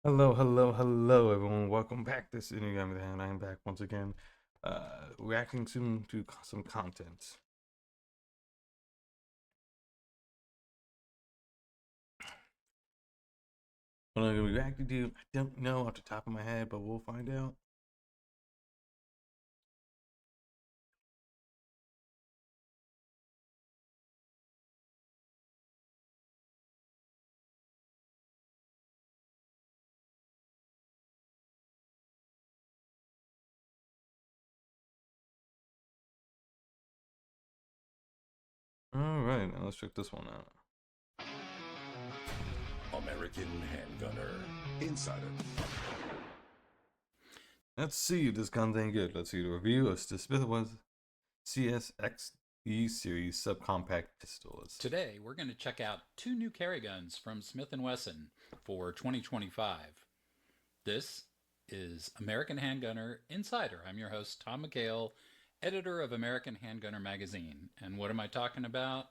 Hello, hello, hello, everyone. Welcome back. This is InugamiTheHound. I am back once again, reacting to some content. What I'm gonna be reacting to, I don't know off the top of my head, but we'll find out. All right, now let's check this one out. American Handgunner Insider. Let's see if this gun's any good. Let's see the review of the Smith & Wesson CSXE series subcompact pistols. Today, we're going to check out two new carry guns from Smith & Wesson for 2025. This is American Handgunner Insider. I'm your host, Tom McHale, editor of American Handgunner magazine. And what am I talking about?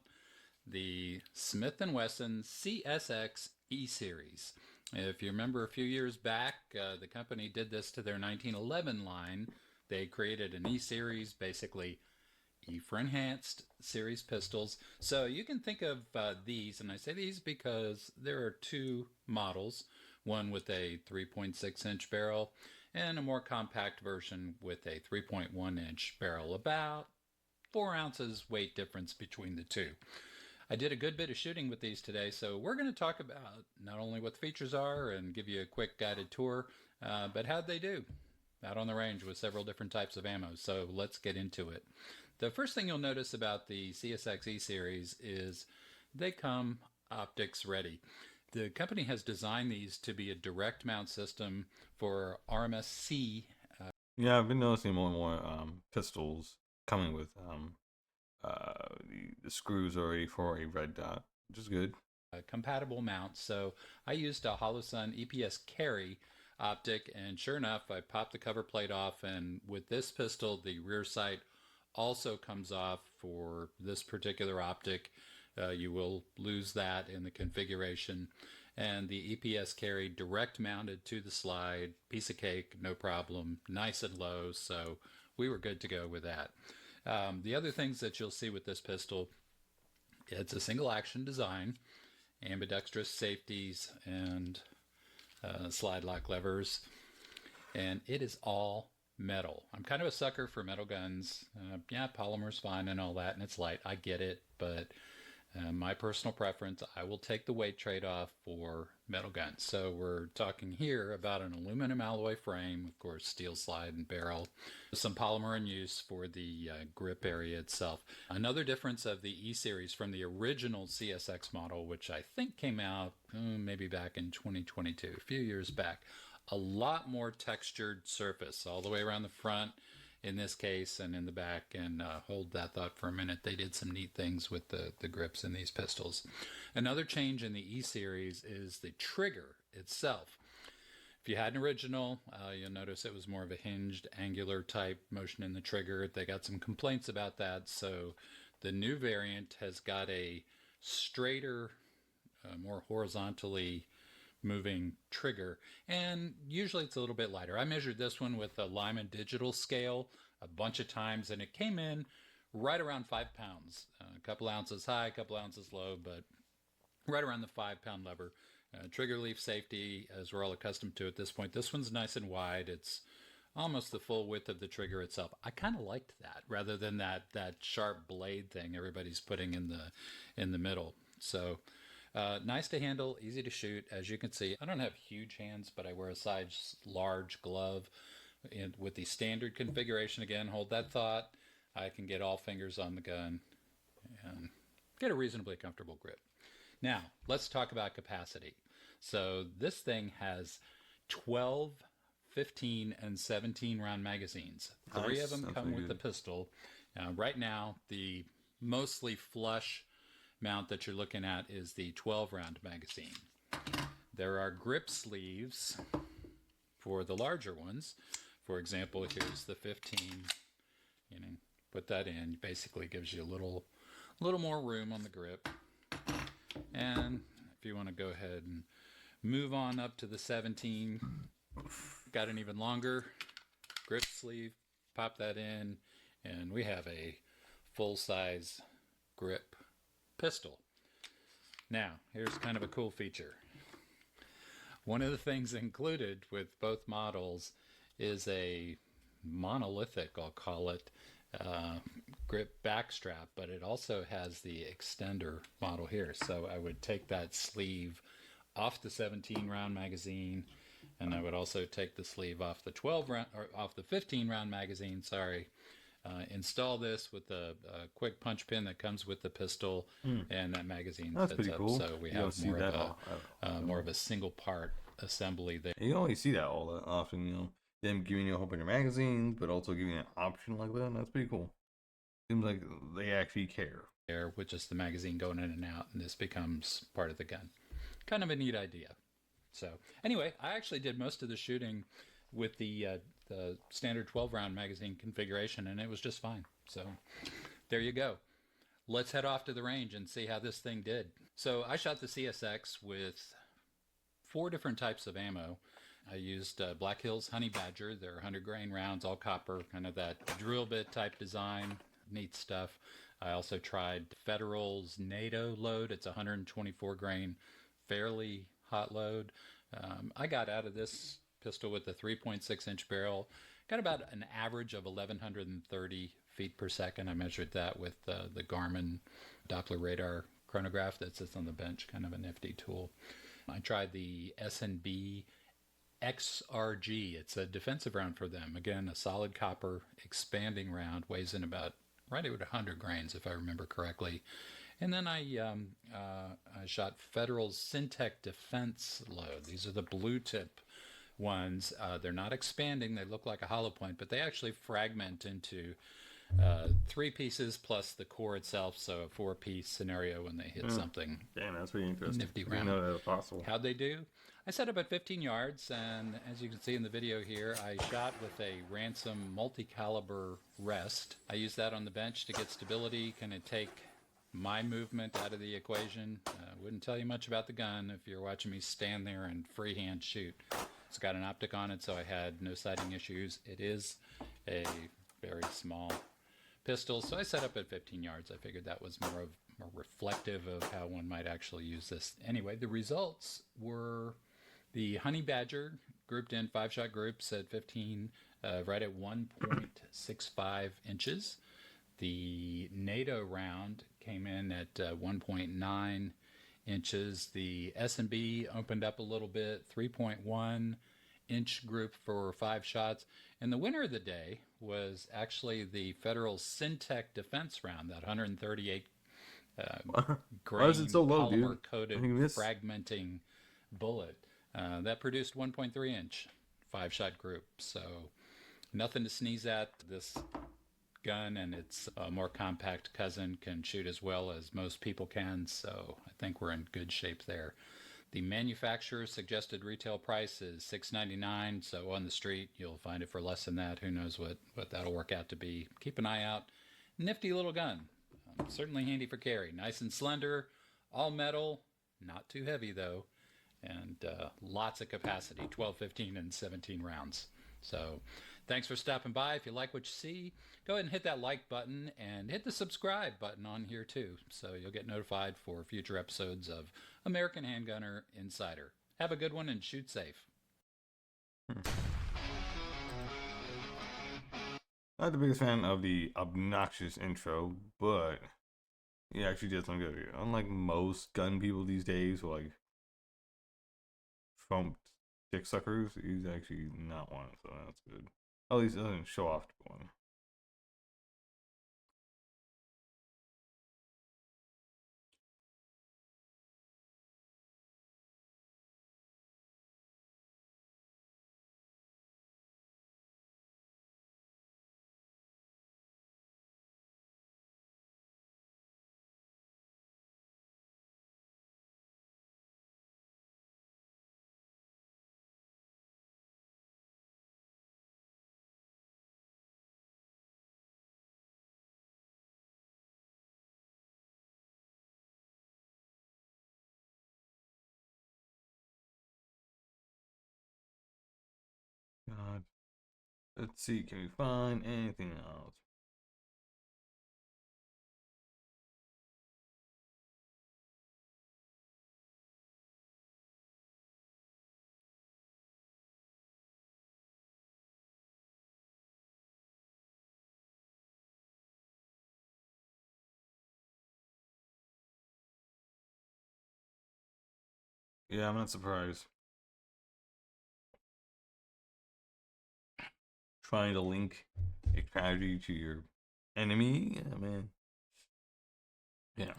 The Smith & Wesson CSX E-Series. If you remember a few years back, the company did this to their 1911 line. They created an E-Series, basically E for enhanced series pistols. So you can think of these, and I say these because there are two models, one with a 3.6 inch barrel and a more compact version with a 3.1 inch barrel, about 4 ounces weight difference between the two. I did a good bit of shooting with these today, so we're going to talk about not only what the features are and give you a quick guided tour, but how'd they do out on the range with several different types of ammo. So let's get into it. The first thing you'll notice about the CSXE series is they come optics ready. The company has designed these to be a direct mount system for RMSC. Yeah, I've been noticing more and more pistols coming with the screws already for a red dot, which is good. Compatible mounts. So I used a Holosun EPS carry optic, and sure enough, I popped the cover plate off, and with this pistol, the rear sight also comes off for this particular optic. You will lose that in the configuration. And the EPS carry direct mounted to the slide, piece of cake, no problem, nice and low. So we were good to go with that. The other things that you'll see with this pistol, it's a single action design, ambidextrous safeties, and slide lock levers, and it is all metal. I'm kind of a sucker for metal guns. Yeah, polymer's fine and all that, and it's light. I get it, but my personal preference, I will take the weight trade off for metal guns. So we're talking here about an aluminum alloy frame, of course, steel slide and barrel, some polymer in use for the grip area itself. Another difference of the E-Series from the original CSX model, which I think came out maybe back in 2022, a few years back, a lot more textured surface all the way around the front in this case and in the back. And hold that thought for a minute. They did some neat things with the grips in these pistols. Another change in the E-Series is the trigger itself. If you had an original, you'll notice it was more of a hinged, angular type motion in the trigger. They got some complaints about that, so the new variant has got a straighter, more horizontally moving trigger, and usually it's a little bit lighter. I measured this one with a Lyman digital scale a bunch of times, and it came in right around 5 pounds, a couple ounces high, a couple ounces low, but right around the 5 pound lever. Trigger leaf safety, as we're all accustomed to at this point. This one's nice and wide. It's almost the full width of the trigger itself. I kind of liked that rather than that sharp blade thing everybody's putting in the middle. So nice to handle, easy to shoot. As you can see, I don't have huge hands, but I wear a size large glove. And with the standard configuration, again, hold that thought. I can get all fingers on the gun and get a reasonably comfortable grip. Now, let's talk about capacity. So this thing has 12, 15, and 17 round magazines. Three of Nice, them that's come really with the good. pistol. Right now, the mostly flush mount that you're looking at is the 12 round magazine. There are grip sleeves for the larger ones. For example, here's the 15. You know, put that in. Basically, gives you a little more room on the grip. And if you want to go ahead and Move on up to the 17. Got an even longer grip sleeve. Pop that in, and we have a full-size grip pistol. Now, here's kind of a cool feature. One of the things included with both models is a monolithic, I'll call it, grip backstrap, but it also has the extender model here. So I would take that sleeve off the 17 round magazine, and I would also take the sleeve off the 12 round or off the 15 round magazine. Install this with a quick punch pin that comes with the pistol, and that magazine That's fits pretty up. cool. So we You don't have see that more of a single part assembly there. You don't really see that all that often, you know. Them giving you a whole bunch of magazines, but also giving you an option like that. That's pretty cool. Seems like they actually care. There with just the magazine going in and out, and this becomes part of the gun. Kind of a neat idea. So anyway, I actually did most of the shooting with the standard 12 round magazine configuration, and it was just fine. So there you go. Let's head off to the range and see how this thing did. So I shot the CSX with 4 different types of ammo. I used Black Hills Honey Badger. They're 100 grain rounds, all copper, kind of that drill bit type design. Neat stuff. I also tried Federal's NATO load. It's 124 grain, fairly hot load. I got out of this pistol with a 3.6 inch barrel. Got about an average of 1,130 feet per second. I measured that with the Garmin Doppler radar chronograph that sits on the bench, kind of a nifty tool. I tried the S&B XRG. It's a defensive round for them. Again, a solid copper expanding round, weighs in about right at 100 grains, if I remember correctly. And then I shot Federal's Syntec Defense load. These are the blue tip ones. They're not expanding. They look like a hollow point, but they actually fragment into 3 pieces plus the core itself, so a 4-piece scenario when they hit something. Damn, that's pretty interesting. Nifty Didn't round. know that was possible. How'd they do? I set up at 15 yards, and as you can see in the video here, I shot with a Ransom multi-caliber rest. I used that on the bench to get stability, kind of take my movement out of the equation. Wouldn't tell you much about the gun if you're watching me stand there and freehand shoot. It's got an optic on it, so I had no sighting issues. It is a very small pistol, so I set up at 15 yards. I figured that was more reflective of how one might actually use this. Anyway, the results were the Honey Badger grouped in 5-shot groups at 15, right at 1.65 inches. The NATO round came in at 1.9 inches. The S&B opened up a little bit, 3.1 inch group for 5 shots. And the winner of the day was actually the Federal Syntec Defense round, that 138 grain Why is it so low, dude? polymer coated fragmenting bullet. That produced 1.3 inch 5-shot group. So nothing to sneeze at. This gun and its more compact cousin can shoot as well as most people can, so I think we're in good shape there. The manufacturer's suggested retail price is $6.99, so on the street you'll find it for less than that. Who knows what that'll work out to be. Keep an eye out. Nifty little gun. Certainly handy for carry. Nice and slender, all metal, not too heavy though, and lots of capacity, 12, 15, and 17 rounds. So thanks for stopping by. If you like what you see, go ahead and hit that like button and hit the subscribe button on here too, so you'll get notified for future episodes of American Handgunner Insider. Have a good one and shoot safe. Not the biggest fan of the obnoxious intro, but he actually did some good here. Unlike most gun people these days who like Trump dick suckers, he's actually not one, so that's good. At least it doesn't show off to one. Let's see, can we find anything else? Yeah, I'm not surprised. Trying to link a tragedy to your enemy, yeah, man. Yeah.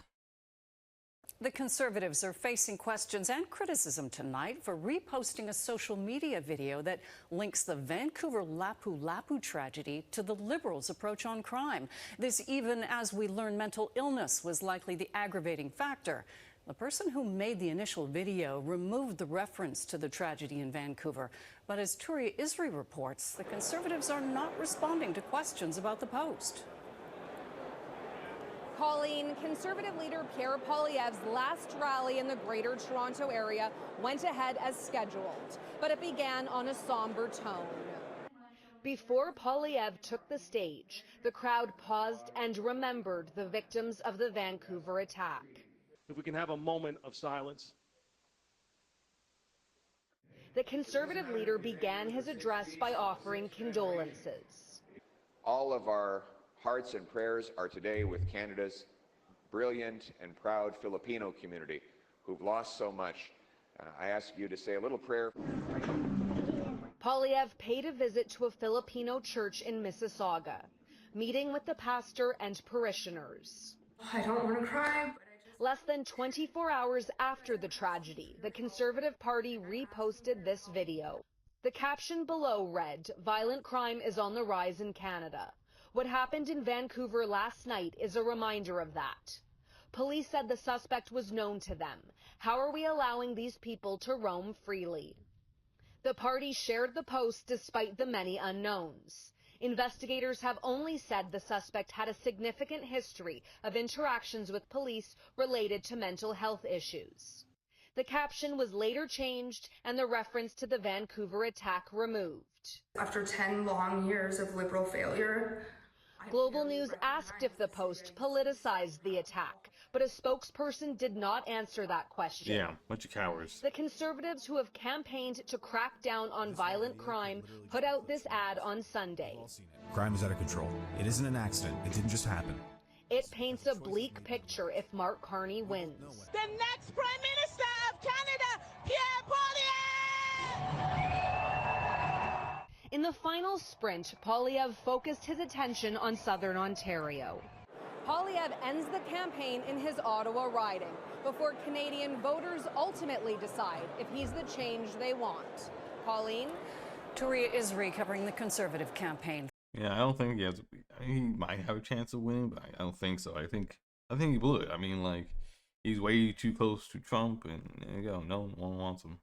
The Conservatives are facing questions and criticism tonight for reposting a social media video that links the Vancouver Lapu Lapu tragedy to the Liberals' approach on crime. This even as we learn mental illness was likely the aggravating factor. The person who made the initial video removed the reference to the tragedy in Vancouver. But as Turi Isri reports, the Conservatives are not responding to questions about the post. Colleen, Conservative leader Pierre Poilievre's last rally in the Greater Toronto area went ahead as scheduled, but it began on a somber tone. Before Poilievre took the stage, the crowd paused and remembered the victims of the Vancouver attack. If we can have a moment of silence. The Conservative leader began his address by offering condolences. All of our hearts and prayers are today with Canada's brilliant and proud Filipino community who've lost so much. I ask you to say a little prayer. Poilievre paid a visit to a Filipino church in Mississauga, meeting with the pastor and parishioners. I don't want to cry. Less than 24 hours after the tragedy, the Conservative Party reposted this video. The caption below read, "Violent crime is on the rise in Canada." What happened in Vancouver last night is a reminder of that. Police said the suspect was known to them. How are we allowing these people to roam freely? The party shared the post despite the many unknowns. Investigators have only said the suspect had a significant history of interactions with police related to mental health issues. The caption was later changed and the reference to the Vancouver attack removed. After 10 long years of Liberal failure, Global News asked if the post politicized the attack, but a spokesperson did not answer that question. Yeah, bunch of cowards. The Conservatives who have campaigned to crack down on violent crime put out this ad on Sunday. Crime is out of control. It isn't an accident. It didn't just happen. It paints a bleak picture if Mark Carney wins. The next Prime Minister of Canada, Pierre Poilievre! In the final sprint, Poilievre focused his attention on southern Ontario. Poilievre ends the campaign in his Ottawa riding before Canadian voters ultimately decide if he's the change they want. Colleen? Turi Isri covering the Conservative campaign. Yeah, I don't think he has. I mean, he might have a chance of winning, but I don't think so. I think he blew it. I mean, like, he's way too close to Trump, and there you go. No one wants him.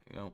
You know.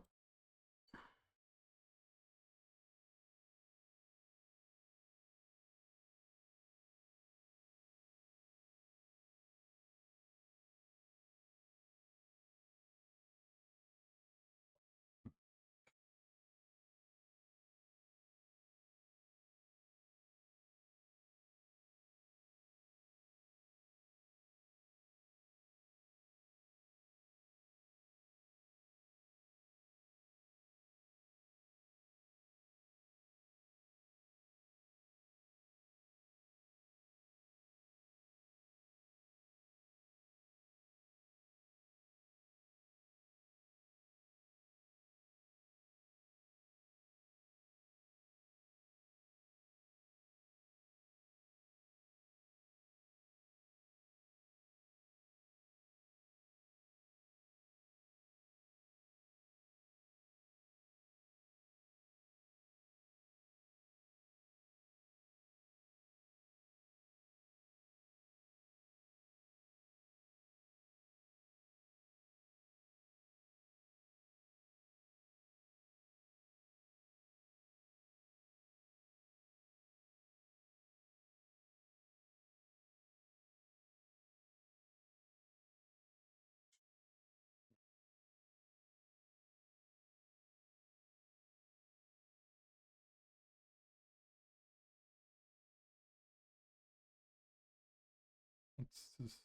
It's just...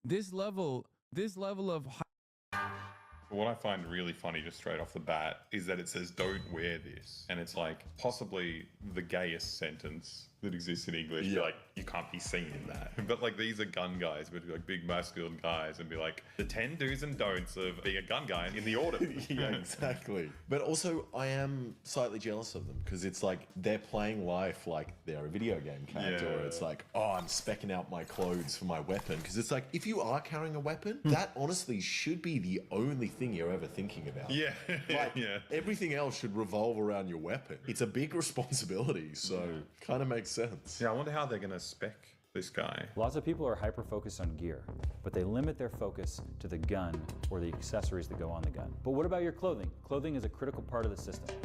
This level of What I find really funny just straight off the bat is that it says don't wear this, and it's like possibly the gayest sentence that exists in English. Yeah. Like, you can't be seen in that. But like, these are gun guys, but like big masculine guys, and be like, the 10 do's and don'ts of being a gun guy in the order. Yeah, exactly. But also, I am slightly jealous of them, because it's like they're playing life like they're a video game character. Yeah. Or it's like, oh, I'm specking out my clothes for my weapon. Because it's like, if you are carrying a weapon, that honestly should be the only thing you're ever thinking about. Yeah. Like, yeah. everything else should revolve around your weapon. It's a big responsibility, so kind of makes sense. Yeah, I wonder how they're going to spec this guy. Lots of people are hyper-focused on gear, but they limit their focus to the gun or the accessories that go on the gun. But what about your clothing? Clothing is a critical part of the system.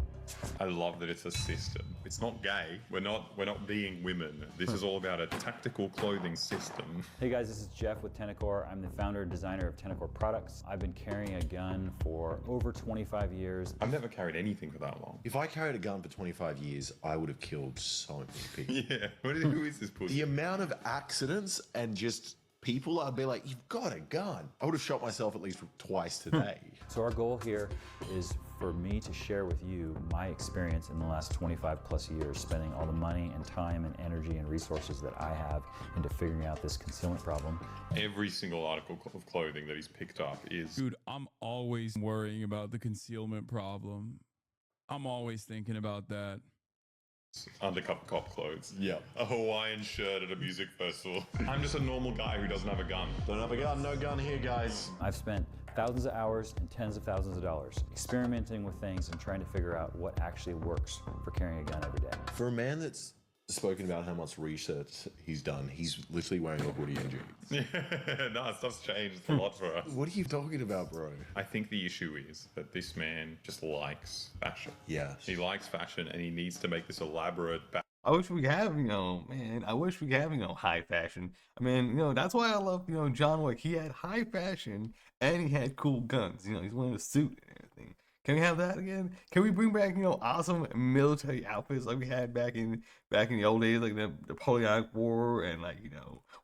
I love that it's a system. It's not gay. We're not being women. This is all about a tactical clothing system. Hey guys, this is Jeff with Tenacor. I'm the founder and designer of Tenacor products. I've been carrying a gun for over 25 years. I've never carried anything for that long. If I carried a gun for 25 years, I would have killed so many people. Yeah. Who is this pussy? The amount of accidents and just people, I'd be like, you've got a gun. I would have shot myself at least twice today. So our goal here is for me to share with you my experience in the last 25 plus years, spending all the money and time and energy and resources that I have into figuring out this concealment problem. Every single article of clothing that he's picked up is... Dude, I'm always worrying about the concealment problem. I'm always thinking about that. Undercover cop clothes. Yeah. A Hawaiian shirt at a music festival. I'm just a normal guy who doesn't have a gun. Don't have a gun, no gun here, guys. I've spent thousands of hours and tens of thousands of dollars experimenting with things and trying to figure out what actually works for carrying a gun every day. For a man that's spoken about how much research he's done, he's literally wearing a hoodie and jeans. Yeah, no, stuff's changed a lot for us. What are you talking about, bro? I think the issue is that this man just likes fashion. Yes. He likes fashion, and he needs to make this elaborate... I wish we have, man, I wish we could have, high fashion. I mean, that's why I love, John Wick. He had high fashion, and he had cool guns. He's wearing a suit and everything. Can we have that again? Can we bring back, awesome military outfits like we had back in the old days, like the Napoleonic War and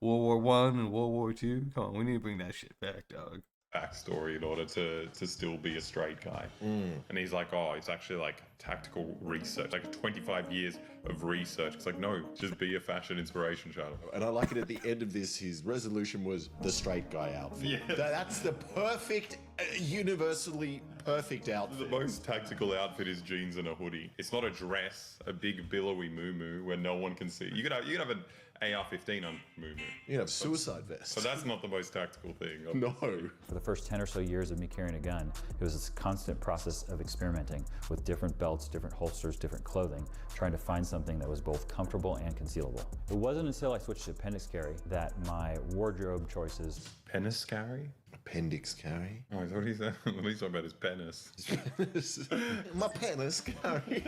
World War I and World War II? Come on, we need to bring that shit back, dog. Backstory in order to still be a straight guy. And he's like, oh, it's actually like tactical research, like 25 years of research. It's like, no, just be a fashion inspiration channel. And I like it at the end of this, his resolution was the straight guy outfit. Yeah. That's the perfect, universally perfect outfit. The most tactical outfit is jeans and a hoodie. It's not a dress, a big billowy moo-moo where no one can see. You could have an AR-15 on moo-moo. You can have suicide vest. But that's not the most tactical thing. No. For the first 10 or so years of me carrying a gun, it was this constant process of experimenting with different belts, different holsters, different clothing, trying to find something that was both comfortable and concealable. It wasn't until I switched to appendix carry that my wardrobe choices... Penis carry? Appendix carry? Oh, is that what he's saying? What he's talking about is penis. Penis. My penis carry.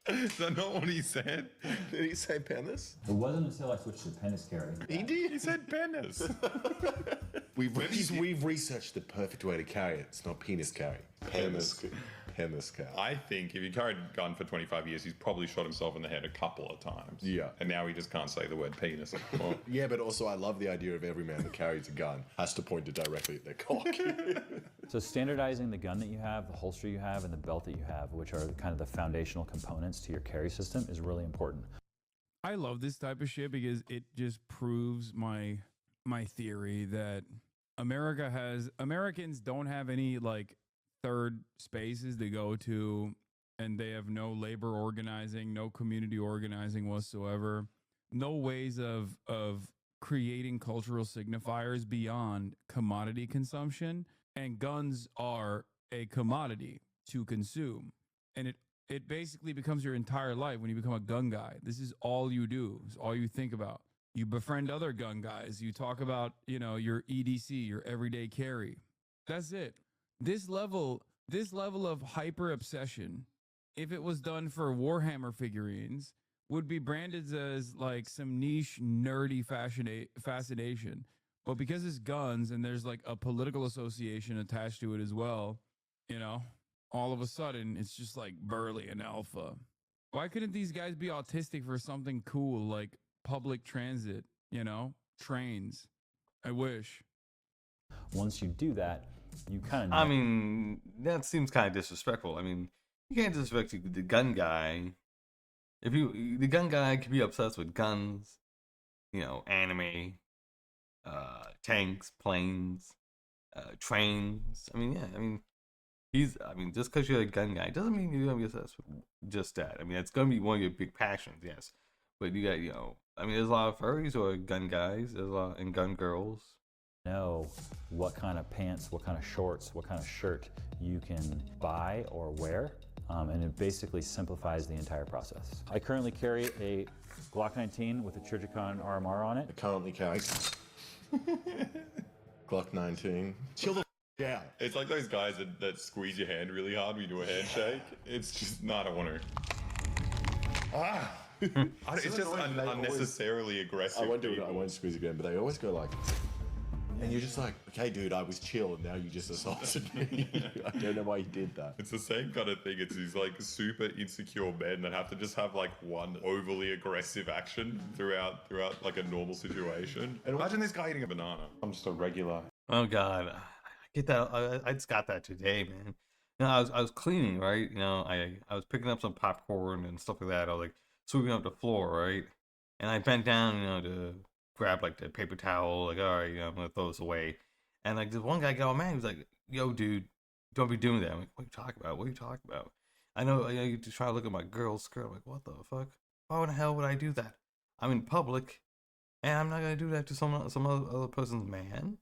Is that not what he said? Did he say penis? It wasn't until I switched to appendix carry. He did? He said penis. We've researched the perfect way to carry it. It's not penis carry. Penis carry. I think if he carried a gun for 25 years, he's probably shot himself in the head a couple of times. Yeah. And now he just can't say the word penis anymore. Yeah, but also I love the idea of every man that carries a gun has to point it directly at their cock. So standardizing the gun that you have, the holster you have, and the belt that you have, which are kind of the foundational components to your carry system, is really important. I love this type of shit because it just proves my theory that Americans don't have any third spaces to go to, and they have no labor organizing, no community organizing whatsoever, no ways of creating cultural signifiers beyond commodity consumption, and guns are a commodity to consume. And it basically becomes your entire life when you become a gun guy. This is all you do. It's all you think about. You befriend other gun guys. You talk about, your EDC, your everyday carry. That's it. This level of hyper obsession, if it was done for Warhammer figurines, would be branded as some niche nerdy fascination. But because it's guns and there's a political association attached to it as well, all of a sudden it's just burly and alpha. Why couldn't these guys be autistic for something cool like public transit, you know, trains? I wish. Once you do that, you kind of I mean, that seems kind of disrespectful. I mean, you can't disrespect the gun guy. The gun guy can be obsessed with guns, you know, anime, tanks, planes, trains. I mean, yeah, I mean, just because you're a gun guy doesn't mean you're gonna be obsessed with just that. I mean, it's gonna be one of your big passions, yes. But you got, you know, I mean, there's a lot of furries who are gun guys. There's a lot and gun girls. know what kind of pants, what kind of shorts, what kind of shirt you can buy or wear, and it basically simplifies the entire process. I currently carry a Glock 19 with a Trijicon RMR on it. I currently carry Glock 19. Chill the out. It's like those guys that squeeze your hand really hard when you do a handshake. It's just, no, I don't want to. It's just unnecessarily aggressive. I won't do it. I won't squeeze again, but they always go like, and you're just like, okay, dude, I was chill, and now you just assaulted me. I don't know why you did that. It's the same kind of thing. It's these like super insecure men that have to just have like one overly aggressive action throughout like a normal situation. And imagine this guy eating a banana. I'm just a regular. Oh God, I get that. I just got that today, man. You know, I was cleaning, right? You know, I was picking up some popcorn and stuff like that. I was like sweeping up the floor, right? And I bent down, you know, to grab like the paper towel, like, all right, you know, I'm gonna throw this away. And like this one guy got all mad. He was like, "Yo, dude, don't be doing that." I'm like, "What are you talking about? What are you talking about?" I know you just try to look at my girl's skirt. I'm like, what the fuck? Why the hell would I do that? I'm in public, and I'm not gonna do that to some other person's man.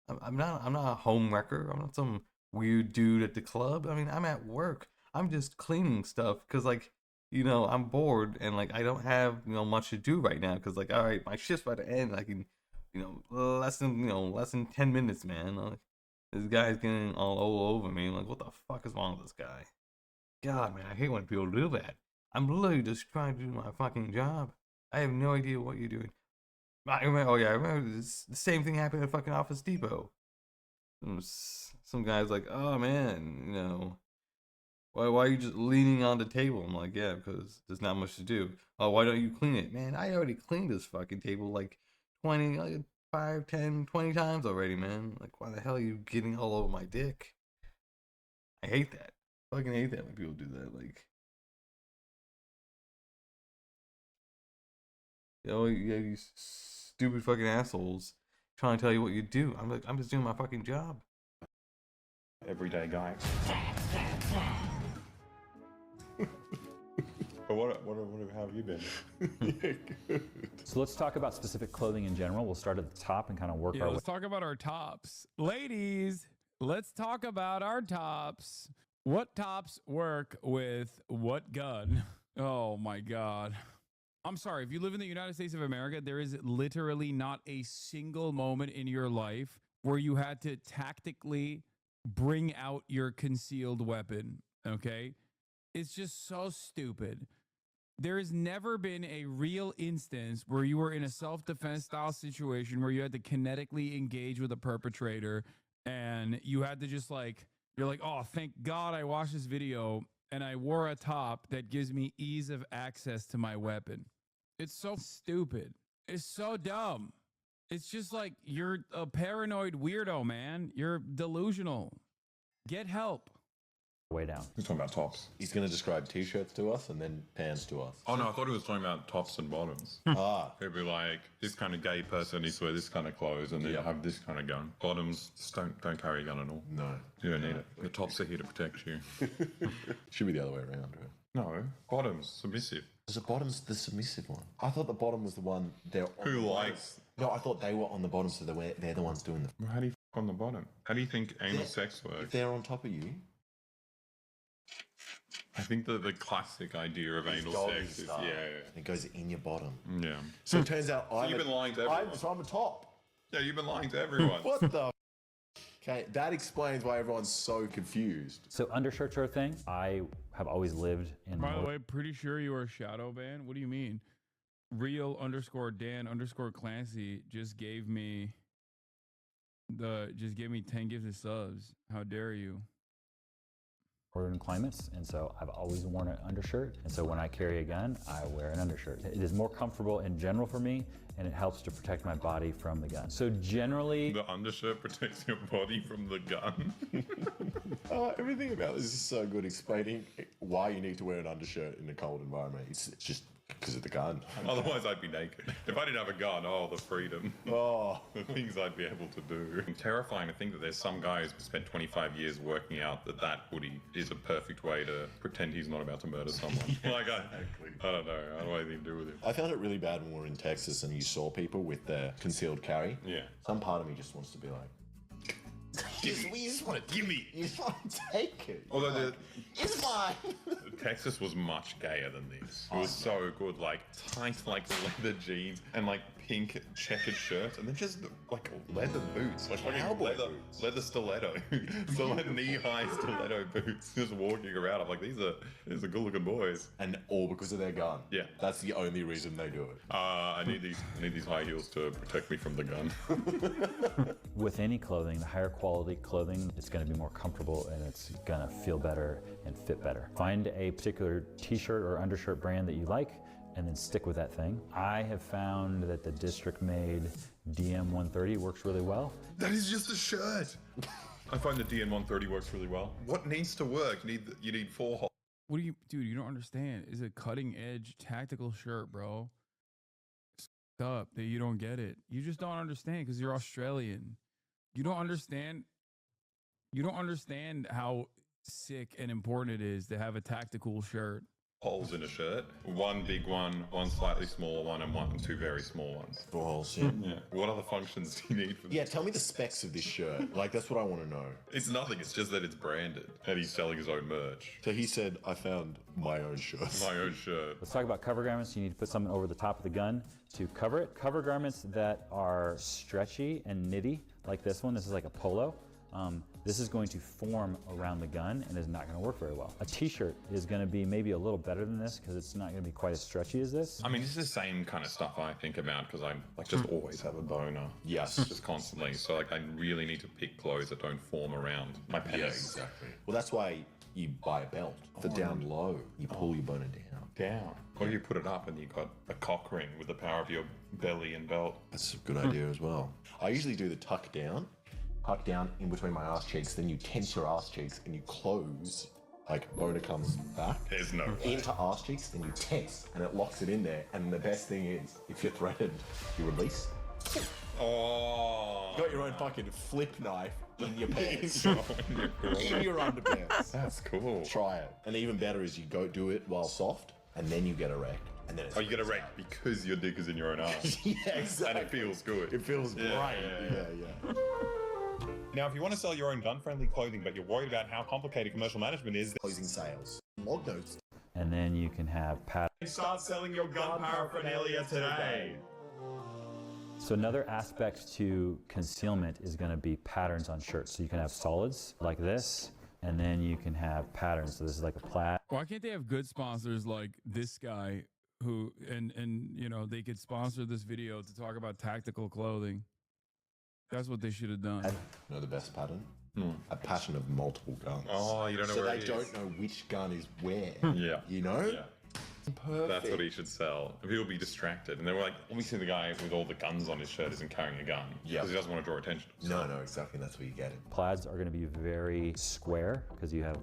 I'm not a home wrecker. I'm not some weird dude at the club. I mean, I'm at work. I'm just cleaning stuff because, like, you know, I'm bored and like I don't have, you know, much to do right now because, like, all right, my shift's about to end. I can, you know, less than 10 minutes, man. Like, this guy's getting all over me. Like, what the fuck is wrong with this guy? God, man, I hate when people do that. I'm literally just trying to do my fucking job. I have no idea what you're doing. I remember this, the same thing happened at fucking Office Depot. Some guy's like, "Oh man, you know, why are you just leaning on the table?" I'm like, "Yeah, because there's not much to do." "Oh, why don't you clean it?" Man, I already cleaned this fucking table like 20, like 5, 10, 20 times already, man. Like, why the hell are you getting all over my dick? I hate that. I fucking hate that when people do that. Like, you know, you have these stupid fucking assholes trying to tell you what you do. I'm like, I'm just doing my fucking job. Everyday guy. But how have you been? So let's talk about specific clothing in general. We'll start at the top and kind of work our way. Let's talk about our tops. Ladies, let's talk about our tops. What tops work with what gun? Oh my God. I'm sorry, if you live in the United States of America, there is literally not a single moment in your life where you had to tactically bring out your concealed weapon, okay? It's just so stupid. There has never been a real instance where you were in a self-defense style situation where you had to kinetically engage with a perpetrator and you had to just like, you're like, oh, thank God I watched this video and I wore a top that gives me ease of access to my weapon. It's so stupid. It's so dumb. It's just like you're a paranoid weirdo, man. You're delusional. Get help. Way down. He's talking about tops. He's going to describe t-shirts to us and then pants to us. Oh no, I thought he was talking about tops and bottoms. He'd be like, this kind of gay person needs to wear this kind of clothes and then have this kind of gun. Bottoms, just don't carry a gun at all. No. You don't need it. The tops are here to protect you. Should be the other way around, right? No, bottoms, submissive. Was the bottom's the submissive one? I thought the bottom was the one they're on. Who likes? No, I thought they were on the bottom, so they're the ones doing the. Well, how do you on the bottom? How do you think anal sex works? If they're on top of you. I think the classic idea of anal sex is It goes in your bottom. Yeah. So it turns out you've been lying to everyone. So I'm a top. Yeah, you've been lying to everyone. What the? Okay, that explains why everyone's so confused. So undershirts are a thing. I have always lived in. By the way, pretty sure you are shadow banned. What do you mean? Real_Dan_Clancy just gave me 10 gifted subs. How dare you? northern climates, and so I've always worn an undershirt. And so when I carry a gun, I wear an undershirt. It is more comfortable in general for me, and it helps to protect my body from the gun. So generally, The undershirt protects your body from the gun. Everything about this is so good, explaining why you need to wear an undershirt in a cold environment. It's just because of the gun. Otherwise, I'd be naked. If I didn't have a gun, oh, the freedom. Oh. The things I'd be able to do. It's terrifying to think that there's some guy who's spent 25 years working out that hoodie is a perfect way to pretend he's not about to murder someone. Like, I don't know. How do I even do with it? I found it really bad when we were in Texas and you saw people with their concealed carry. Yeah. Some part of me just wants to be like, we just want to give me. You want to take it. Although it's mine. Texas was much gayer than this. It was so good, like tight, like leather jeans and like pink checkered shirts, and then just like leather boots, like Cowboy leather stiletto, so like knee-high stiletto boots, just walking around. I'm like, these are good-looking boys, And all because of their gun. Yeah. That's the only reason they do it. I need these high heels to protect me from the gun. with any clothing, the higher quality clothing, it's going to be more comfortable and it's going to feel better and fit better. Find a particular t-shirt or undershirt brand that you like and then stick with that thing. I have found that the district-made DM130 works really well. That is just a shirt. I find the DN130 works really well. What needs to work? You need 4 holes. What do you, dude? You don't understand. It's a cutting-edge tactical shirt, bro. It's up that you don't get it. You just don't understand because you're Australian. You don't understand. You don't understand how sick and important it is to have a tactical shirt. Holes in a shirt. One big one slightly smaller one, and 2 very small ones. 4 holes, yeah. Yeah. What other functions do you need for this? Yeah, tell me the specs of this shirt. Like, that's what I want to know. It's nothing, it's just that it's branded. And he's selling his own merch. So he said, I found my own shirt. My own shirt. Let's talk about cover garments. You need to put something over the top of the gun to cover it. Cover garments that are stretchy and knitty, like this one. This is like a polo. This is going to form around the gun and is not going to work very well. A t-shirt is going to be maybe a little better than this because it's not going to be quite as stretchy as this. I mean, it's the same kind of stuff I think about because I like just always have a boner. Yes. Just constantly. So like I really need to pick clothes that don't form around my penis. Yeah, exactly. Well, that's why you buy a belt. For down low, you pull your boner down. Or you put it up and you got a cock ring with the power of your belly and belt. That's a good idea as well. I usually do the tuck down in between my ass cheeks, then you tense your ass cheeks and you close, like boner comes back. There's no way. Into ass cheeks, then you tense and it locks it in there. And the best thing is, if you're threatened, you release. Oh. You got your own fucking flip knife in your pants. In your underpants. That's cool. Try it. And even better is you go do it while soft, and then you get erect. And then it's you get erect because your dick is in your own ass. Yeah, exactly. And it feels good. It feels great. Yeah. Now, if you want to sell your own gun-friendly clothing, but you're worried about how complicated commercial management is, Closing sales. Log notes. And then you can have patterns. start selling your gun paraphernalia today. So another aspect to concealment is going to be patterns on shirts. So you can have solids like this, and then you can have patterns. So this is like a plaid. Why can't they have good sponsors like this guy who, and you know, they could sponsor this video to talk about tactical clothing? That's what they should have done. You know the best pattern? A pattern of multiple guns. Oh, you don't know so where they it don't is. know which gun is where. Yeah. You know? Yeah. Perfect. That's what he should sell. People will be distracted. And they were like, obviously the guy with all the guns on his shirt isn't carrying a gun. Yeah. Because he doesn't want to draw attention. No, exactly. That's where you get it. Plaids are going to be very square because you have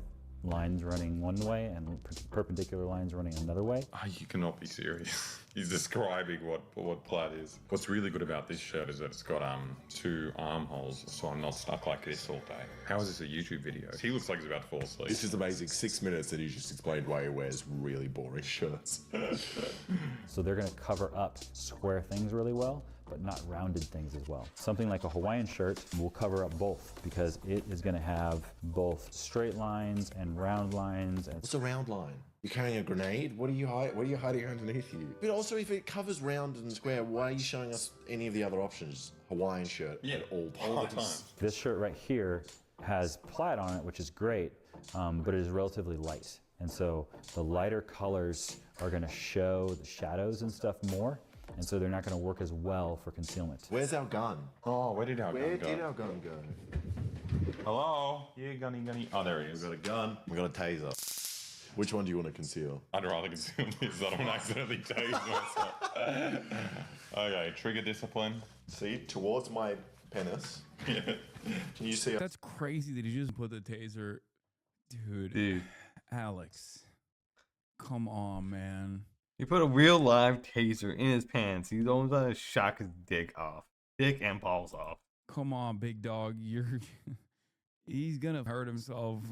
lines running one way and perpendicular lines running another way. Oh, you cannot be serious. He's describing what plaid is. What's really good about this shirt is that it's got 2 armholes, so I'm not stuck like this all day. How is this a YouTube video? He looks like he's about to fall asleep. This is amazing. 6 minutes and he just explained why he wears really boring shirts. So they're going to cover up square things really well, but not rounded things as well. Something like a Hawaiian shirt will cover up both because it is going to have both straight lines and round lines. And What's a round line? You're carrying a grenade? What are you hiding underneath you? But also, if it covers round and square, why are you showing us any of the other options? Hawaiian shirt at all times. This shirt right here has plaid on it, which is great, but it is relatively light. And so the lighter colors are going to show the shadows and stuff more. And so they're not going to work as well for concealment. Where's our gun? Oh, where did our gun go? Where did our gun go? Hello? Yeah, gunny. Oh, there he is. We've got a gun. We've got a taser. Which one do you want to conceal? I'd rather conceal this. I don't want to accidentally tase myself. Okay, trigger discipline. See, towards my penis. Yeah. Can you see? That's crazy that he just put the taser. Dude. Alex. Come on, man. He put a real live taser in his pants. He's almost gonna shock his dick off. Dick and balls off. Come on, big dog. He's gonna hurt himself.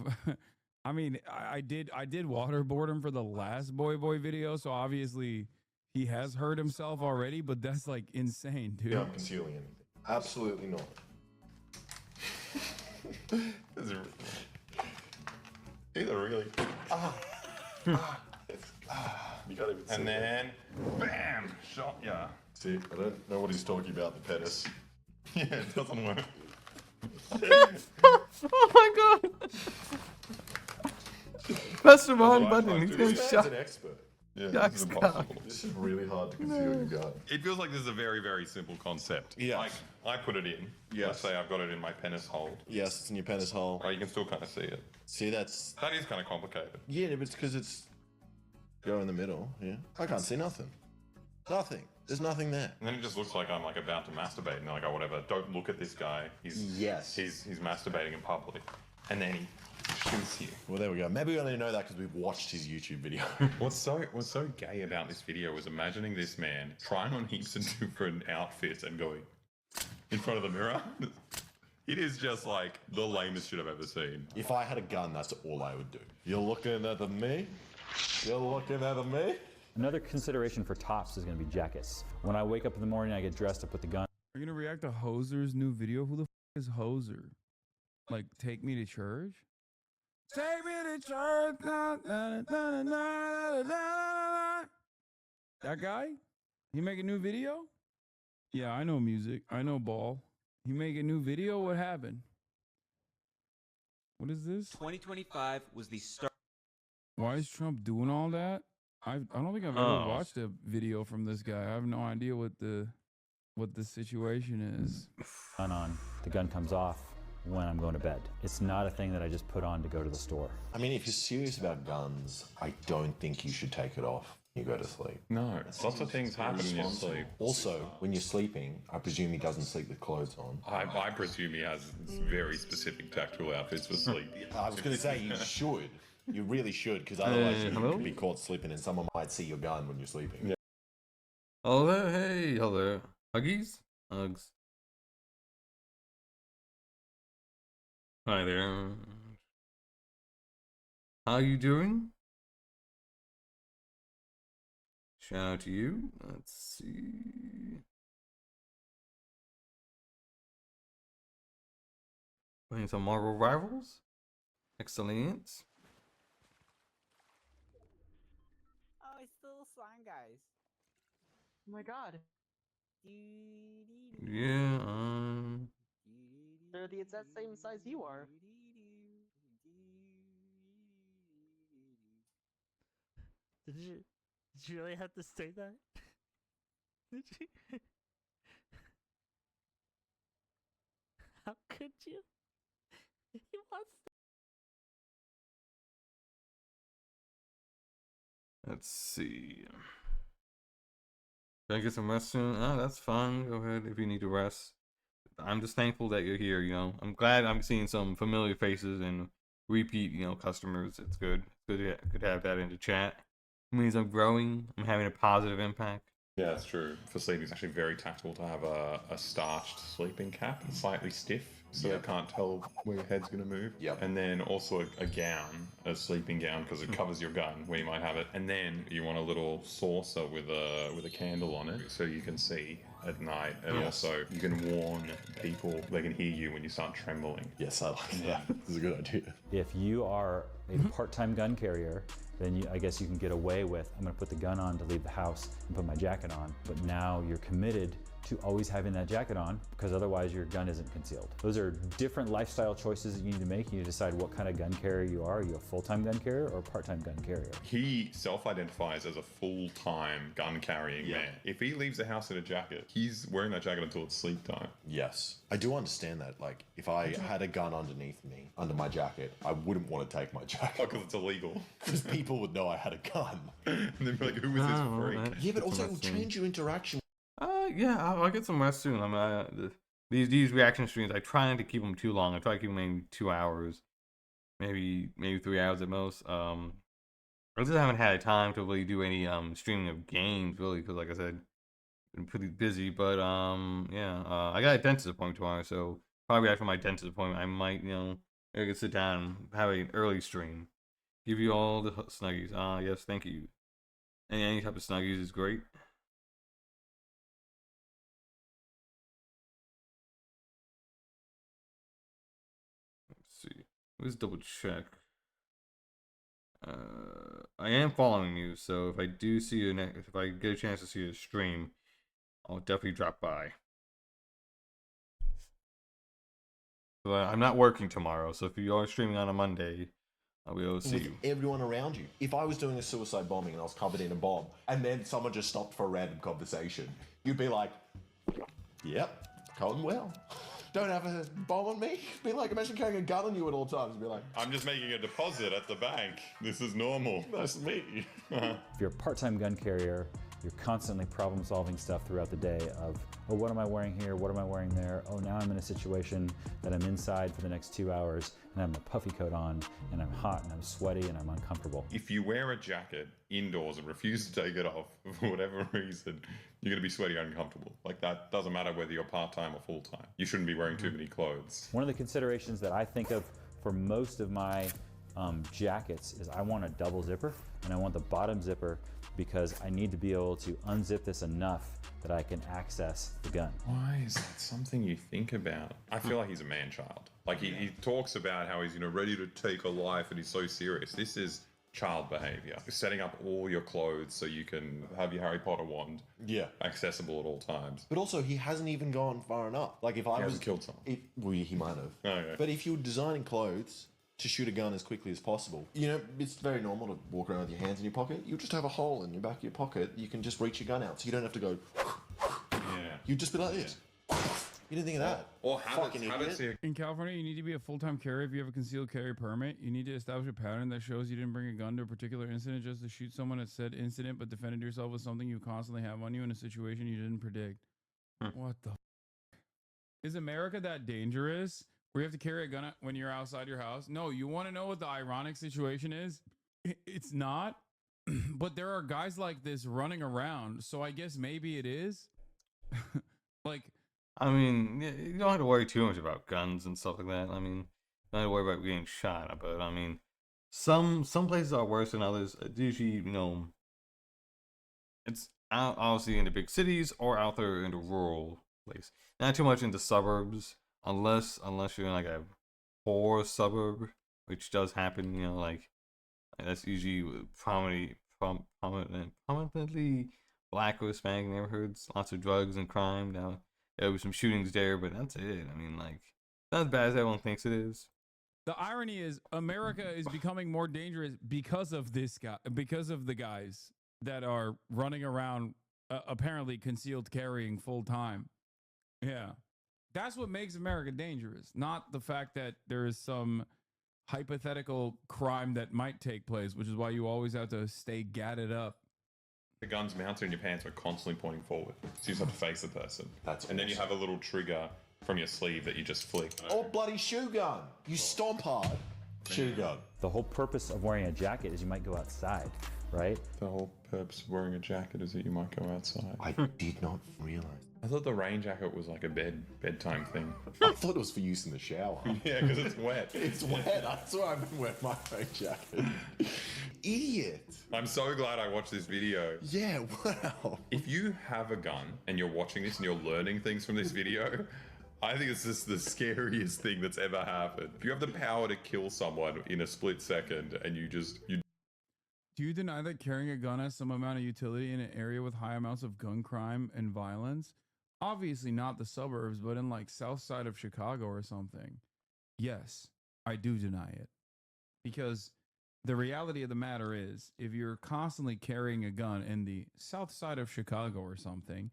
I mean, I did waterboard him for the last Boy video, so obviously he has hurt himself already, but that's like insane, dude. Yeah, I'm concealing anything. Absolutely not. These are really. You can't even see and then, bam, shot ya. See, I don't know what he's talking about, the penis. Yeah, it doesn't work. Oh my god! Press the wrong button. He's gonna This shock. man's an expert. Yeah, Shock this is Scott. impossible. This is really hard to conceal your gun. It feels like this is a very, very simple concept. Yeah. Like, I put it in. Yes. Let's say I've got it in my penis hole. Yes, it's in your penis hole. Right, you can still kind of see it. See, that's... That is kind of complicated. Yeah, but it's because it's... Go in the middle, yeah. I can't see nothing. Nothing. There's nothing there. And then it just looks like I'm like about to masturbate, and they're like, oh, whatever. Don't look at this guy. He's He's masturbating in public, and then he shoots you. Well, there we go. Maybe we only know that because we've watched his YouTube video. What's so gay about this video was imagining this man trying on heaps of different outfits and going in front of the mirror. It is just like the lamest shit I've ever seen. If I had a gun, that's all I would do. You're looking at me? You're looking at me? Another consideration for tops is going to be jackets. When I wake up in the morning, I get dressed up with the gun. Are you gonna react to Hoser's new video? Who the is Hoser? Like, take me to church? Take me to church. That guy? He make a new video? Yeah, I know music. I know ball. He make a new video? What happened? What is this? 2025 was the start. Why is Trump doing all that? I don't think I've ever watched a video from this guy. I have no idea what the situation is. On. The gun comes off when I'm going to bed. It's not a thing that I just put on to go to the store. I mean, if you're serious about guns, I don't think you should take it off when you go to sleep. No, lots of things happen in your sleep. Also, when you're sleeping, I presume he doesn't sleep with clothes on. I presume he has very specific tactical outfits for sleep. I was going to say, you should. You really should, because otherwise you could be caught sleeping and someone might see your gun when you're sleeping. Yeah. Hello, hey, hello. Huggies? Hugs. Hi there. How you doing? Shout out to you. Let's see. Playing some Marvel Rivals. Excellent. Oh, it's the little slime guys. Oh my god. Yeah, They're the exact same size you are. Did you really have to say that? Did you? How could you? He wants to. let's see. Can I get some rest soon? Oh, that's fine. Go ahead if you need to rest. I'm just thankful that you're here, you know. I'm glad I'm seeing some familiar faces and repeat, you know, customers. It's good. It's good to have that in the chat. It means I'm growing. I'm having a positive impact. Yeah, that's true. For sleeping, it's actually very tactile to have a starched sleeping cap. It's slightly stiff, so they can't tell where your head's going to move. Yep. And then also a gown, a sleeping gown, because it covers your gun where you might have it. And then you want a little saucer with a candle on it, so you can see at night. And also, you can warn people, they can hear you when you start trembling. Yes, I like that. This is a good idea. If you are a part-time gun carrier, then I guess you can get away with, I'm going to put the gun on to leave the house and put my jacket on. But now you're committed to always having that jacket on, because otherwise your gun isn't concealed. Those are different lifestyle choices that you need to make. You need to decide what kind of gun carrier you are. Are you a full-time gun carrier or a part-time gun carrier? He self-identifies as a full-time gun-carrying man. If he leaves the house in a jacket, he's wearing that jacket until it's sleep time. Yes. I do understand that. Like, if I had a gun underneath me, under my jacket, I wouldn't want to take my jacket. Oh, because it's illegal. Because people would know I had a gun. And they'd be like, who is this freak? Yeah, but also it will change your interaction. Yeah, I'll get some rest soon. I mean, these reaction streams, I try not to keep them too long. I try to keep them maybe 2 hours, maybe 3 hours at most. I just haven't had time to really do any streaming of games really, because like I said, been pretty busy. But yeah, I got a dentist appointment tomorrow, so probably after my dentist appointment, I might I could sit down and have an early stream. Give you all the snuggies. Yes, thank you. Any type of snuggies is great. See, let's double check. I am following you, so if I do see you if I get a chance to see your stream, I'll definitely drop by. But I'm not working tomorrow, so if you are streaming on a Monday, I'll be able to see With you. everyone around you. If I was doing a suicide bombing and I was covered in a bomb, and then someone just stopped for a random conversation, you'd be like, "Yep, going well." Don't have a bomb on me. Be like, imagine carrying a gun on you at all times. And be like, I'm just making a deposit at the bank. This is normal. Nice to meet you. If you're a part-time gun carrier, you're constantly problem-solving stuff throughout the day of, oh, what am I wearing here? What am I wearing there? Oh, now I'm in a situation that I'm inside for the next 2 hours and I have a puffy coat on and I'm hot and I'm sweaty and I'm uncomfortable. If you wear a jacket indoors and refuse to take it off for whatever reason, you're going to be sweaty and uncomfortable. Like, that doesn't matter whether you're part-time or full-time. You shouldn't be wearing too many clothes. One of the considerations that I think of for most of my jackets is I want a double zipper, and I want the bottom zipper because I need to be able to unzip this enough that I can access the gun. Why is that something you think about? I feel like he's a man-child. Like, he talks about how he's, ready to take a life and he's so serious. This is child behavior. Setting up all your clothes so you can have your Harry Potter wand accessible at all times. But also, he hasn't even gone far enough. Like, if I hasn't killed someone. Well, he might have. Oh, yeah. But if you're designing clothes to shoot a gun as quickly as possible, it's very normal to walk around with your hands in your pocket. You'll just have a hole in your back of your pocket. You can just reach your gun out, so you don't have to go. Yeah. You just be like this. You didn't think of that. Or have it In California, you need to be a full-time carrier if you have a concealed carry permit. You need to establish a pattern that shows you didn't bring a gun to a particular incident just to shoot someone at said incident, but defended yourself with something you constantly have on you in a situation you didn't predict. What the is America that dangerous? Where you have to carry a gun when you're outside your house? No, you want to know what the ironic situation is? It's not, but there are guys like this running around, so I guess maybe it is. Like, I mean, you don't have to worry too much about guns and stuff like that. I mean, you don't have to worry about getting shot. But I mean, some places are worse than others. It's usually, it's out obviously in the big cities or out there in the rural place. Not too much into suburbs, unless you're in like a poor suburb, which does happen. Like that's usually prominently Black or Hispanic neighborhoods. Lots of drugs and crime. Now there was some shootings there, but that's it. I mean, like, not as bad as everyone thinks it is. the irony is America is becoming more dangerous because of this guy, because of the guys that are running around apparently concealed carrying full time. Yeah. That's what makes America dangerous, not the fact that there is some hypothetical crime that might take place, which is why you always have to stay gadded up. The guns mounted in your pants are constantly pointing forward, so you just have to face the person. And then you have a little trigger from your sleeve that you just flick. Or bloody shoe gun. You stomp hard. Shoe gun. The whole purpose of wearing a jacket is you might go outside, right? The whole purpose of wearing a jacket is that you might go outside. I did not realize. I thought the rain jacket was like a bedtime thing. I thought it was for use in the shower. Yeah, because it's wet. It's wet. That's why I've been wearing my rain jacket. Idiot. I'm so glad I watched this video. Yeah, wow. If you have a gun and you're watching this and you're learning things from this video, I think it's just the scariest thing that's ever happened. If you have the power to kill someone in a split second and you Do you deny that carrying a gun has some amount of utility in an area with high amounts of gun crime and violence? obviously not the suburbs, but in like south side of Chicago or something, yes, I do deny it. Because the reality of the matter is, if you're constantly carrying a gun in the south side of Chicago or something,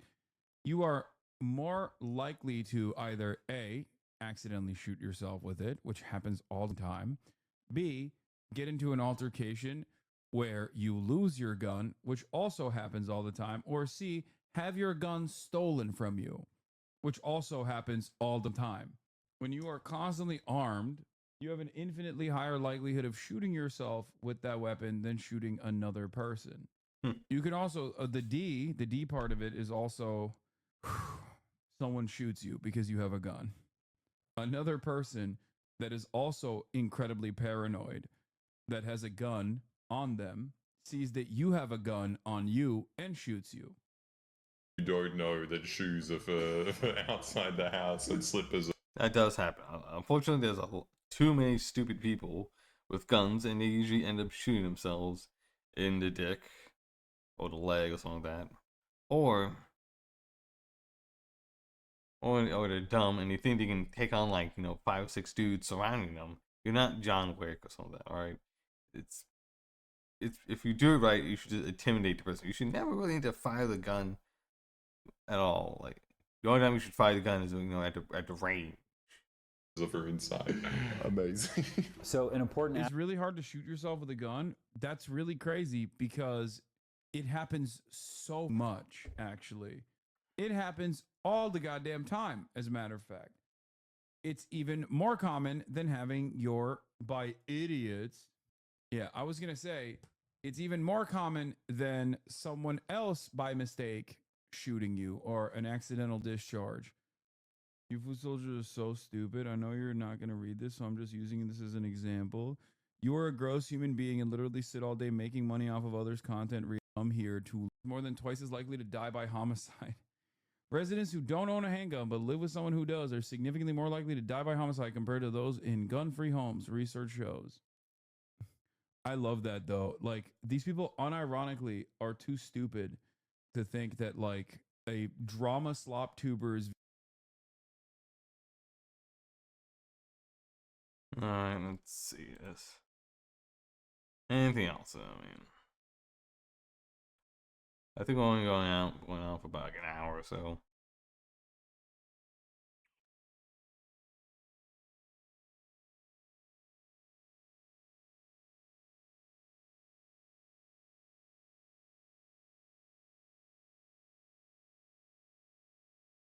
you are more likely to either A, accidentally shoot yourself with it, which happens all the time, B, get into an altercation where you lose your gun, which also happens all the time, or C, have your gun stolen from you, which also happens all the time. When you are constantly armed, you have an infinitely higher likelihood of shooting yourself with that weapon than shooting another person. You can also, the D part of it is also someone shoots you because you have a gun. Another person that is also incredibly paranoid, that has a gun on them, sees that you have a gun on you and shoots you. You don't know that shoes are for outside the house and slippers are. That does happen. Unfortunately, there's too many stupid people with guns, and they usually end up shooting themselves in the dick or the leg or something like that. Or they're dumb and they think they can take on, like, 5 or 6 dudes surrounding them. You're not John Wick or something like that, alright? It's if you do it right, you should just intimidate the person. You should never really need to fire the gun at all. Like, the only time you should fire the gun is at the range. For inside. Amazing. So an important. It's really hard to shoot yourself with a gun. That's really crazy because it happens so much. Actually, it happens all the goddamn time. As a matter of fact, it's even more common than having your by idiots. Yeah, I was gonna say it's even more common than someone else by mistake shooting you or an accidental discharge. You foot soldiers are so stupid. I know you're not going to read this, so I'm just using this as an example. You are a gross human being and literally sit all day making money off of others' content. I'm here to more than twice as likely to die by homicide. Residents who don't own a handgun but live with someone who does are significantly more likely to die by homicide compared to those in gun-free homes, research shows. I love that, though. Like, these people unironically are too stupid to think that, like, a drama slop tuber's. Alright, let's see this. Anything else? I think we're only going out for about like an hour or so.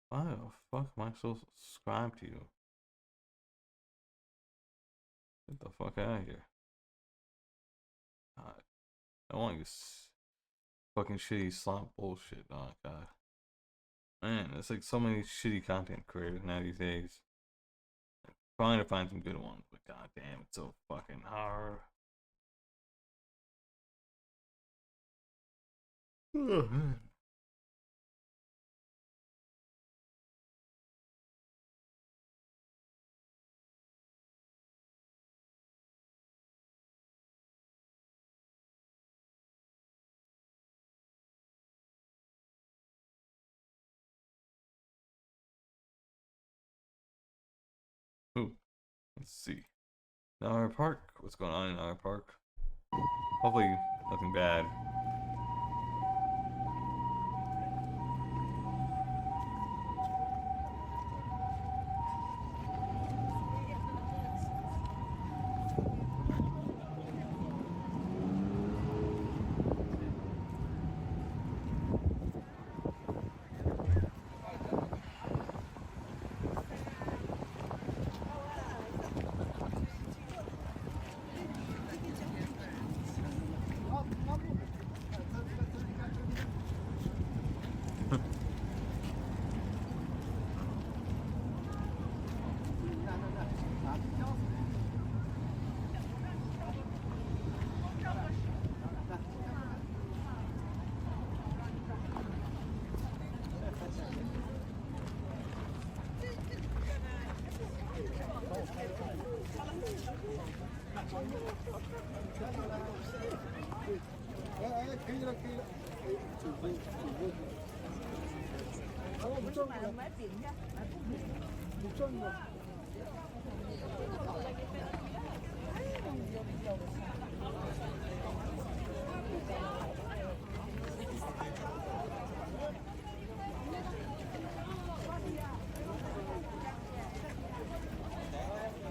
Why the fuck am I so subscribed to you? Get the fuck out of here. God. I want you fucking shitty slop bullshit, oh god. Man, there's like so many shitty content creators now these days. I'm trying to find some good ones, but god damn, it's so fucking hard. Oh, man. Ooh, let's see. Our park. What's going on in our park? Hopefully nothing bad.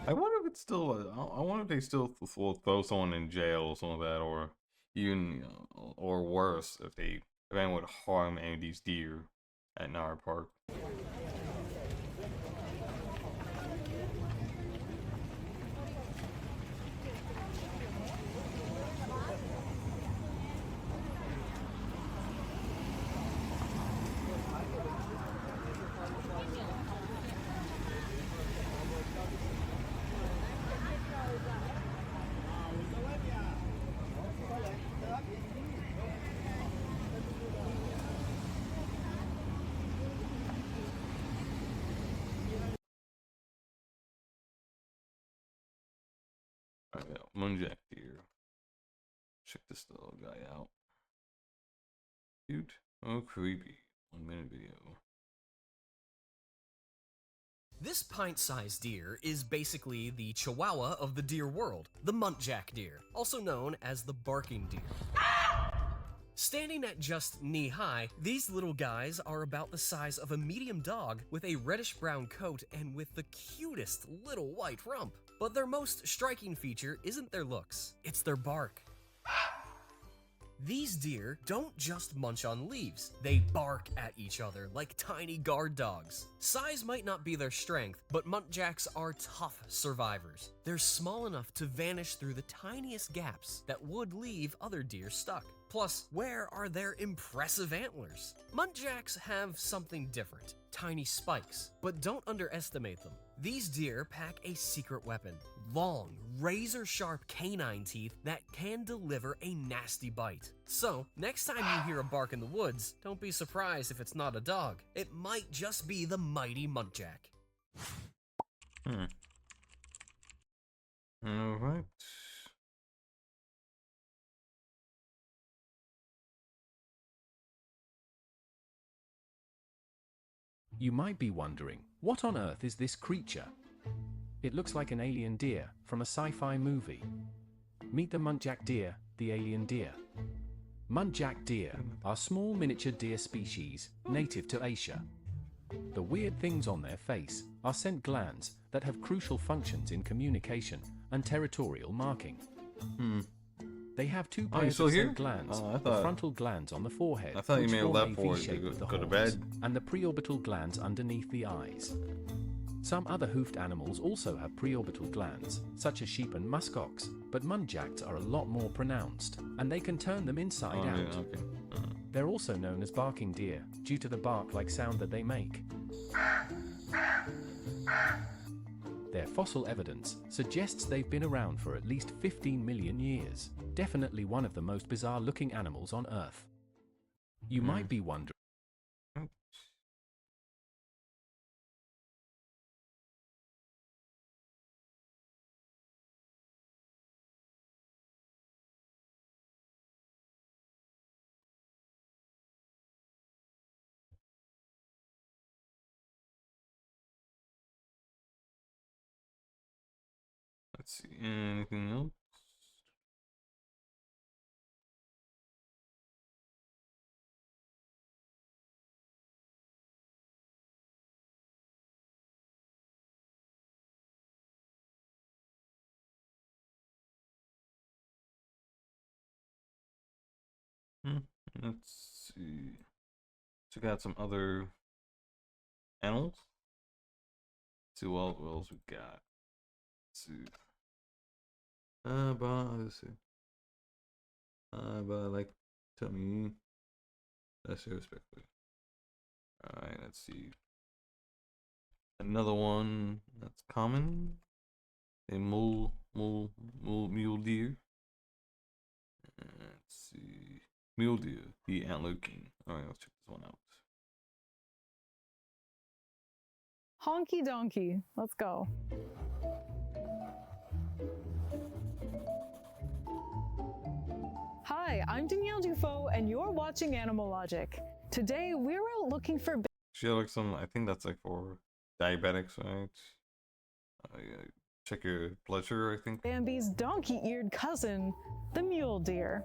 I wonder if it's still. I wonder if they still will throw someone in jail or something like that, or even, or worse, if anyone would harm any of these deer at Nara Park. Alright, Munjack deer. Check this little guy out. Cute. Oh, creepy. 1 minute video. This pint-sized deer is basically the chihuahua of the deer world, the muntjac deer, also known as the barking deer. Standing at just knee-high, these little guys are about the size of a medium dog with a reddish-brown coat and with the cutest little white rump. But their most striking feature isn't their looks, it's their bark. These deer don't just munch on leaves, they bark at each other like tiny guard dogs. Size might not be their strength, but muntjacs are tough survivors. They're small enough to vanish through the tiniest gaps that would leave other deer stuck. Plus, where are their impressive antlers? Muntjacs have something different, tiny spikes, but don't underestimate them. These deer pack a secret weapon, long, razor-sharp canine teeth that can deliver a nasty bite. So, next time you hear a bark in the woods, don't be surprised if it's not a dog. It might just be the mighty muntjac. Alright. You might be wondering, what on earth is this creature? It looks like an alien deer from a sci-fi movie. Meet the muntjac deer, the alien deer. Muntjac deer are small miniature deer species native to Asia. The weird things on their face are scent glands that have crucial functions in communication and territorial marking. They have two pairs of scent glands, the frontal glands on the forehead, I thought you which may have form a left for it V shape to with the go to horns, bed. and the preorbital glands underneath the eyes. Some other hoofed animals also have preorbital glands, such as sheep and muskox, but muntjacs are a lot more pronounced, and they can turn them inside out. Yeah, okay. They're also known as barking deer, due to the bark-like sound that they make. Their fossil evidence suggests they've been around for at least 15 million years. Definitely one of the most bizarre-looking animals on Earth. You might be wondering... Let's see, anything else? Let's see. Check out some other animals. Let's see what else we got. Let's see. Let's see. But like, tell me. That's respectfully. Alright, let's see. Another one that's common. A mule deer. Let's see. Mule deer, the antler king. Alright, let's check this one out. Honky donkey, let's go. Hi, I'm Danielle Dufault, and you're watching Animal Logic. Today, we're out looking for... She had like some. I think that's like for diabetics, right? Yeah, check your blood sugar. I think. Bambi's donkey-eared cousin, the mule deer.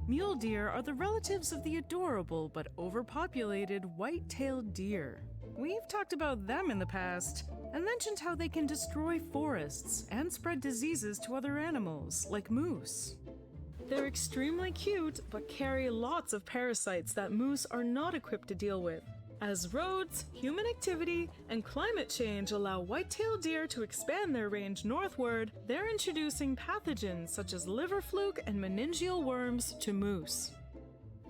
Mule deer are the relatives of the adorable but overpopulated white-tailed deer. We've talked about them in the past and mentioned how they can destroy forests and spread diseases to other animals, like moose. They're extremely cute, but carry lots of parasites that moose are not equipped to deal with. As roads, human activity, and climate change allow white-tailed deer to expand their range northward, they're introducing pathogens such as liver fluke and meningeal worms to moose.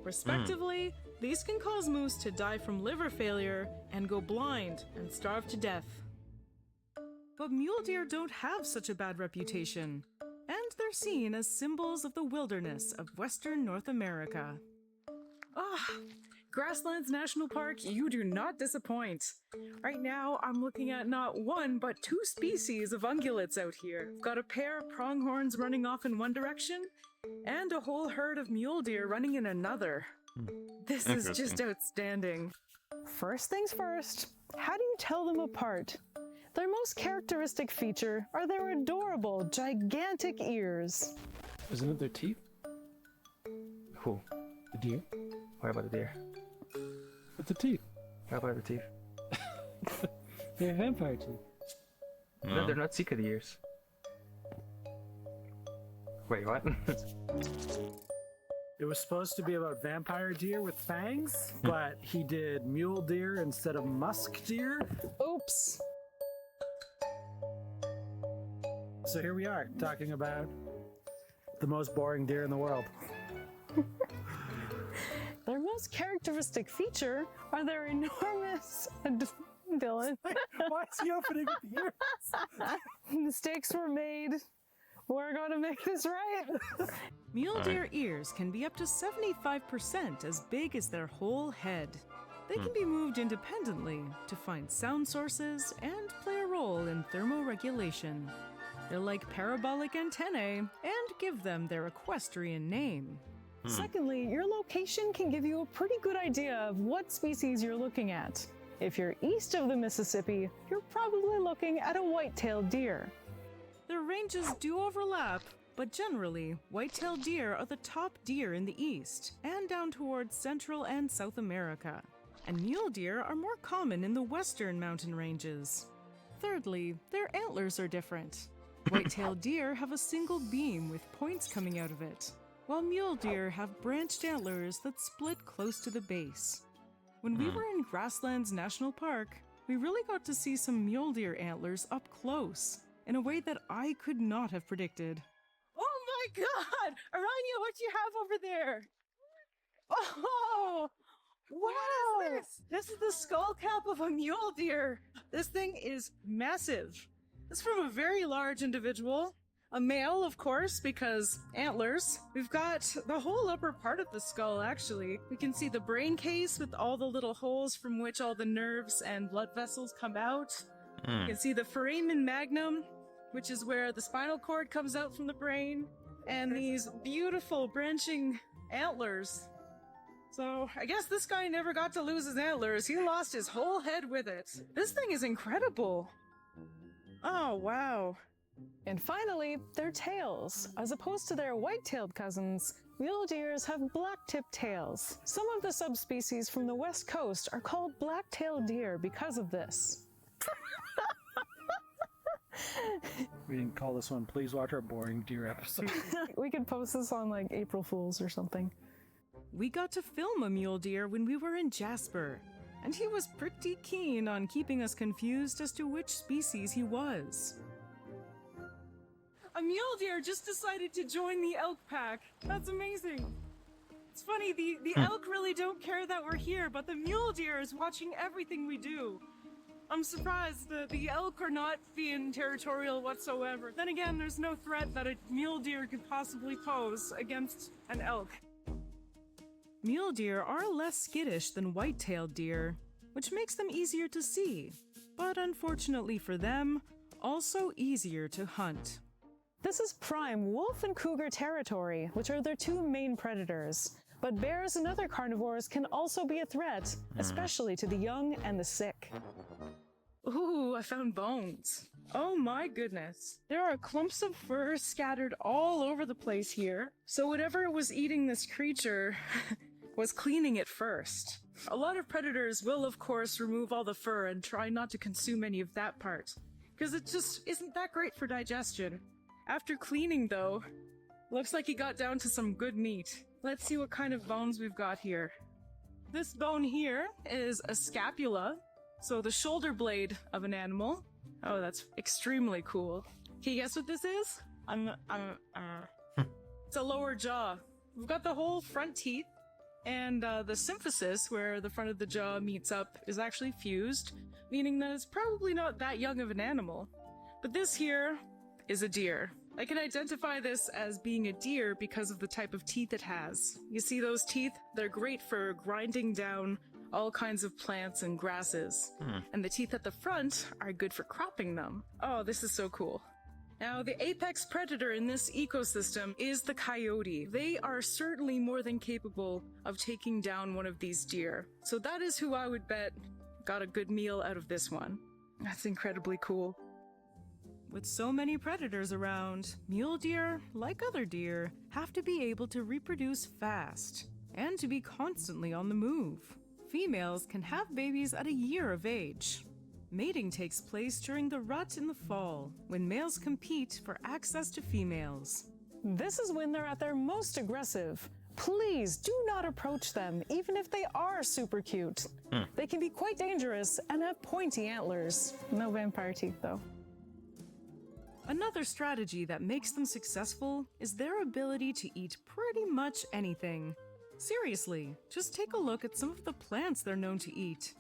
Respectively, these can cause moose to die from liver failure and go blind and starve to death. But mule deer don't have such a bad reputation, and they're seen as symbols of the wilderness of Western North America. Grasslands National Park, you do not disappoint. Right now, I'm looking at not one, but 2 species of ungulates out here. I've got a pair of pronghorns running off in one direction, and a whole herd of mule deer running in another. This is just outstanding. First things first, how do you tell them apart? Their most characteristic feature are their adorable, gigantic ears. Isn't it their teeth? Who? The deer? What about the deer? It's the teeth. How about the teeth? They're vampire teeth. No, they're not secret ears. Wait, what? It was supposed to be about vampire deer with fangs, but he did mule deer instead of musk deer. Oops. So here we are, talking about the most boring deer in the world. Their most characteristic feature are their enormous... Dylan. Why is he opening with the ears? Mistakes were made. We're going to make this right. Mule deer ears can be up to 75% as big as their whole head. They can be moved independently to find sound sources and play a role in thermoregulation. They're like parabolic antennae and give them their equestrian name. Secondly, your location can give you a pretty good idea of what species you're looking at. If you're east of the Mississippi, you're probably looking at a white-tailed deer. Their ranges do overlap, but generally, white-tailed deer are the top deer in the east and down towards Central and South America. And mule deer are more common in the western mountain ranges. Thirdly, their antlers are different. White-tailed deer have a single beam with points coming out of it, while mule deer have branched antlers that split close to the base. When we were in Grasslands National Park, we really got to see some mule deer antlers up close, in a way that I could not have predicted. Oh my god! Aranya, what do you have over there? Oh! Wow! This is the skull cap of a mule deer. This thing is massive. It's from a very large individual. A male, of course, because antlers. We've got the whole upper part of the skull, actually. We can see the brain case with all the little holes from which all the nerves and blood vessels come out. You can see the foramen magnum, which is where the spinal cord comes out from the brain. And these beautiful branching antlers. So, I guess this guy never got to lose his antlers. He lost his whole head with it. This thing is incredible. Oh, wow. And finally, their tails. As opposed to their white-tailed cousins, mule deers have black-tipped tails. Some of the subspecies from the west coast are called black-tailed deer because of this. We didn't call this one Please Watch Our Boring Deer episode. We could post this on like April Fools or something. We got to film a mule deer when we were in Jasper, and he was pretty keen on keeping us confused as to which species he was. A mule deer just decided to join the elk pack. That's amazing. It's funny, the elk really don't care that we're here, but the mule deer is watching everything we do. I'm surprised the elk are not being territorial whatsoever. Then again, there's no threat that a mule deer could possibly pose against an elk. Mule deer are less skittish than white-tailed deer, which makes them easier to see, but unfortunately for them, also easier to hunt. This is prime wolf and cougar territory, which are their two main predators. But bears and other carnivores can also be a threat, especially to the young and the sick. Ooh, I found bones. Oh my goodness. There are clumps of fur scattered all over the place here. So whatever was eating this creature was cleaning it first. A lot of predators will, of course, remove all the fur and try not to consume any of that part, because it just isn't that great for digestion. After cleaning, though, looks like he got down to some good meat. Let's see what kind of bones we've got here. This bone here is a scapula, so the shoulder blade of an animal. Oh, that's extremely cool. Can you guess what this is? It's a lower jaw. We've got the whole front teeth, and the symphysis, where the front of the jaw meets up, is actually fused, meaning that it's probably not that young of an animal. But this here is a deer. I can identify this as being a deer because of the type of teeth it has. You see those teeth? They're great for grinding down all kinds of plants and grasses. And the teeth at the front are good for cropping them. Oh, this is so cool. Now, the apex predator in this ecosystem is the coyote. They are certainly more than capable of taking down one of these deer. So that is who I would bet got a good meal out of this one. That's incredibly cool. With so many predators around, mule deer, like other deer, have to be able to reproduce fast and to be constantly on the move. Females can have babies at a year of age. Mating takes place during the rut in the fall, when males compete for access to females. This is when they're at their most aggressive. Please do not approach them, even if they are super cute. They can be quite dangerous and have pointy antlers. No vampire teeth, though. Another strategy that makes them successful is their ability to eat pretty much anything. Seriously, just take a look at some of the plants they're known to eat.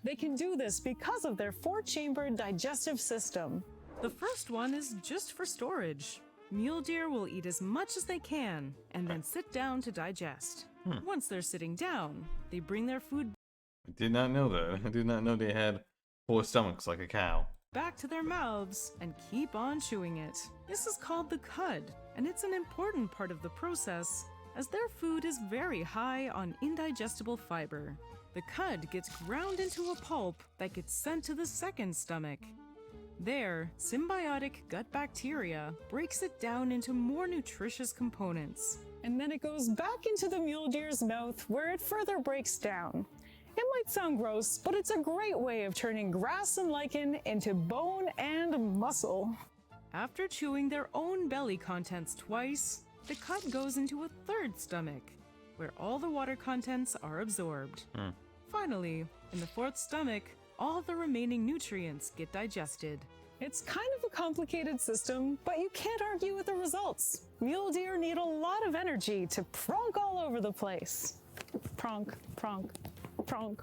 They can do this because of their four-chambered digestive system. The first one is just for storage. Mule deer will eat as much as they can and then sit down to digest. Once they're sitting down, they bring their food I did not know that. I did not know they had 4 stomachs like a cow. back to their mouths and keep on chewing it. This is called the cud, and it's an important part of the process as their food is very high on indigestible fiber. The cud gets ground into a pulp that gets sent to the second stomach. There, symbiotic gut bacteria breaks it down into more nutritious components. And then it goes back into the mule deer's mouth where it further breaks down. It might sound gross, but it's a great way of turning grass and lichen into bone and muscle. After chewing their own belly contents twice, the cud goes into a third stomach, where all the water contents are absorbed. Finally, in the fourth stomach, all the remaining nutrients get digested. It's kind of a complicated system, but you can't argue with the results. Mule deer need a lot of energy to pronk all over the place. Pronk, pronk, pronk.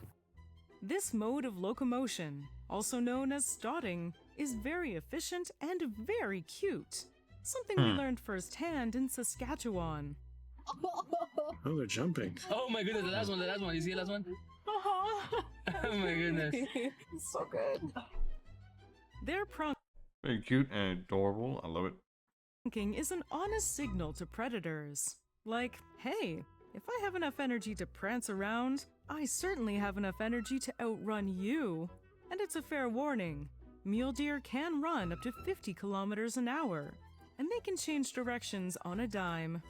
This mode of locomotion, also known as stotting, is very efficient and very cute. Something we learned firsthand in Saskatchewan. Oh, they're jumping. Oh my goodness, the last one. You see the last one? Oh my goodness. So good. Their Very cute and adorable. I love it. pronking is an honest signal to predators. Like, hey, if I have enough energy to prance around, I certainly have enough energy to outrun you. And it's a fair warning. Mule deer can run up to 50 kilometers an hour, and they can change directions on a dime.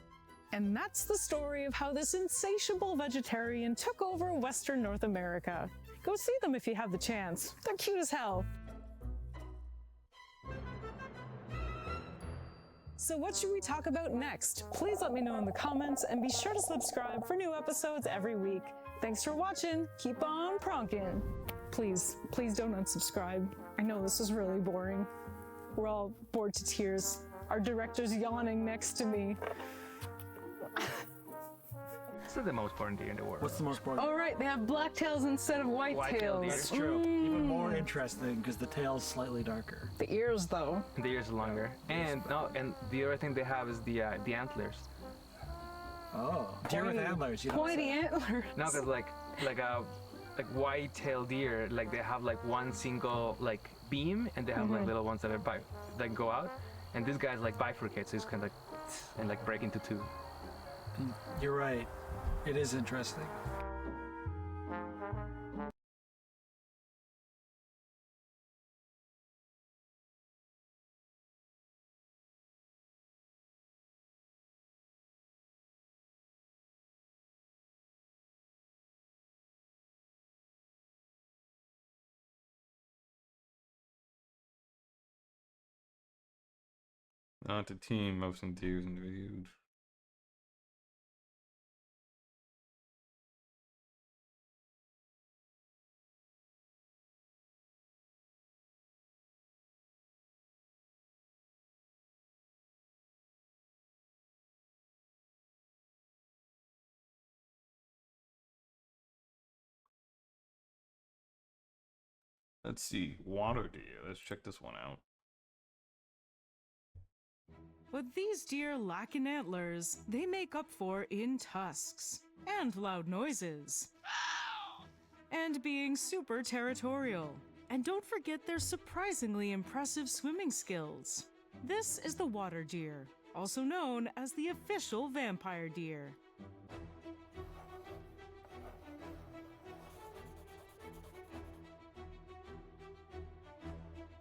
And that's the story of how this insatiable vegetarian took over Western North America. Go see them if you have the chance. They're cute as hell. So what should we talk about next? Please let me know in the comments and be sure to subscribe for new episodes every week. Thanks for watching. Keep on pronking. Please don't unsubscribe. I know this is really boring. We're all bored to tears. Our director's yawning next to me. This is the most important deer in the world. What's the most important? Oh right, they have black tails instead of white tails. That's true. Even more interesting because the tail's slightly darker. The ears, though. The ears are longer. And the other thing they have is the antlers. Oh, deer with antlers. You don't Pointy say. antlers. No, because like white-tailed deer, like they have like one single like beam, and they have like little ones that are that go out. And this guy's like bifurcates, so he's kind of like and like break into two. You're right. It is interesting. Not the team most enthused individuals. Let's see, water deer. Let's check this one out. What these deer lack in antlers, they make up for in tusks and loud noises. And being super territorial. And don't forget their surprisingly impressive swimming skills. This is the water deer, also known as the official vampire deer.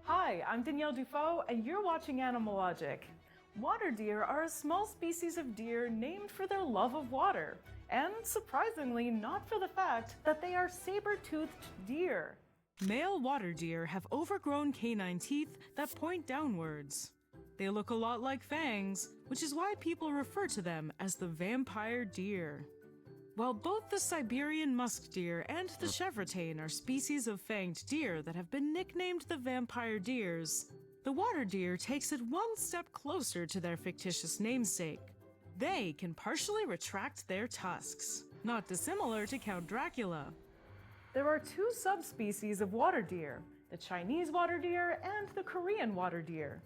Hi, I'm Danielle Dufault, and you're watching Animal Logic. Water deer are a small species of deer named for their love of water, and surprisingly not for the fact that they are saber-toothed deer. Male water deer have overgrown canine teeth that point downwards. They look a lot like fangs, which is why people refer to them as the vampire deer. While both the Siberian musk deer and the chevrotain are species of fanged deer that have been nicknamed the vampire deers, the water deer takes it one step closer to their fictitious namesake. They can partially retract their tusks, not dissimilar to Count Dracula. There are two subspecies of water deer, the Chinese water deer and the Korean water deer.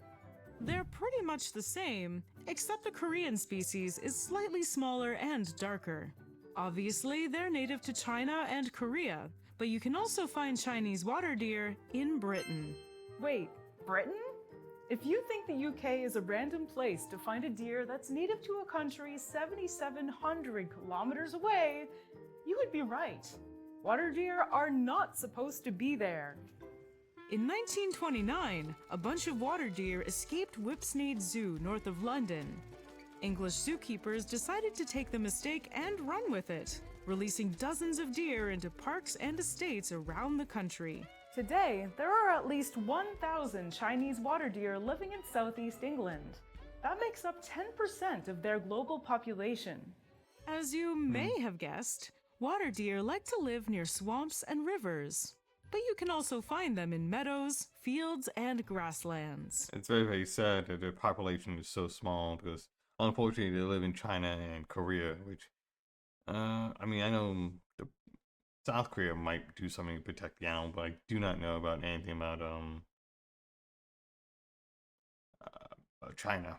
They're pretty much the same, except the Korean species is slightly smaller and darker. Obviously, they're native to China and Korea, but you can also find Chinese water deer in Britain. Wait, Britain? If you think the UK is a random place to find a deer that's native to a country 7,700 kilometers away, you would be right. Water deer are not supposed to be there. In 1929, a bunch of water deer escaped Whipsnade Zoo north of London. English zookeepers decided to take the mistake and run with it, releasing dozens of deer into parks and estates around the country. Today, there are at least 1,000 Chinese water deer living in southeast England. That makes up 10% of their global population. As you may have guessed, water deer like to live near swamps and rivers. But you can also find them in meadows, fields, and grasslands. It's very, very sad that their population is so small because, unfortunately, they live in China and Korea, which, I mean, I know South Korea might do something to protect the animal, but I do not know about anything about China.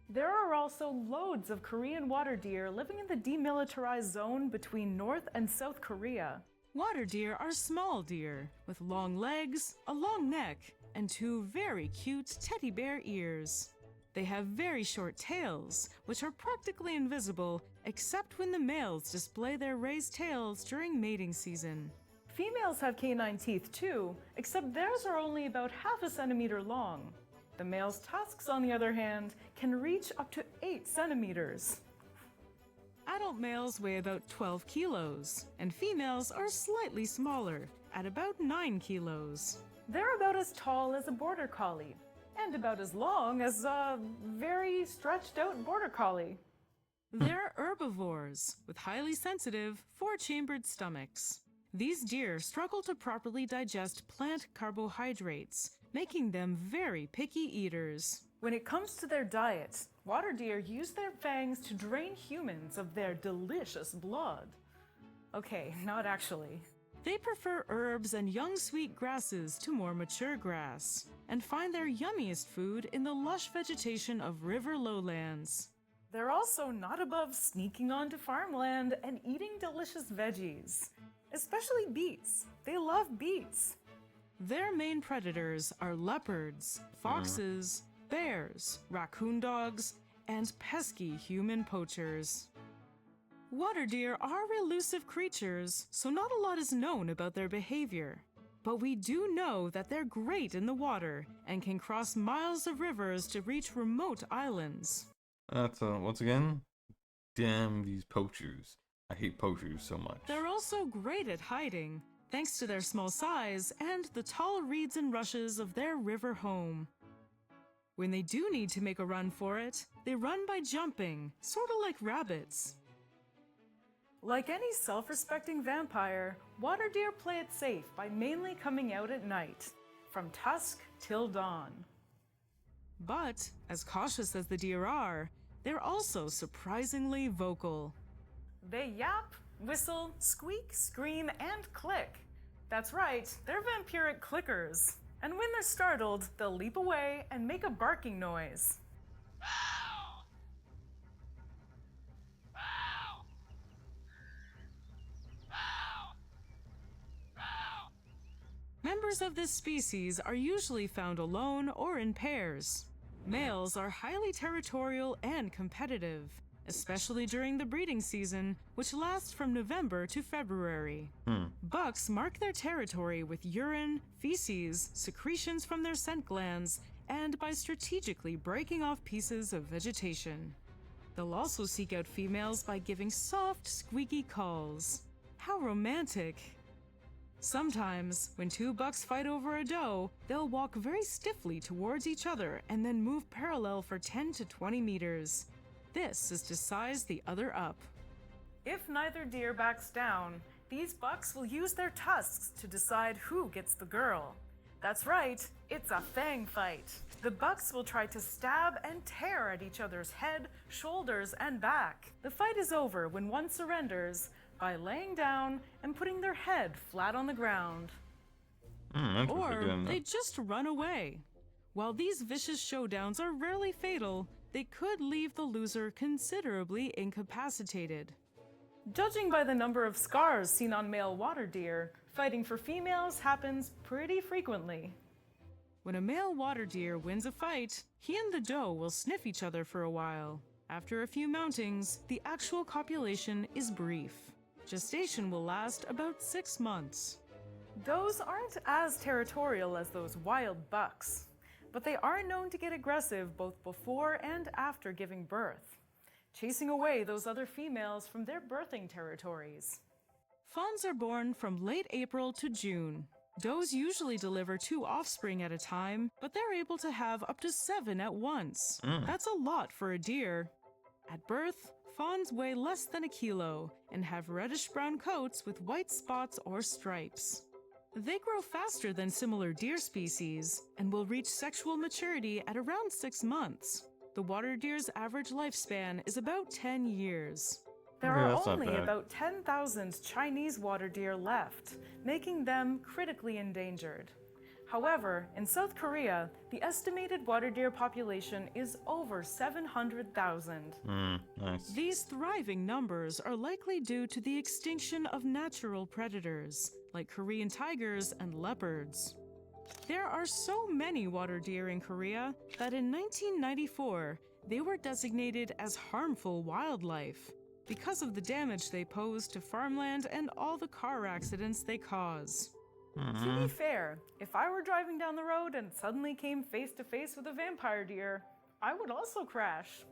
There are also loads of Korean water deer living in the demilitarized zone between North and South Korea. Water deer are small deer with long legs, a long neck, and two very cute teddy bear ears. They have very short tails, which are practically invisible except when the males display their raised tails during mating season. Females have canine teeth too, except theirs are only about half a centimeter long. The male's tusks, on the other hand, can reach up to 8 centimeters. Adult males weigh about 12 kilos, and females are slightly smaller, at about 9 kilos. They're about as tall as a border collie, and about as long as a very stretched out border collie. They're herbivores, with highly sensitive, 4-chambered stomachs. These deer struggle to properly digest plant carbohydrates, making them very picky eaters. When it comes to their diet, water deer use their fangs to drain humans of their delicious blood. Okay, not actually. They prefer herbs and young sweet grasses to more mature grass, and find their yummiest food in the lush vegetation of river lowlands. They're also not above sneaking onto farmland and eating delicious veggies, especially beets. They love beets. Their main predators are leopards, foxes, bears, raccoon dogs, and pesky human poachers. Water deer are elusive creatures, so not a lot is known about their behavior. But we do know that they're great in the water and can cross miles of rivers to reach remote islands. That's once again, damn these poachers. I hate poachers so much. They're also great at hiding, thanks to their small size and the tall reeds and rushes of their river home. When they do need to make a run for it, they run by jumping, sort of like rabbits. Like any self-respecting vampire, water deer play it safe by mainly coming out at night, from dusk till dawn. But, as cautious as the deer are, they're also surprisingly vocal. They yap, whistle, squeak, scream, and click. That's right, they're vampiric clickers. And when they're startled, they'll leap away and make a barking noise. Members of this species are usually found alone or in pairs. Males are highly territorial and competitive, especially during the breeding season, which lasts from November to February. Bucks mark their territory with urine, feces, secretions from their scent glands, and by strategically breaking off pieces of vegetation. They'll also seek out females by giving soft, squeaky calls. How romantic! Sometimes, when two bucks fight over a doe, they'll walk very stiffly towards each other and then move parallel for 10 to 20 meters. This is to size the other up. If neither deer backs down, these bucks will use their tusks to decide who gets the girl. That's right, it's a fang fight. The bucks will try to stab and tear at each other's head, shoulders, and back. The fight is over when one surrenders by laying down and putting their head flat on the ground. Or they just run away. While these vicious showdowns are rarely fatal, they could leave the loser considerably incapacitated. Judging by the number of scars seen on male water deer, fighting for females happens pretty frequently. When a male water deer wins a fight, he and the doe will sniff each other for a while. After a few mountings, the actual copulation is brief. Gestation will last about 6 months. Does aren't as territorial as those wild bucks, but they are known to get aggressive both before and after giving birth, chasing away those other females from their birthing territories. Fawns are born from late April to June. Does usually deliver 2 offspring at a time, but they're able to have up to 7 at once. That's a lot for a deer. At birth, fawns weigh less than a kilo and have reddish-brown coats with white spots or stripes. They grow faster than similar deer species and will reach sexual maturity at around 6 months. The water deer's average lifespan is about 10 years. There are only about 10,000 Chinese water deer left, making them critically endangered. However, in South Korea, the estimated water deer population is over 700,000. Nice. These thriving numbers are likely due to the extinction of natural predators, like Korean tigers and leopards. There are so many water deer in Korea that in 1994, they were designated as harmful wildlife because of the damage they pose to farmland and all the car accidents they cause. To be fair, if I were driving down the road and suddenly came face to face with a vampire deer, I would also crash.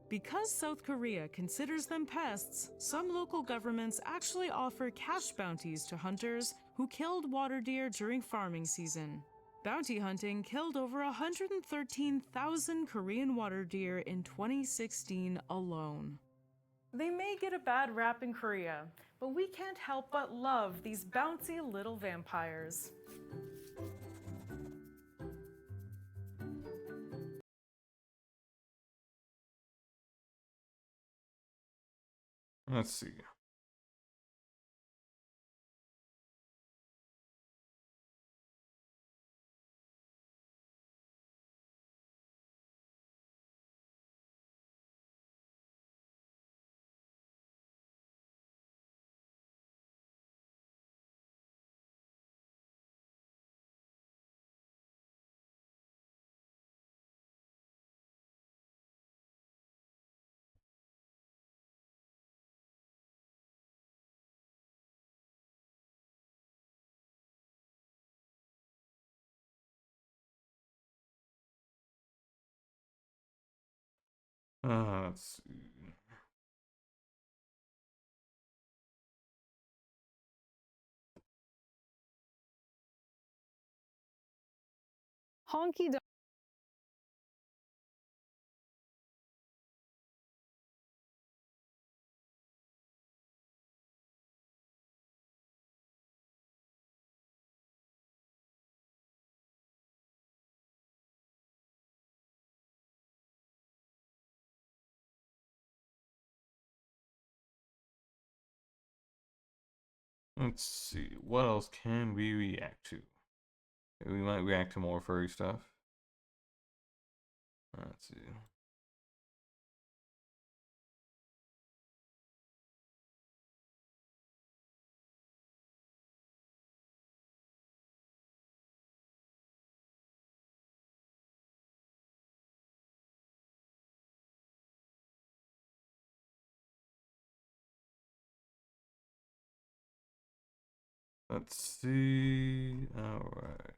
Because South Korea considers them pests, some local governments actually offer cash bounties to hunters who killed water deer during farming season. Bounty hunting killed over 113,000 Korean water deer in 2016 alone. They may get a bad rap in Korea, but we can't help but love these bouncy little vampires. Let's see. Let's see. Honky Dog. Let's see. What else can we react to? We might react to more furry stuff. Let's see. Let's see. All right.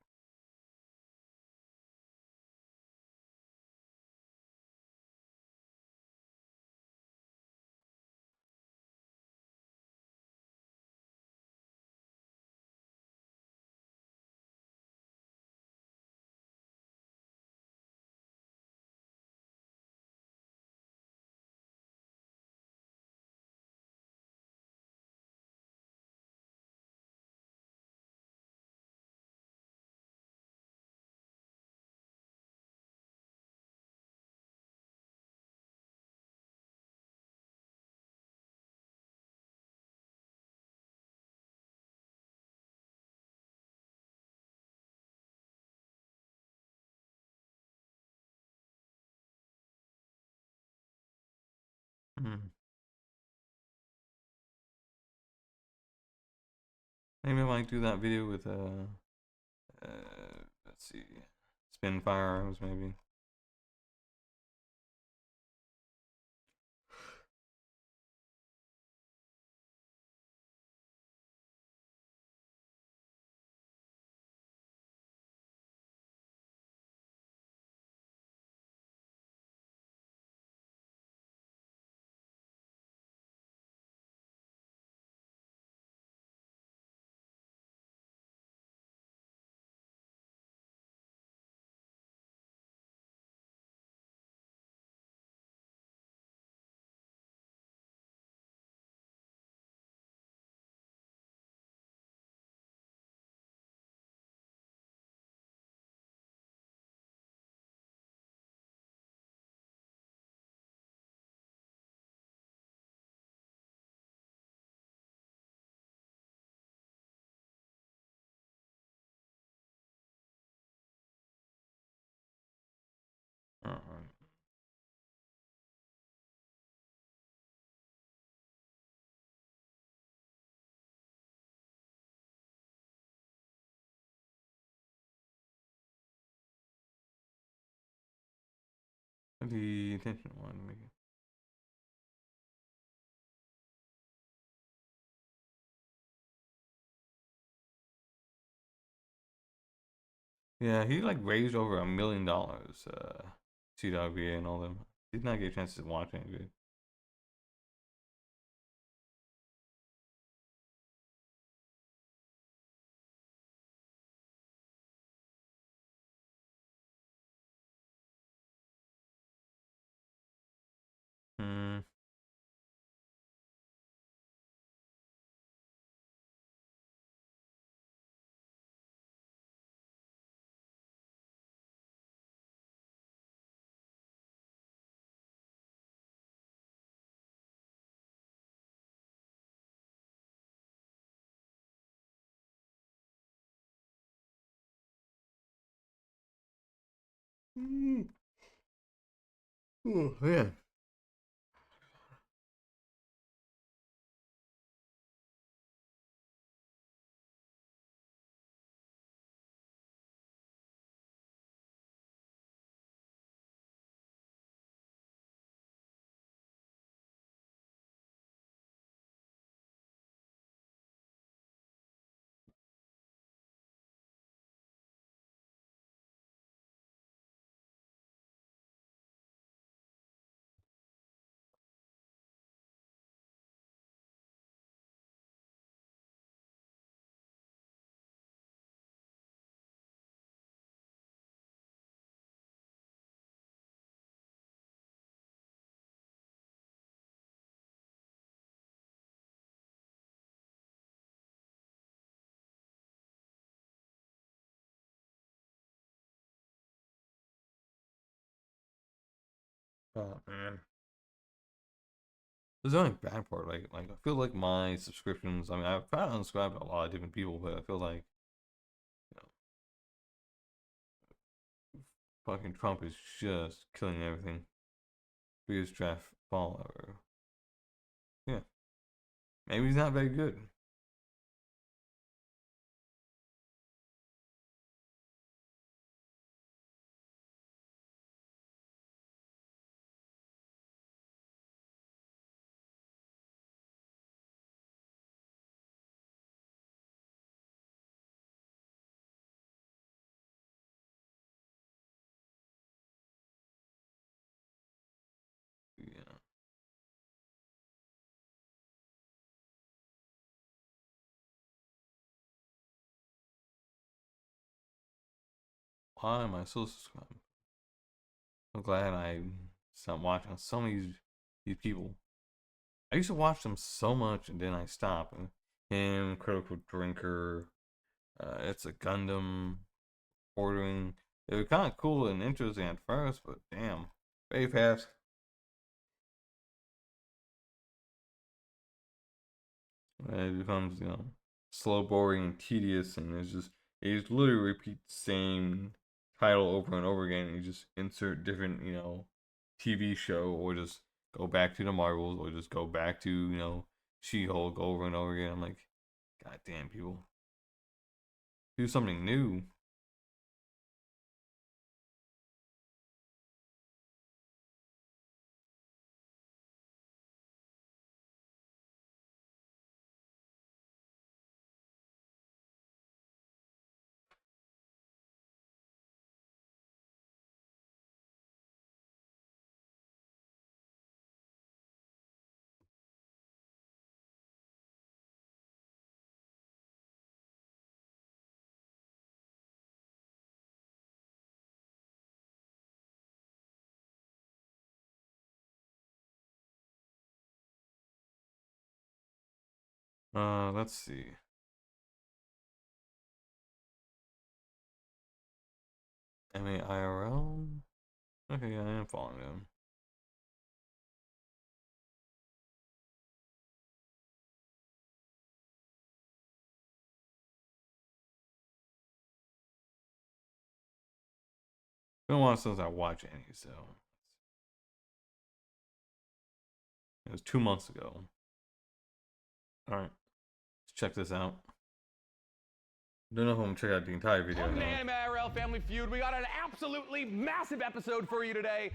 Hmm. Maybe I might do that video with let's see, spin firearms maybe. Alright. The attention one maybe. Yeah, he like raised over $1 million. T-Dog VA and all them. Did not get a chance to watch any of it. Hmm. Oh, yeah. Oh man. There's only bad part. Like I feel like my subscriptions. I mean, I've tried to unsubscribe to a lot of different people, but I feel like, fucking Trump is just killing everything. Biggest draft fall ever. Yeah. Maybe he's not very good. Yeah. Why am I so subscribed? I'm glad I stopped watching some of these people. I used to watch them so much, and then I stopped. Him, Critical Drinker, It's a Gundam, Ordering. They were kind of cool and interesting at first, but damn, very fast. It becomes, slow, boring, and tedious, and they just literally repeat the same title over and over again, and you just insert different, TV show, or just go back to the Marvels, or just go back to, She-Hulk over and over again. I'm like, God damn, people. Do something new. Let's see. MAIRL? Okay, I am following them. Been a while since I watched any, so it was 2 months ago. Alright, let's check this out. Don't know if I'm gonna check out the entire video. Welcome to Anime IRL Family Feud. We got an absolutely massive episode for you today.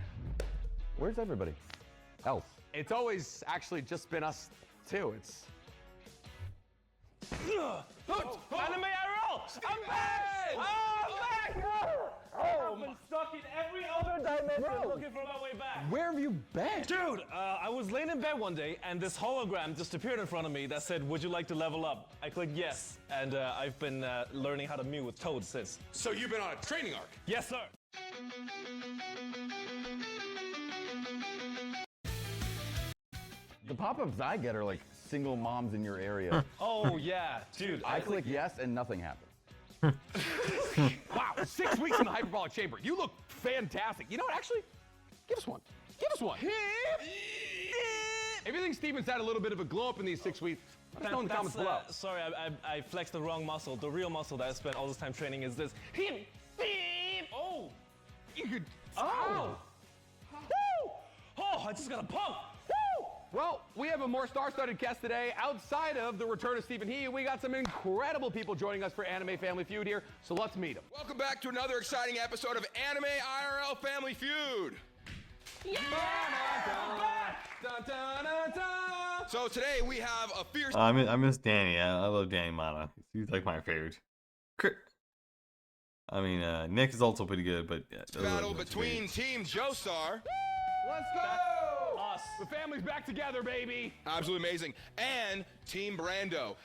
Where's everybody else? It's always actually just been us two. It's Anime IRL! I'm back! Oh, I'm back! I've been stuck in every other dimension looking for my way back. Where have you been? Dude, I was laying in bed one day and this hologram just appeared in front of me that said, would you like to level up? I clicked yes, and I've been learning how to mew with Toad since. So you've been on a training arc? Yes, sir. The pop-ups I get are like single moms in your area. Oh, yeah, dude. I click yes and nothing happens. Wow, 6 weeks in the hyperbolic chamber. You look fantastic. You know what, actually, give us one. Give us one. If you think Steven's had a little bit of a glow up in these 6 weeks, let us know in the comments below. Sorry, I flexed the wrong muscle. The real muscle that I spent all this time training is this. Oh! You could. Oh! Oh, I just got a pump. Well, we have a more star-studded guest today. Outside of the return of Stephen He, we got some incredible people joining us for Anime Family Feud here, so let's meet them. Welcome back to another exciting episode of Anime IRL Family Feud. Yeah! So today we have a fierce... I miss Danny. I love Danny Mata. He's like my favorite. I mean, Nick is also pretty good, but... Yeah, battle between Team Joestar. Let's go! Us. The family's back together, baby. Absolutely amazing. And Team Brando.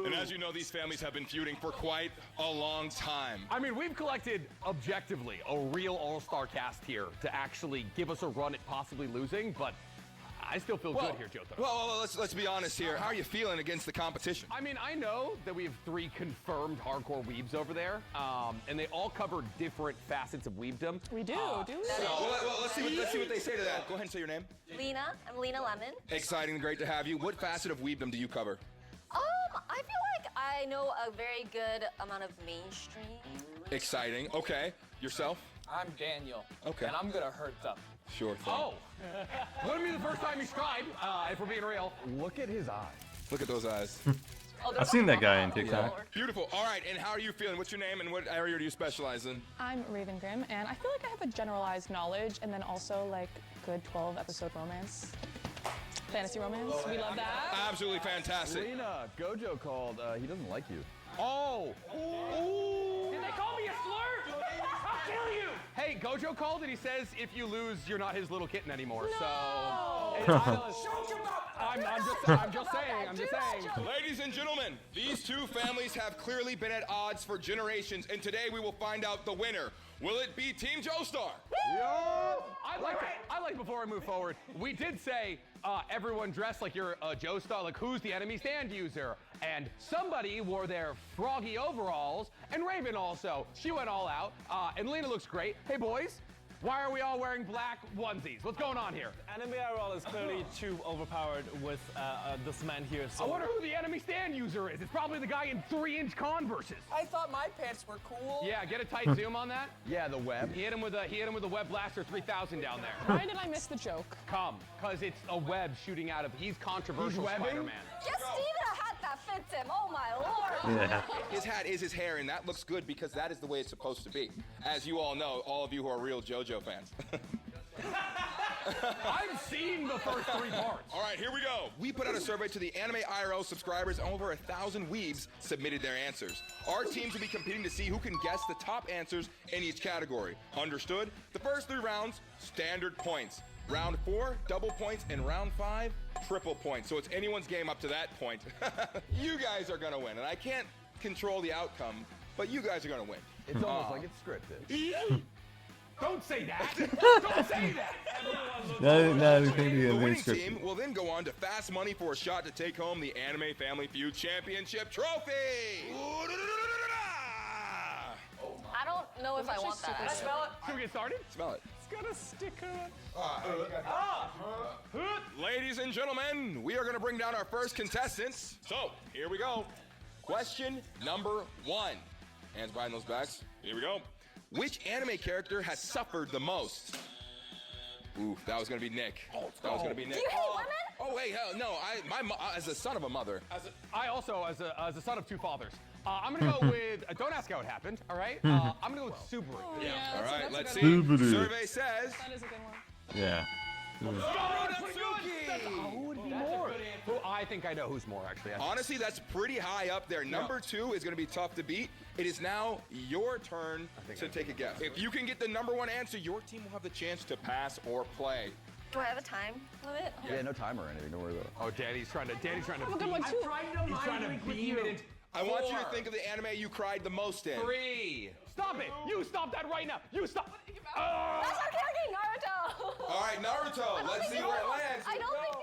And as you know, these families have been feuding for quite a long time. I mean, we've collected, objectively, a real all-star cast here to actually give us a run at possibly losing, but I still feel good here, Jotaro. Well, let's be honest here. How are you feeling against the competition? I mean, I know that we have 3 confirmed hardcore weebs over there, and they all cover different facets of weebdom. We do, do we? Well, let's see what they say to that. Go ahead and say your name. Lena. I'm Lena Lemon. Exciting, great to have you. What facet of weebdom do you cover? I feel like I know a very good amount of mainstream. Exciting. Okay. Yourself? I'm Daniel. Okay. And I'm gonna hurt them. Sure thing. Oh! Wouldn't be the first time he's tried, if we're being real. Look at his eyes. Look at those eyes. I've seen that guy on TikTok. Beautiful. All right, and how are you feeling? What's your name and what area do you specialize in? I'm Raven Grimm, and I feel like I have a generalized knowledge and then also like good 12-episode romance. Fantasy romance. We love that. Absolutely fantastic. Lena, Gojo called. He doesn't like you. Oh! Ooh. Did they call me a slur? I'll kill you! Hey, Gojo called and he says if you lose, you're not his little kitten anymore. No. So I'm just saying. Ladies and gentlemen, these two families have clearly been at odds for generations, and today we will find out the winner. Will it be Team Joestar? I like before I move forward, we did say everyone dressed like you're a Joestar, like who's the enemy stand user? And somebody wore their froggy overalls, and Raven also. She went all out, and Lena looks great. Hey boys, why are we all wearing black onesies? What's going on here? Enemy IRL is clearly too overpowered with this man here. So I wonder who the enemy stand user is. It's probably the guy in 3-inch Converses. I thought my pants were cool. Yeah, get a tight zoom on that. Yeah, the web. He hit him with a web blaster 3000 down there. Why did I miss the joke? Because it's a web shooting out of. He's controversial Spider-Man. Just Steven a hat that fits him. Oh my lord. Yeah. His hat is his hair, and that looks good because that is the way it's supposed to be. As you all know, all of you who are real JoJo fans. I've seen the first 3 parts. All right, here we go. We put out a survey to the Anime IRL subscribers, and over 1,000 weebs submitted their answers. Our teams will be competing to see who can guess the top answers in each category. Understood? The first 3 rounds, standard points. Round 4, double points, and round 5, triple points. So it's anyone's game up to that point. You guys are gonna win, and I can't control the outcome, but you guys are gonna win. It's almost like it's scripted. Don't say that. Don't say that. The winning team will then go on to Fast Money for a shot to take home the Anime Family Feud Championship Trophy. I don't know if I want that. Can I smell it? Should we get started? Smell it. It's got a sticker. Ladies and gentlemen, we are going to bring down our first contestants. So, here we go. Question number 1. Hands behind those backs. Here we go. Which anime character has suffered the most? Ooh, that was going to be Nick. That was going to be Nick. Do you hate women? Oh, wait, hell no. As a son of a mother. I also, as a son of 2 fathers, I'm gonna go with. Don't ask how it happened. All right. I'm gonna go with Subaru. Yeah. All right. Let's see. Subaru. Survey says. That is a good one. Yeah. Who would be more? Who I think I know who's more actually. Honestly, that's pretty high up there. Number 2 is going to be tough to beat. It is now your turn to take a guess. If you can get the number 1 answer, your team will have the chance to pass or play. Do I have a time limit? Yeah, no timer or anything. Don't worry about it. Oh, Danny's trying to. I have a good one too. He's trying to beam it into. I want you to think of the anime you cried the most in. 3. Stop it! You stop that right now! You stop! That's okay, Naruto. All right, Naruto. Let's see where it lands. I don't think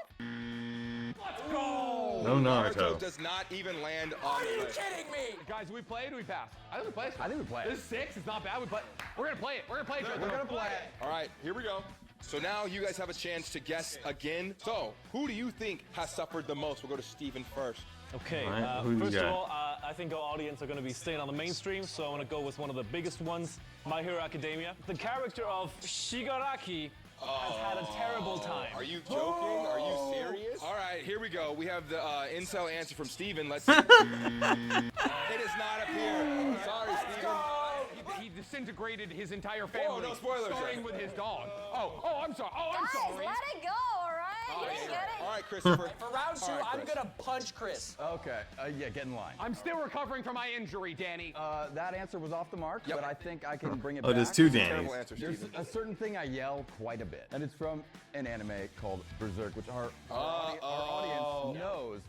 Let's go! No Naruto. Does not even land on Are you the list. kidding me? Guys, we played or we passed? I think we played. I think we played. This is 6. It's not bad. We play. We're gonna play it. We're gonna play it. We're gonna play it. All right, here we go. So now you guys have a chance to guess again. So, who do you think has suffered the most? We'll go to Steven first. Okay, Right, who you first of got? all, I think our audience are going to be staying on the mainstream, so I want to go with one of the biggest ones, My Hero Academia. The character of Shigaraki has had a terrible time. Are you joking? Are you serious? All right, here we go. We have the incel answer from Steven. Let's see. It does not appear. Sorry, Steven. He disintegrated his entire family. no spoilers. Starting with his dog. Oh, I'm sorry. Oh, I'm Guys, sorry. let it go, all right? You didn't get it? All right, Christopher. For round 2, All right, I'm Chris. gonna punch Chris. Okay. Yeah, get in line. I'm still recovering from my injury, Danny. That answer was off the mark, but I think I can bring it Oh, back. there's 2 Terrible Dannys. answer, There's Steven. a certain thing I yell quite a bit, and it's from an anime called Berserk, which our audience knows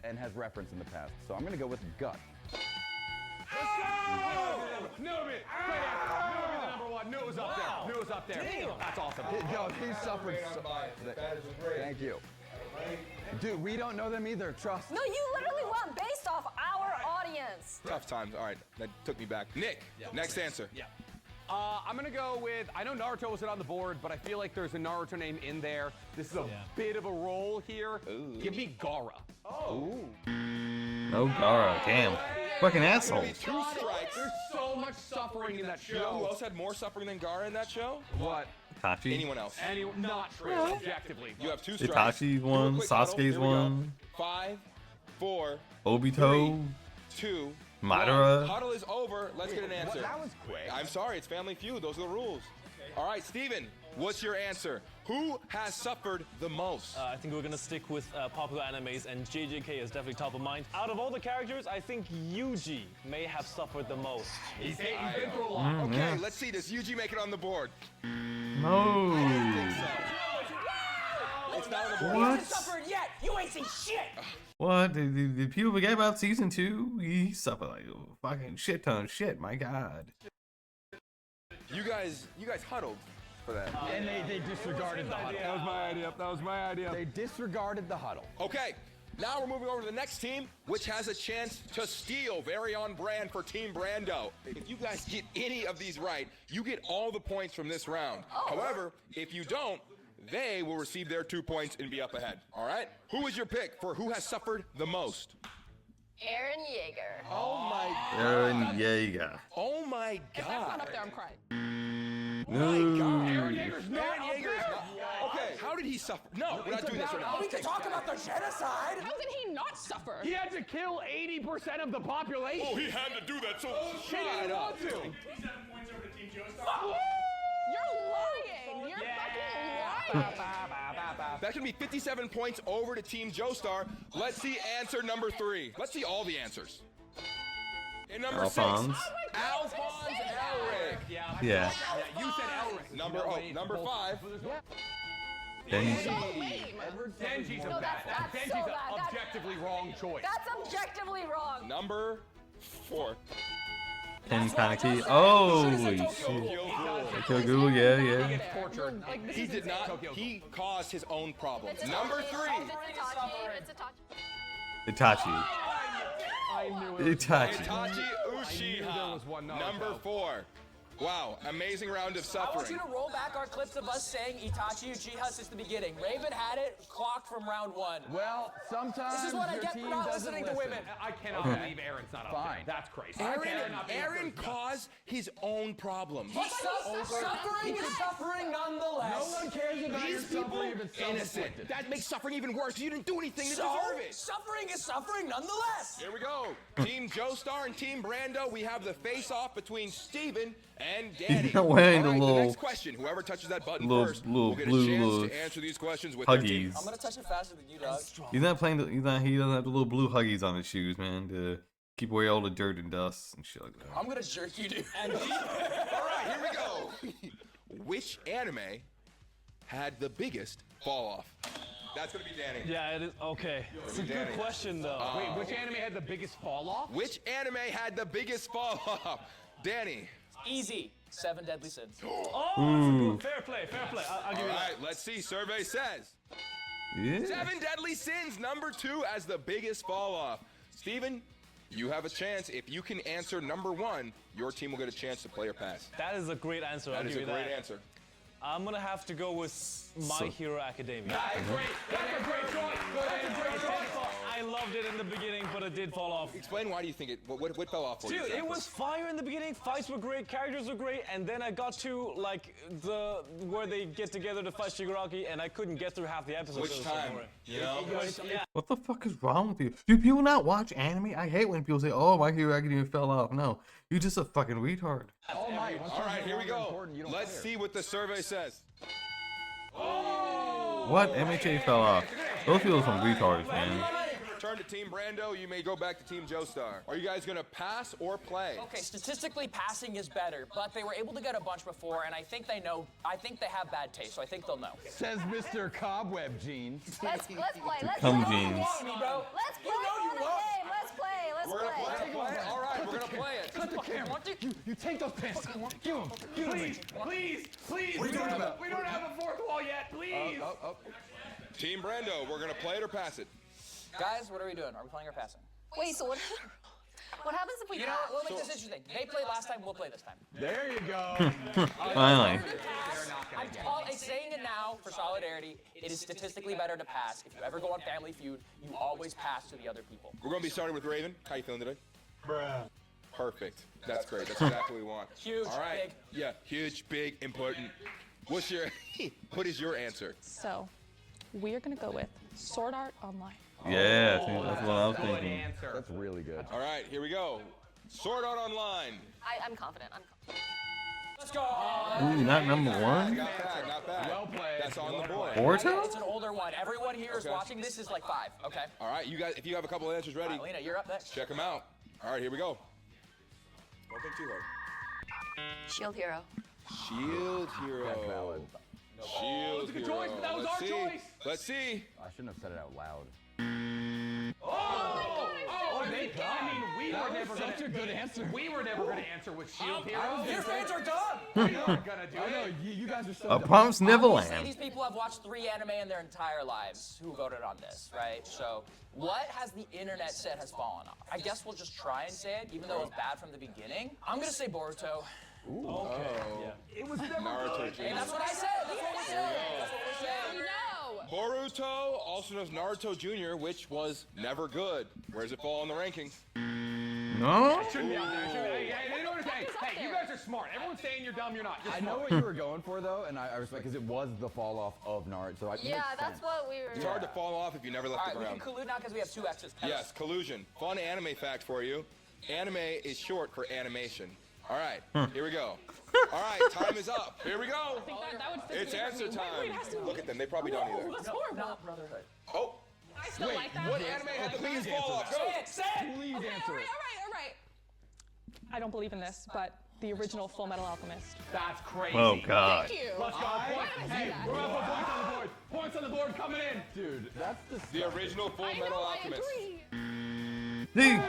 and has referenced in the past. So I'm going to go with Gut. Let's go! Knew it. The number 1. Knew it was up there. Knew it was up there. Damn. That's awesome. Yo, he suffered so Thank you. Dude, we don't know them either. Trust. No, you literally won based off our audience. Tough times. All right, that took me back. Nick, next answer. Yeah. I'm gonna go with, I know Naruto wasn't on the board, but I feel like there's a Naruto name in there. This is a bit of a roll here. Give me Gaara. Oh. No Gaara, damn. Fucking asshole. Two strikes. There's so much suffering in that show. You know who else had more suffering than Gaara in that show? What? Itachi. Anyone else? Not true, objectively. You have two strikes. Itachi's one, Sasuke's one. 5, 4, Obito. 2, Madara. 1. Huddle is over. Let's get an answer. That was quick. I'm sorry, it's Family Feud. Those are the rules. All right, Steven, what's your answer? Who has suffered the most? I think we're gonna stick with popular animes, and JJK is definitely top of mind. Out of all the characters, I think Yuji may have suffered the most. He's been through a lot. Okay, yeah. let's see. Does Yuji make it on the board? No. It's not on the board. You haven't suffered yet. You ain't seen shit. What? Did people forget about season 2? He suffered like a fucking shit ton of shit. My God. You guys huddled for that. And they disregarded the huddle. That was my idea. That was my idea. They disregarded the huddle. Okay, now we're moving over to the next team, which has a chance to steal. Very on brand for Team Brando. If you guys get any of these right, you get all the points from this round. However, if you don't, they will receive their 2 points and be up ahead. All right? Who is your pick for who has suffered the most? Aaron Yeager. Oh my God. Aaron Yeager. Oh my If that's not God. up there, I'm crying. No. Aaron Yeager's not okay, how did he suffer? No, we're not doing this right now. We can talk about the genocide. How did he not suffer? He had to kill 80% of the population. Oh, he had to do that, so He didn't want to. 27 points over to Team Joestar. You're lying. You're fucking lying. That can be 57 points over to Team Joestar. Let's see answer number 3. Let's see all the answers. In number Alphonse. 6, Alphonse Elric. Yeah. You said Elric. Number 5. Denji. Denji's No, that's Denji's so an bad. objectively wrong choice. That's objectively wrong. Number 4. Kenny Kaneki. Oh, shit. Kyogo, yeah. He gets tortured. He did not. He caused his own problems. Number 3. Itachi. I knew it. Itachi. Itachi Uchiha. Number 4. Wow, amazing round of I want suffering. you to roll back our clips of us saying Itachi Uchiha since the beginning. Raven had it clocked from round 1. Well, sometimes This is what I your get for team not doesn't listening to listen. women. I cannot believe Aaron's not up there. That's crazy. Aaron caused his own problems. But suffering is suffering nonetheless. No one cares about your These people suffering if it's innocent. self-inflicted. That makes suffering even worse. You didn't do anything to So, deserve it. suffering is suffering nonetheless. Here we go. Team Joestar and Team Brando. We have the face-off between Steven and Danny. He's wearing the All right, little- the next question. Whoever touches that button little- first little will get a blue chance little to answer these questions with their team. Huggies. I'm gonna touch it faster than you, dog. He's not playing. He doesn't have the little blue Huggies on his shoes, man, to keep away all the dirt and dust and shit like that. I'm gonna jerk you, dude. All right, here we go. Which anime had the biggest fall off? That's gonna be Danny. Yeah, it is. Okay. It's a good question, though. Wait, which anime had the biggest fall off? Which anime had the biggest fall off? Danny. Easy. 7 Deadly Sins. Oh, fair play, fair play. I'll give All you that. right, let's see. Survey says. Yeah. 7 Deadly Sins, number 2 as the biggest fall off. Steven, you have a chance. If you can answer number 1, your team will get a chance to play or pass. That is a great answer. I'll That is give a you great that. answer. I'm gonna have to go with My Hero Academia. That's a great choice. I loved it in the beginning, but it did fall off. Explain why do you think it? What fell off for you? Dude, exactly? it was fire in the beginning. Fights were great, characters were great, and then I got to like where they get together to fight Shigaraki, and I couldn't get through half the episode. Which time? You know? Yeah. What the fuck is wrong with you? Do people not watch anime? I hate when people say, "Oh, My Hero Academia fell off." No, you're just a fucking retard. All right, here we go. Let's see what the survey says. What? MHA fell off. Those people are some retards, man. Turn to Team Brando. You may go back to Team Joestar. Are you guys gonna pass or play? Okay, statistically, passing is better, but they were able to get a bunch before, and I think they know. I think they have bad taste, so I think they'll know. Says Mr. Cobweb Jeans. Let's play. Let's Come play. jeans. Bro. Let's play on the game. Let's play. Let's We're gonna play. play. All right, we're gonna play it. at the camera. You take those pants. Give them. Please. What are you talking about? We don't have a fourth wall yet. Please. Team Brando, we're gonna play it or pass it. Guys, what are we doing? Are we playing or passing? Wait, so what? What happens if we? You know, we'll make this interesting. They played last time. We'll play this time. There you go. Finally. I'm saying it now for solidarity. It is statistically better to pass. If you ever go on Family Feud, you always pass to the other people. We're gonna be starting with Raven. How you feeling today? Bruh. Perfect. That's great. That's exactly what we want. Huge, all right. big. Yeah, huge, big, important. What is your answer? So, we are gonna go with Sword Art Online. Yeah, I think that's what I was thinking. That's really good. All right, here we go. Sword Art Online. I'm confident. Let's go. Ooh, not number one? Not bad, not bad. Well played. That's on the board. Boruto? It's an older one. Everyone here is watching. This is like 5. Okay. All right, you guys, if you have a couple of answers ready, All right, Lena, you're up next. check them out. All right, here we go. Don't think too hard. Shield Hero. Shield Hero. That's valid. Shield That's a good Hero. choice, but that was Let's our see. choice. Let's see. I shouldn't have said it out loud. We were never such a good answer. We were never gonna answer with Shield Hero. Your fans are dumb. We weren't gonna do it. You guys are so A Promised Obviously, Neverland. these people have watched 3 anime in their entire lives who voted on this, right? So, what has the internet said has fallen off? I guess we'll just try and say it, even though it was bad from the beginning. I'm gonna say Boruto. Ooh. Okay. Yeah. It was never Naruto good. Jr. Hey, that's what I said. That's what we said. That's what we said. Boruto, also known as Naruto Jr., which was never good. Where does it fall in the rankings? No? It shouldn't be out there. Hey, you guys are smart. Everyone's saying you're dumb. You're not. You're I know what you were going for though, and I respect because it was the fall off of Naruto. So Yeah, that's what we were. It's hard to fall off if you never left All right, the we ground. can collude now because we have 2 X's. Yes, collusion. Fun anime fact for you. Anime is short for animation. All right, here we go. All right, time is up. Here we go. That would fit It's me. answer Wait, time. it has to be- Look at them. They probably don't either. That's horrible. Not Brotherhood. Oh, I still like that. what anime had the biggest fall off? Go. Say it. Please Okay, answer all it. right. I don't believe in this, but the original Full Metal Alchemist. That's crazy. Oh, God. Thank you. Let's go. Hey, we're gonna put points on the board. Points on the board coming in. Dude, that's The original Full Metal Alchemist. See?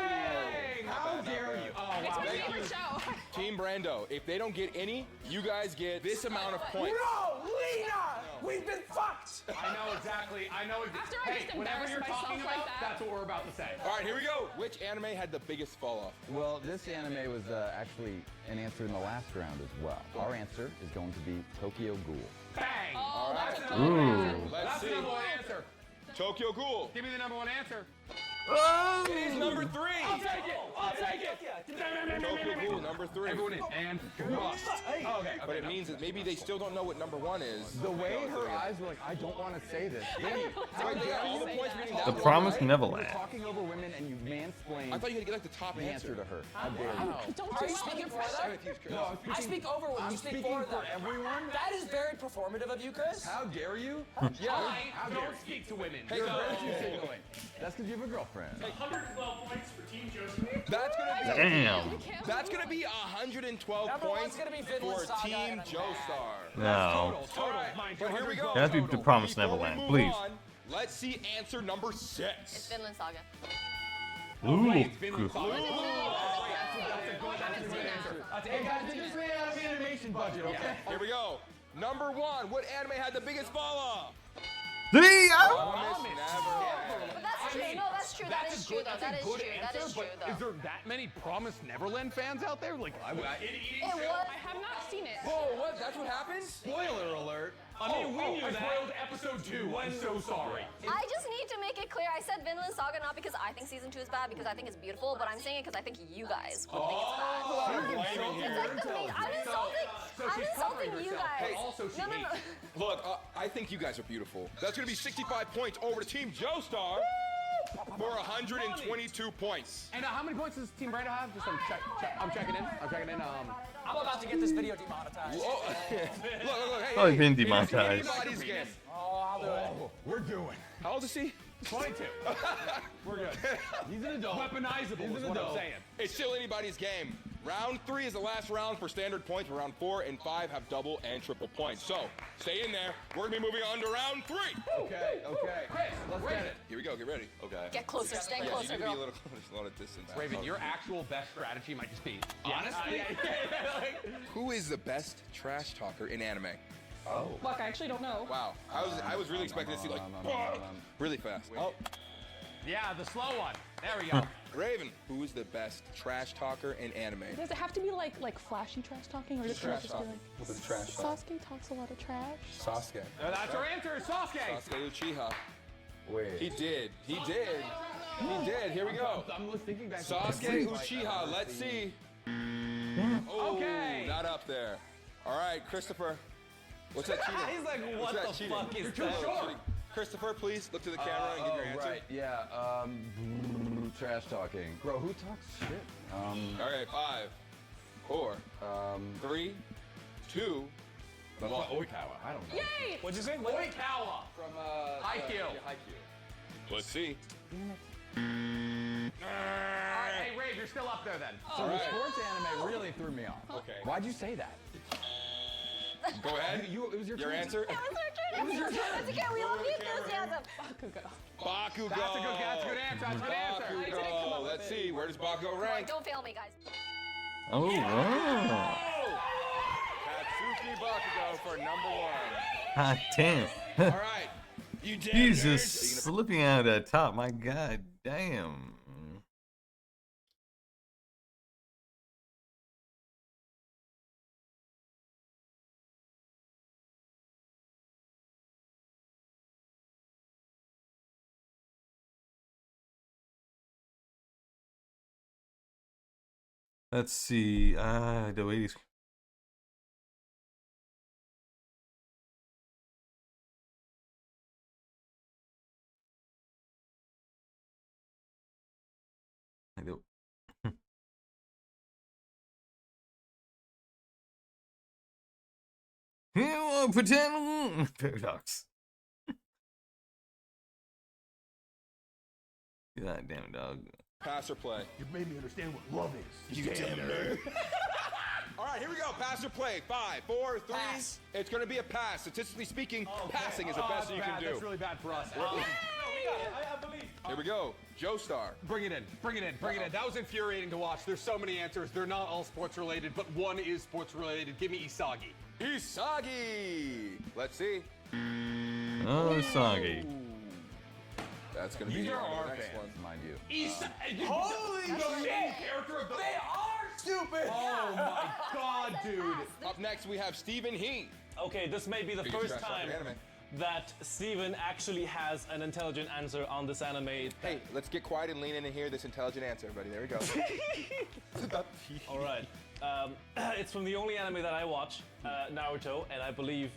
How dare you? Oh, It's wow. my favorite show. Team Brando, if they don't get any, you guys get this amount of points. No, Lena! We've been fucked! I know exactly. After I just whatever embarrassed you're myself talking like about, that. that's what we're about to say. All right, here we go. Which anime had the biggest fall off? Well, this anime was actually an answer in the last round as well. Our answer is going to be Tokyo Ghoul. Bang! Oh, that's That's another Ooh. answer. Let's That's the see. number one answer. Tokyo Ghoul. Give me the number one answer. Oh! It is number 3. I'll take it. I'll take it. Tokyo Ghoul, number 3. Everyone in and rust. Okay. But it means that maybe they still don't know what number 1 is. The way her eyes were like, I don't want to say this. Danny, All the points we're getting The down. Promised you're Neverland. talking over women and you mansplained I thought you had to get like the top the answer to her. How dare you? Don't Are do you speaking for them? No, I speak over when you speak speaking for them. for everyone. That is very performative of you, Chris. How dare you? I don't speak to women. Hey, So- That's because you have a girlfriend. 112 points for Team Joseph. That's gonna be Damn. That's gonna be 112 Number one's points gonna be Vinland for Saga, Team and I'm Joestar. No. All right, Mind but you, here we go. It has to be The Promised Before we Neverland, move please. on, let's see answer number 6. It's Vinland Saga. Ooh. It's Vinland Saga. Ooh. Hey guys, they just ran out of animation budget, okay? Here we go. Number 1. What anime had the biggest fall off? See? Promise Neverland. But that's true. No, that's true. That is true, though. That is true. That is true, But is though. there that many Promised Neverland fans out there? Like, It was. I have not seen it. Oh, what? That's what happens? Spoiler alert. I mean, we knew that. I spoiled episode 2. I'm so sorry. I just need to make it clear. I said Vinland Saga not because I think season 2 is bad, because I think it's beautiful, but I'm saying it because I think you guys would think it's bad. It's like the main. I'm insulting you guys. also she No. Look, I think you guys are beautiful. That's going to be 65 points over to Team Joestar for 122 points. And how many points does Team Brando have? Just I'm checking in. I'm about to get this video demonetized. Look, hey, Oh, he's hey, been it is demonetized. anybody's game. Oh, I'll do it. We're doing. How old is he? 22. We're good. He's an adult. Weaponizable is what I'm saying. It's still anybody's game. Round 3 is the last round for standard points. Round 4 and 5 have double and triple points. So stay in there. We're gonna be moving on to round 3. Okay. Chris, let's Raven. get it. Here we go. Get ready. Okay. Get closer, stay Yeah, closer, you need to be girl. a little closer. There's a lot of distance. Raven, your actual best strategy might just be Honestly? Who is the best trash talker in anime? Oh. Fuck, I actually don't know. Wow. I was really expecting to see like really fast. Oh. Yeah, the slow one. There we go. Raven, who is the best trash talker in anime? Does it have to be like flashy trash talking, or does it Trash just be talking. like What's the trash talk? Sasuke talks a lot of trash? Sasuke. That's our answer, Sasuke. Sasuke Uchiha. Wait. He did. He did. He did. Here we go. I'm thinking back. Sasuke Uchiha. Let's see. Oh, Okay. not up there. All right, Christopher. What's that cheating? He's like, What's what that the cheating? fuck is You're too that? short. Christopher, please look to the camera and give your answer. Right. Yeah. Trash talking. Bro, who talks shit? All right, 5, 4, 3, 2, 1. Oikawa. I don't know. Yay! What'd you say? Oikawa. From Haikyuu. Let's see. All right, hey, Rave, you're still up there then. So the sports anime really threw me off. Okay. Why'd you say that? Go ahead. It was your Your turn. answer? It was your turn. That's okay. We love the enthusiasm. Bakugo. That's a good answer. That's a good answer. Bakugo. Let's see. Where does Bakugo Come on, rank? don't fail me, guys. Oh, wow. Katsuki Bakugo for number 1. Hot damn. All right. You did. He's just slipping out of that top. My god damn. Let's see. The way these. I do. You pretend paradox. God damn it, dog. Pass or play? You made me understand what love is. You damn nerd. All right, here we go. Pass or play. 5, 4, 3. Pass. It's going to be a pass. Statistically speaking, passing is the best you can do. That's really bad for us. No, we got it. I believe. Here we go. Joestar. Bring it in. Bring it in. Bring it in. That was infuriating to watch. There's so many answers. They're not all sports related, but one is sports related. Give me Isagi. Isagi. Let's see. Oh, Sagi. That's going to be These are the our next fans, one. mind you. Holy shit! Character of the. They are stupid. Oh my god, dude. Up next, we have Stephen He. Okay, this may be the Biggest first trash talker time in anime. that Steven actually has an intelligent answer on this anime. Hey, let's get quiet and lean in and hear this intelligent answer, everybody. There we go. All right. It's from the only anime that I watch, Naruto, and I believe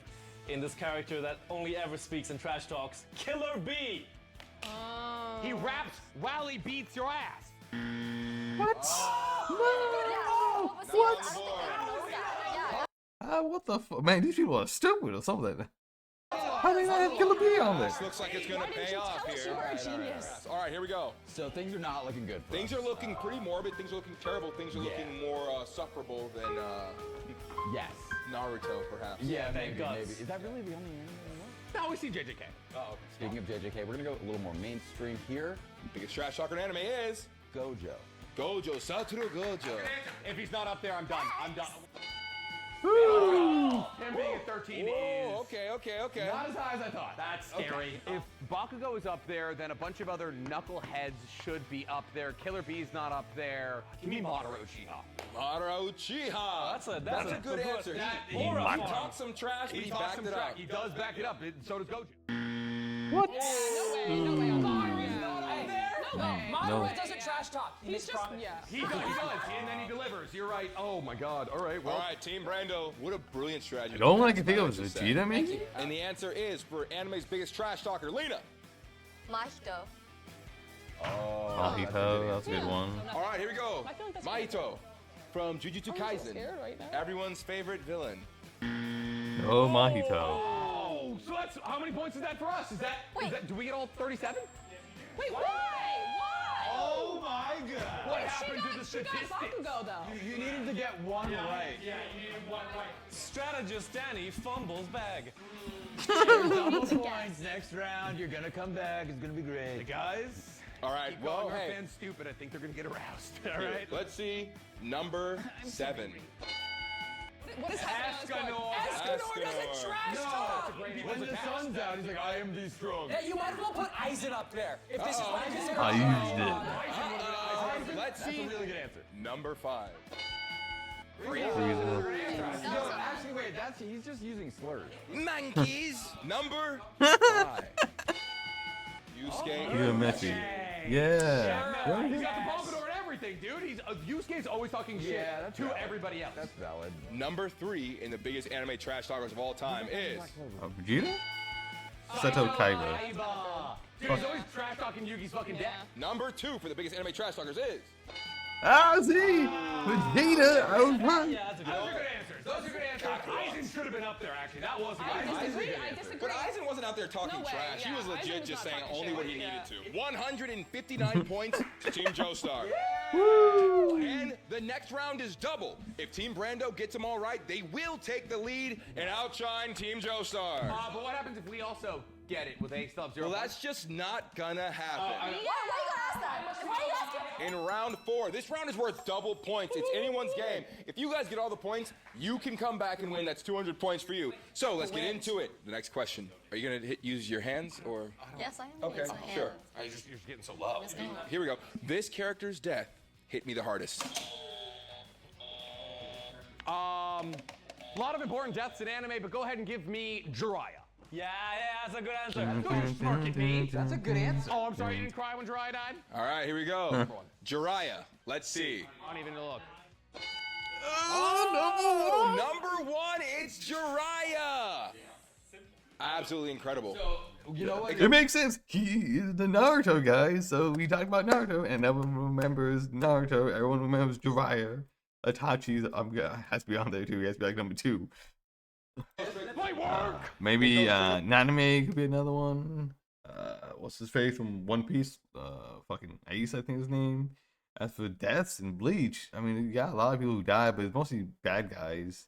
in this character that only ever speaks and trash talks, Killer Bee. He raps while he beats your ass. What? No! What? Yeah. What the fuck? Man, these people are stupid or something. How do they not have Killer Bee on this? This looks like it's going to Why didn't pay you off tell us here. you were a genius? All right, here we go. So things are not looking good for Things us. are looking pretty morbid. Things are looking terrible. Things are looking more sufferable than Yes. Naruto, perhaps. Yeah, maybe, guts. maybe. Is that really the only anime I watch? No, we see JJK. Oh, Speaking of JJK, we're gonna go a little more mainstream here. biggest trash talker in anime is Gojo. Gojo, Satoru Gojo. If he's not up there, I'm done. I'm done. Woo! Him being at 13 Whoa, is okay. not as high as I thought. That's scary. If Bakugo is up there, then a bunch of other knuckleheads should be up there. Killer Bee's not up there. Give me Madara Uchiha. Madara Uchiha. That's a good answer. He Aura farm. talked some trash, but he talks backed some it track. up. He does back it up. So does Gojo. What? No way. Madara's not up there. No. Madara doesn't trash talk. He's just, yeah. He does, and then he delivers. You're right. Oh my God. All right. Well, All right, Team Brando. What a brilliant strategy. The only one I can think of That's is what I Vegeta, maybe? said. And the answer is for anime's biggest trash talker, Lena. Mahito. Mahito, that's a good one. All right, here we go. I feel like that's Mahito from Jujutsu I'm so Kaisen. scared right now. Everyone's favorite villain. Oh, Mahito. oh, so that's how many points is that for us? Is that? Do we get all 37? Wait, why? Oh my god! What happened to the statistics? Bakugo, though. You needed to get one right. Yeah, you needed one right. Strategist Danny fumbles bag. Double points next round. You're gonna come back. It's gonna be great. Guys, All right, keep well, calling our hey. fans stupid. I think they're gonna get aroused. All Here, right. let's see number 7. What is Escanor. Escanor doesn't trash talk! When the sun's out, he's like, I am the strong. Yeah, you might as well put Eisen up there. If this is what I just I used it. Let's see. That's a really good answer. Number 5. Frieza. No, actually, wait. He's just using slurs. Monkeys. Number 5. Yusuke. You're messy. Yeah. He's got the Bulbasaur and everything, dude. Yusuke's always talking shit to everybody else. That's valid. Number 3 in the biggest anime trash talkers of all time is. Vegeta? Seto Kaiba. Dude, he's always trash talking Yugi's fucking dad. Number 2 for the biggest anime trash talkers is. Ah, see? Vegeta, I was right. Yeah, those are good answers. Those are good answers. Eisen should have been up there, actually. That was a good I answer. disagree. But Eisen wasn't out there talking No way, trash. He yeah. was legit Eisen was just not saying talking only shit. what he needed Yeah. to. 159 points to Team Joestar. And the next round is double. If Team Brando gets them all right, they will take the lead and outshine Team Joestar. But what happens if we also get it with A still have 0 Well, points? that's just not gonna happen. Why you gotta ask that? Why you asking? In round 4, this round is worth double points. It's anyone's game. If you guys get all the points, you can come back and win. That's 200 points for you. So let's get into it. The next question: are you gonna use your hands or? Yes, I am. Okay, Yes, I sure. am. You're just getting so low. Yes, I am. Here we go. This character's death hit me the hardest. A lot of important deaths in anime, but go ahead and give me Jiraiya. Yeah, that's a good answer. Don't just smirk at me. That's a good answer. Oh, I'm sorry, you didn't cry when Jiraiya died? All right, here we go. Jiraiya. Let's see. I don't even look. Oh, number 1, it's Jiraiya. Absolutely incredible. You know what? It makes sense. He is the Naruto guy, so we talk about Naruto, and everyone remembers Naruto. Everyone remembers Jiraiya. Itachi's has to be on there too. He has to be like number 2. Maybe Naname could be another one. What's his face from One Piece? Fucking Ace, I think his name. As for deaths and Bleach, I mean, you got a lot of people who died, but it's mostly bad guys.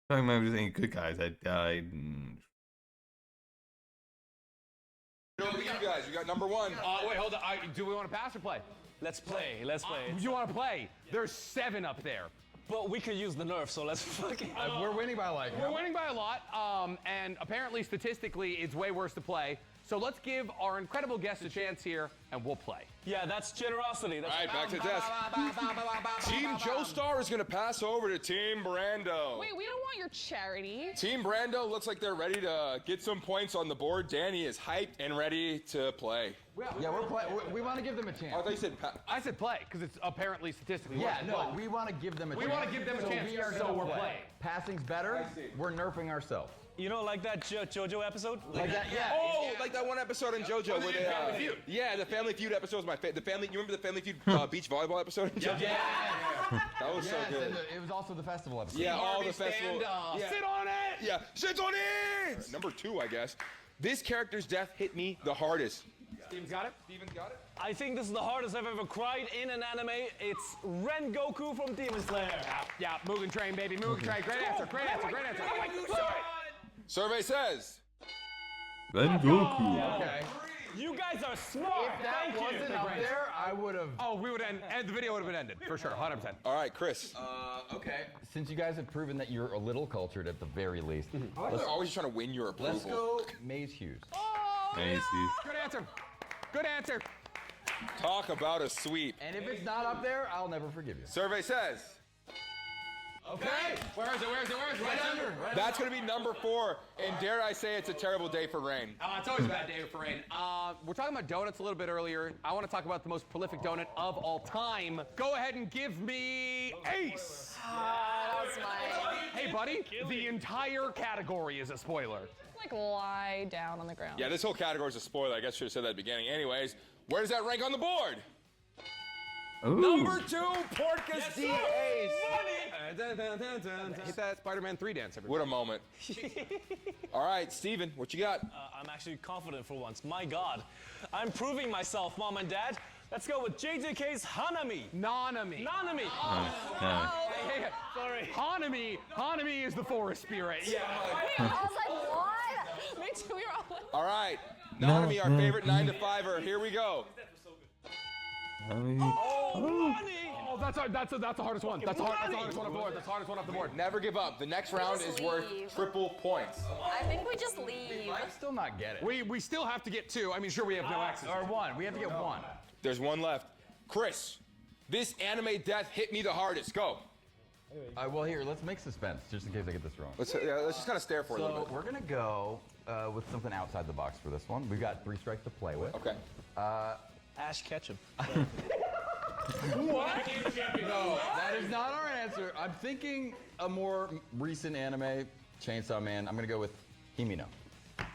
I don't remember just any good guys that died. Over to you guys. We got number 1. Wait, hold on. Do we want to pass or play? Let's play. Let's play. You want to play? There's 7 up there. But we could use the nerf, so let's fucking. We're winning by like. We're winning by a lot, and apparently statistically it's way worse to play. So let's give our incredible guest a chance here, and we'll play. Yeah, that's generosity. That's All right, back to the desk. Team Joestar is going to pass over to Team Brando. Wait, we don't want your charity. Team Brando looks like they're ready to get some points on the board. Danny is hyped and ready to play. Yeah, we're playing. We want to give them a chance. I thought you said I said play because it's apparently statistically Yeah, worse to no, play. we want to give them a We chance. wanna give them a chance, we are so gonna we're play. playing. Passing's better. We're nerfing ourselves. You know, like that JoJo episode? Like that, yeah. Oh, like that one episode in JoJo where they Family Feud. yeah, the Family Feud episode was my favorite. You remember the Family Feud beach volleyball episode in JoJo? That was so Yes, good. and it was also the festival episode. Yeah, all the Barbie stand festival. up. Yeah. Sit on it. Yeah, sit on it. Number 2, I guess. This character's death hit me the hardest. Steven's got it. Steven's got it. I think this is the hardest I've ever cried in an anime. It's Rengoku from Demon Slayer. Yeah, Mugen Train, baby. Mugen Train. Great answer. Great answer. Great answer. Survey says. Rengoku. Okay. You guys are smart. If that wasn't up there, I would have. Oh, we would end. The video would have been ended for sure. 100%. All right, Chris. Okay. Since you guys have proven that you're a little cultured at the very least, They're always trying to win your approval. let's go Maze Hughes. Macy. Good answer. Good answer. Talk about a sweep. And if it's not up there, I'll never forgive you. Survey says. Okay. Where is it? Where is it? Where is it? Right under. That's going to be number 4, and dare I say it's a terrible day for rain. It's always a bad day for rain. We're talking about donuts a little bit earlier. I want to talk about the most prolific donut of all time. Go ahead and give me Ace. That was my. Hey, buddy, the entire category is a spoiler. Like lie down on the ground. Yeah, this whole category is a spoiler. I guess I should have said that at the beginning. Anyways, where does that rank on the board? Ooh. Number 2, Porcus D. Ace. Hit that Spider-Man 3 dance, everybody. What a moment. All right, Steven, what you got? I'm actually confident for once. My God. I'm proving myself, Mom and Dad. Let's go with JJK's Hanami. Nanami. Nanami. Hey, sorry. Hanami is the forest spirit. Yeah. I was like, what? Me too, we were all like, All right. Nanami, our favorite 9 to 5er. Here we go. Oh, that's the hardest one. That's the hardest one off the board. That's the hardest one off the board. Never give up. The next round is worth triple points. I think we just leave. I still not get it. We still have to get 2. I mean, sure, we have no access. Or 1. We have to get 1. There's 1 left. Chris, this anime death hit me the hardest. Go. Well, here, let's make suspense, just in case I get this wrong. Let's just kind of stare for a little bit. We're going to go with something outside the box for this one. We've got 3 strikes to play with. Okay. Ash Ketchum. What? No, that is not our answer. I'm thinking a more recent anime, Chainsaw Man. I'm going to go with Himino.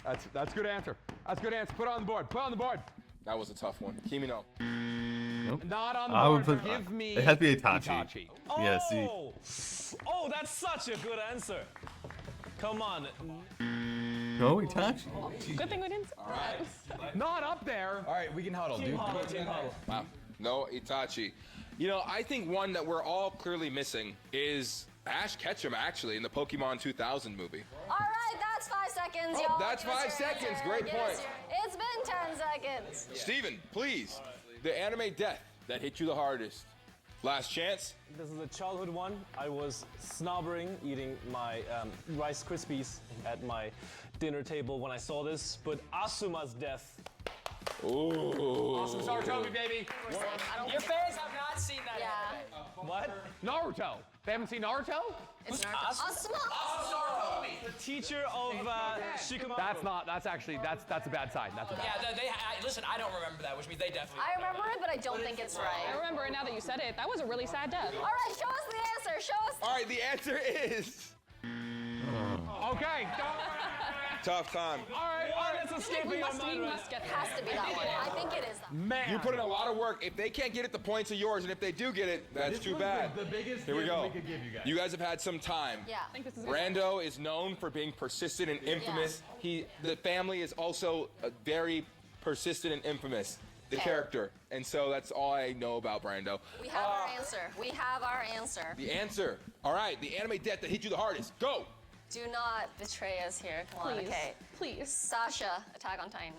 That's a good answer. That's a good answer. Put it on the board. Put it on the board. That was a tough one. Kimino. Nope. Not on the I board. would put, Give me it has to be Itachi. Itachi. Yeah, see. Oh, that's such a good answer. Come on. No, Itachi. good thing we didn't. All right. Not up there. All right, we can huddle, dude. Team huddle. Wow. No, Itachi. You know, I think one that we're all clearly missing is Ash Ketchum, actually, in the Pokemon 2000 movie. All right, that's 5 seconds, Oh, y'all. that's Give us 5 your seconds. answer. Great Give us point. your- It's been 10 seconds. Steven, please. The anime death that hit you the hardest. Last chance. This is a childhood one. I was snobbering, eating my Rice Krispies at my dinner table when I saw this, but Asuma's death. Ooh. Awesome Sarutobi, baby. Your fans have not seen that anime. What? Naruto. They haven't seen Naruto? It's Asuma. The teacher of Shikamaru. That's a bad sign. That's a bad Yeah, listen, I don't remember that, which means they definitely. I remember it, but I don't think it's I right. remember it now that you said it. That was a really sad death. All right, show us the answer. Show us. All right, the answer is. Okay. Tough time. All right, that's escaping our mind. It has to be that one. I think it is that one. Man. You put in a lot of work. If they can't get it, the points are yours, and if they do get it, that's too bad. The biggest Here we gift go. we could give you guys. You guys have had some time. Yeah. I think this is Brando is known for being persistent and infamous. The family is also very persistent and infamous. The character, and so that's all I know about Brando. We have our answer. We have our answer. The answer. All right, the anime death that hit you the hardest. Go. Do not betray us here. Come on, Please. okay. Please. Sasha, Attack on Titan.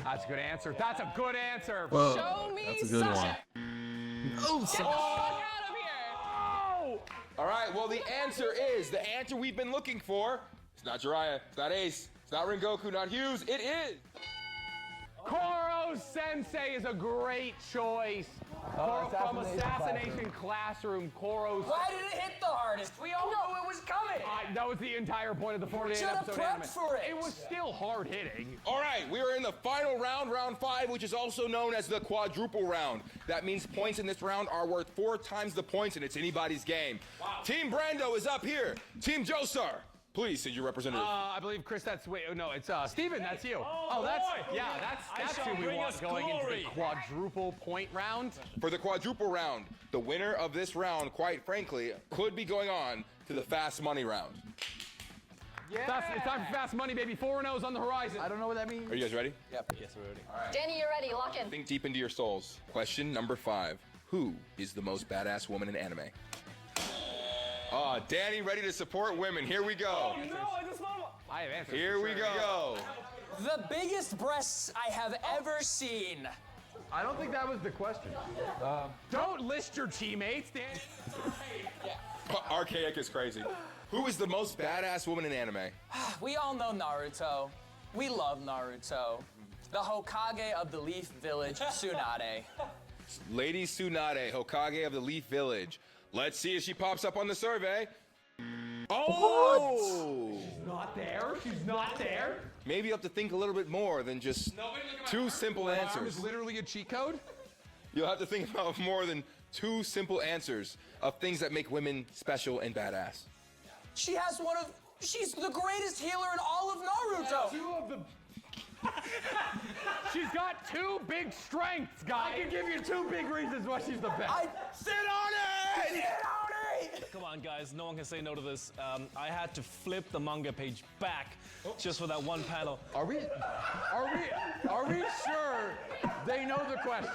That's a good answer. That's a good answer. Well, Show me that's a good Sasha. one. Oh, Get the fuck out of here. All right, well, the answer is the answer we've been looking for. It's not Jiraiya. It's not Ace. It's not Rengoku. Not Hughes. It is. Koro Sensei is a great choice. From Assassination Classroom, Koro's. Why did it hit the hardest? We all knew it was coming. That was the entire point of the 48 Should've episode prepped anime. for it. It was still hard hitting. All right, we are in the final round, round 5, which is also known as the quadruple round. That means points in this round are worth 4 times the points, and it's anybody's game. Wow. Team Brando is up here. Team Joestar, please send your representative. I believe Chris. It's Steven. That's you. That's who we bring want us going into glory. the quadruple point round. For the quadruple round, the winner of this round, quite frankly, could be going on to the fast money round. Yeah. It's time for fast money, baby. 4-0's on the horizon. I don't know what that means. Are you guys ready? Yep. Yes, we're ready. All right. Danny, you're ready. Lock in. Think deep into your souls. Question number 5. Who is the most badass woman in anime? Danny ready to support women. Here we go. Oh, no, I just found one. I have answers. Here we go. The biggest breasts I have ever seen. I don't think that was the question. Don't list your teammates, Dan. Archaic is crazy. Who is the most badass woman in anime? We all know Naruto. We love Naruto. The Hokage of the Leaf Village, Tsunade. Lady Tsunade, Hokage of the Leaf Village. Let's see if she pops up on the survey. Oh! She's not there. She's not there. Maybe you have to think a little bit more than just 2 simple answers. It's literally a cheat code. You'll have to think about more than 2 simple answers of things that make women special and badass. She's the greatest healer in all of Naruto. She's got 2 big strengths, guys. I can give you 2 big reasons why she's the best. Sit on it! Sit on it! Come on, guys. No one can say no to this. I had to flip the manga page back just for that one panel. Are we sure they know the question?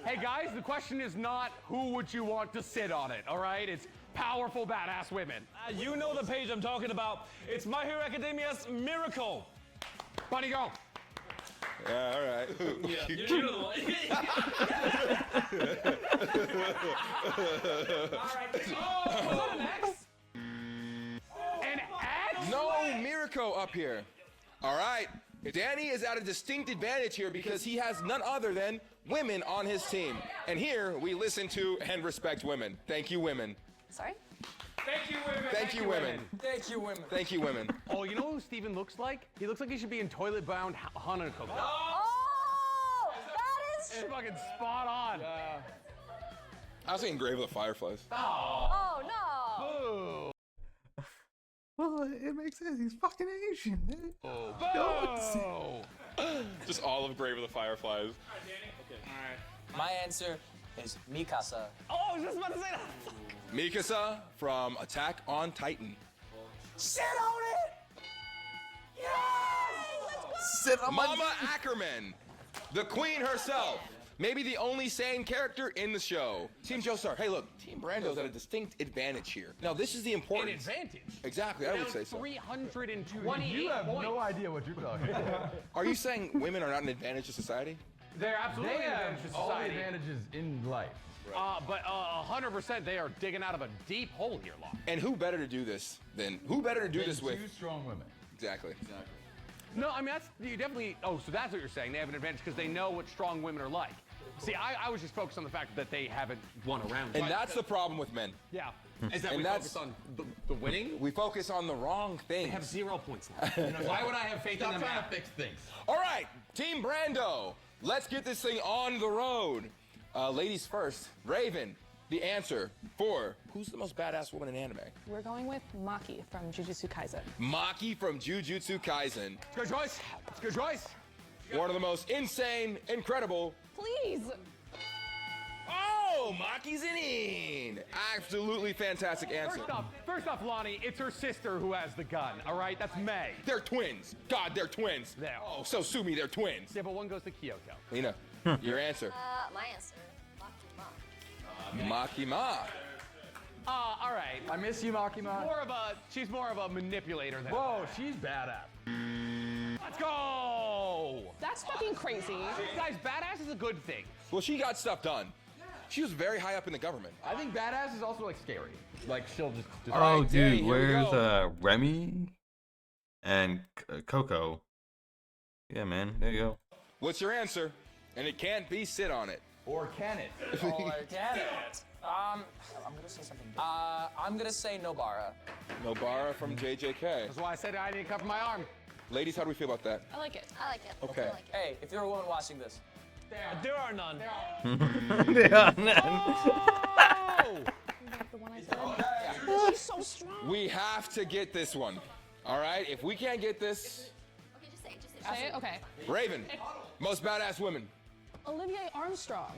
Hey guys, the question is not who would you want to sit on it, all right? It's powerful, badass women. You know the page I'm talking about. It's My Hero Academia's Miracle. Bunny, go. Yeah, all right. Yeah, you know the one. All right. Oh, was that an X? An X? No Mirko up here. All right. Danny is at a distinct advantage here because he has none other than women on his team. And here we listen to and respect women. Thank you, women. Sorry? Thank you, women. Thank you, women. Thank you, women. Thank you, women. Oh, you know who Steven looks like? He looks like he should be in Toilet Bound Hanako. Oh, that is It's fucking spot on. I was thinking Grave of the Fireflies. Oh no. Boo. Well, it makes sense. He's fucking Asian, man. Oh, just all of Grave of the Fireflies. My answer is Mikasa. Oh, I was just about to say that. Mikasa from Attack on Titan. Sit on it! Yes! Sit on Mama Ackerman, the queen herself. Maybe the only sane character in the show. Team Joestar, hey look, Team Brando's at a distinct advantage here. Now this is the An important. advantage. Exactly, I would say so. 328 You have points. no idea what you're talking about. Are you saying women are not an advantage to society? They're absolutely They an have advantage to all the society. advantages in life. But 100% they are digging out of a deep hole here, Law. And who better to do this than with? Two strong women. Exactly. No, I mean, that's, you definitely, oh, so that's what you're saying. They have an advantage because they know what strong women are like. See, I was just focused on the fact that they haven't won a round. And that's the problem with men. Yeah. Is that and we that's focus on the winning? We focus on the wrong things. They have 0 points left. Why would I have faith in them? Trying to fix things. All right, Team Brando, let's get this thing on the road. Ladies first, Raven, the answer for who's the most badass woman in anime? We're going with Maki from Jujutsu Kaisen. Maki from Jujutsu Kaisen. It's a good choice. It's a good choice. One of the most insane, incredible. Please. Oh, Maki's in. Absolutely fantastic answer. First off, Lonnie, it's her sister who has the gun, all right? That's May. They're twins. God, they're twins. There. Oh, so sue me, they're twins. Yeah, but one goes to Kyoto. Lena, your answer. My answer. Makima. All right. I miss you, Makima. She's more of a manipulator than. Whoa, she's badass. Let's go. That's fucking crazy. Guys, badass is a good thing. Well, she got stuff done. She was very high up in the government. I think badass is also like scary. Like she'll just. Oh, right, Danny, dude, here we where's go. Remy and Coco? Yeah, man, there you go. What's your answer? And it can't be sit on it. Or can it? Or can it? I'm gonna say something. I'm gonna say Nobara. Nobara from JJK. That's why I said I didn't cover my arm. Ladies, how do we feel about that? I like it. I like it. Okay. I like it. Hey, if you're a woman watching this, There are none. There are none. The one I said. She's so strong. We have to get this one. All right? If we can't get this, Okay, just say it. Just say it. Say it? Okay. Raven, most badass women. Olivier Armstrong.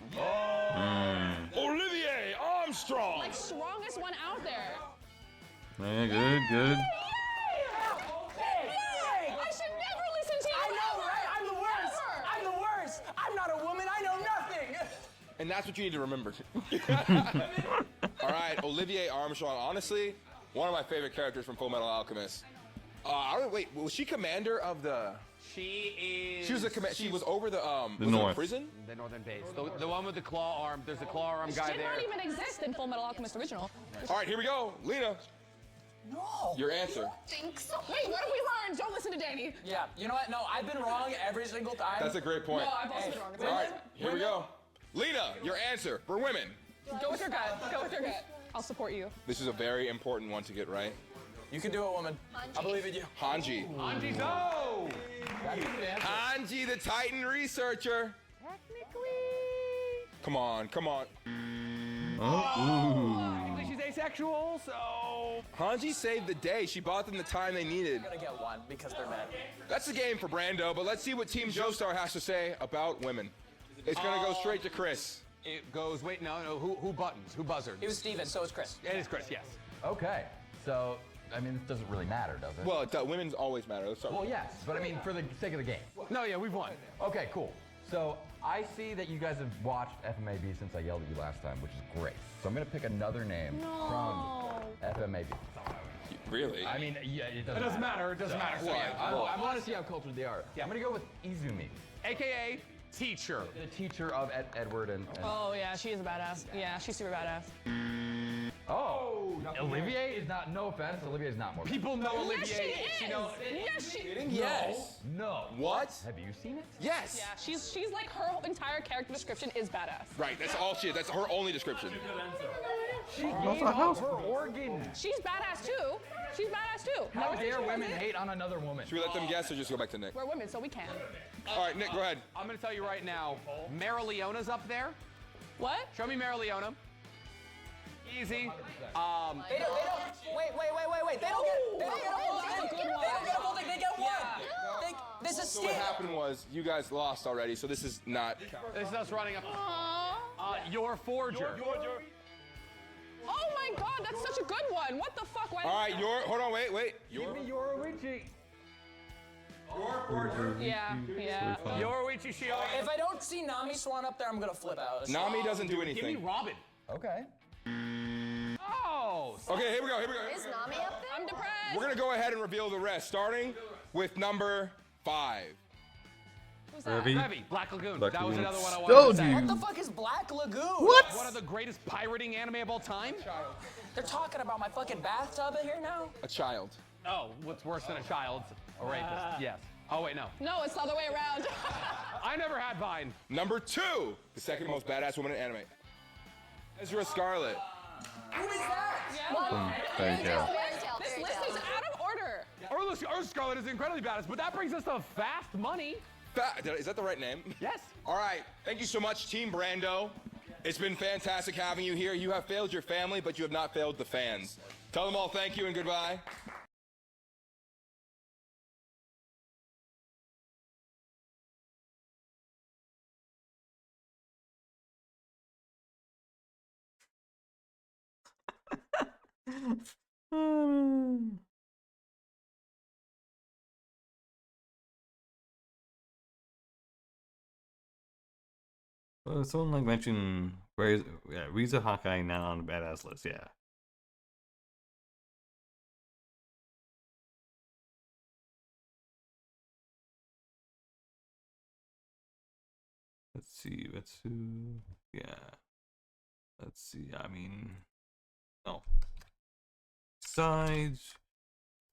Olivier Armstrong. Like strongest one out there. Yeah, good. I should never listen to you. I know, right? I'm the worst. I'm the worst. I'm not a woman. I know nothing. And that's what you need to remember. All right, Olivier Armstrong. Honestly, one of my favorite characters from Full Metal Alchemist. Wait, was she commander of the? She is. She was a she was over the was it a North. prison. The northern base. The one with the claw arm. There's a claw arm guy Did there. not even exist in Full Metal Alchemist Original. All right, here we go, Lena. No. Your answer. Think so. Wait, what have we learned? Don't listen to Danny. Yeah, you know what? No, I've been wrong every single time. That's a great point. No, I've also been wrong. All right, here we go. Lena, your answer for women. Go with your gut. Go with your gut. I'll support you. This is a very important one to get right. You can do it, woman. I believe in you. Hanji. Hanji, go! Hanji, the Titan researcher. Come on. She's asexual, so. Hanji saved the day. She bought them the time they needed. I'm gonna get one because they're men. That's the game for Brando, but let's see what Team Joestar has to say about women. It's gonna go straight to Chris. It goes. Wait, no. Who buttons? Who buzzard? It was Steven, so it was Chris. It is Chris. Yes. Okay, so I mean, this doesn't really matter, does it? Well, women's always matter. Let's start. Well, yes, but I mean, for the sake of the game. No, yeah, we've won. Okay, cool. So I see that you guys have watched FMAB since I yelled at you last time, which is great. So I'm gonna pick another name from FMAB. Really? I mean, yeah, it It doesn't matter. It doesn't matter. So Well, yeah. I want to see how cultured they are. Yeah, I'm gonna go with Izumi, AKA teacher. the teacher of Edward and. Oh yeah, she is a badass. Yeah, she's super badass. Oh, Olivier is not. No offense, Olivier is not more. People know Yes, Olivier. she is. You know, Yes, she is. Yes. No. What? Have you seen it? Yes. Yeah, she's like her entire character description is badass. Right. That's all she is. That's her only description. She gave up her organ. She's badass too. She's badass too. How Never said dare she women wasn't. hate on another woman? Should we let them guess or just go back to Nick? We're women, so we can. All right, Nick, go ahead. I'm gonna tell you right now. Marileona's up there. What? Show me Marileona. Easy. They don't. Wait. They don't get a whole thing. That's a good They don't get a whole thing. They get one. Yeah. This is So what skip. happened was you guys lost already, so this is not. This is us running up. Your forger. Oh my god, that's such a good one. What the fuck? Why All right, hold on, wait. Give me Yoruichi. Yeah. Yoruichi Shio. If I don't see Nami Swan up there, I'm gonna flip out. Nami doesn't do anything. Give me Robin. Okay. Oh. Okay, here we go. Is Nami up there? I'm depressed. We're gonna go ahead and reveal the rest, starting with number 5. Who's that? Revy, Black Lagoon. Black that was Lagoon. another one I wanted Told to say. you. What the fuck is Black Lagoon? One of the greatest pirating anime of all time. They're talking about my fucking bathtub in here now? A child. Oh, what's worse than a child? A rapist. Yes. Oh wait, no. No, it's the other way around. I never had Vine. Number 2, the second most badass woman in anime. Ezra Scarlet. Who is that? Fairy tale. This list is out of order. Or Scarlet is incredibly badass, but that brings us to Fast Money. Is that the right name? Yes. All right. Thank you so much, Team Brando. It's been fantastic having you here. You have failed your family, but you have not failed the fans. Tell them all thank you and goodbye. Someone like mentioned Riza Hawkeye not on the badass list. Yeah. Let's see. Yeah. Let's see. I mean, no. Besides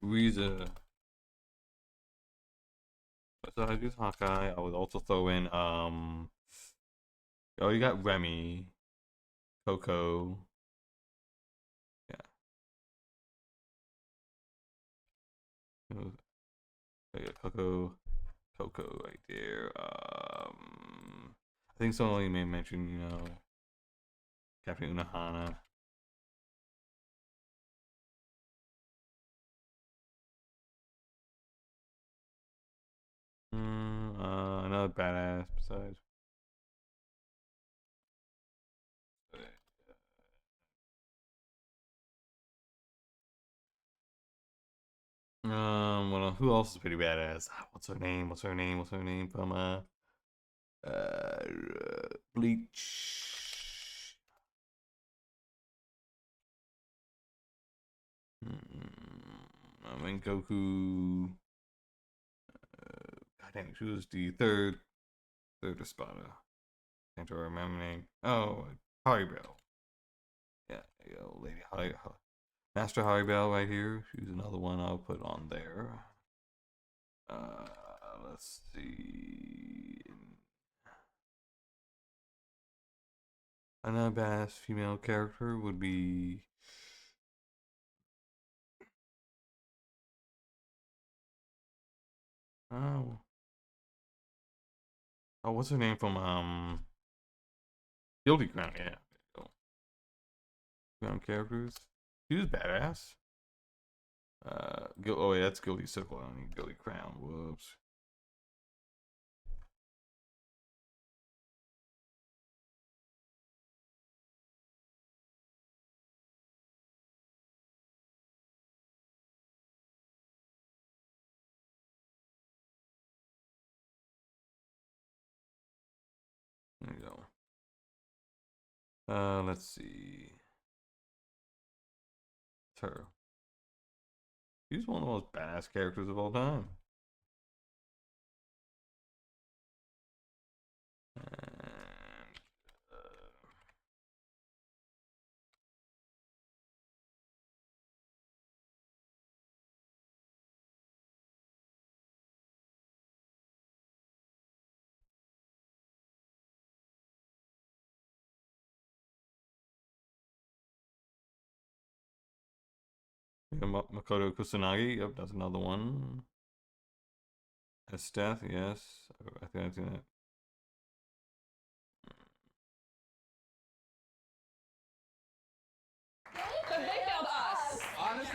Riza Hawkeye, I would also throw in oh, you got Remy, Coco. Yeah. Oh, yeah, Coco right there. I think someone may mention, Captain Unohana. Another badass besides. Well, who else is pretty badass? What's her name from Bleach? I mean, Goku. Goddamn, she was the third spotter. Can't remember her name. Oh, Haribel. Yeah, there you go, Lady Haribel. Master Haribel right here. She's another one I'll put on there. Let's see. Another badass female character would be. Oh, what's her name from Guilty Crown? Yeah, there you go. Crown characters. She was badass. Oh wait, that's Guilty Circle. I mean Guilty Crown. Whoops. go. Let's see. It's her. She's one of the most badass characters of all time. Makoto Kusanagi, yep, that's another one. Esteth, yes. I think I've seen that.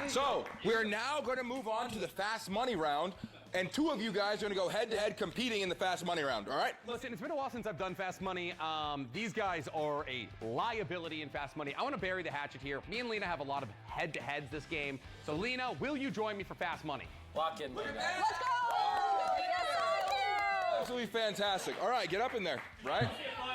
So we are now going to move on to the fast money round, and two of you guys are going to go head-to-head competing in the fast money round. All right? Listen, it's been a while since I've done fast money. These guys are a liability in fast money. I want to bury the hatchet here. Me and Lena have a lot of head-to-heads this game. So Lena, will you join me for fast money? Lock in, Lena. Let's go! Absolutely fantastic. All right, get up in there, right? All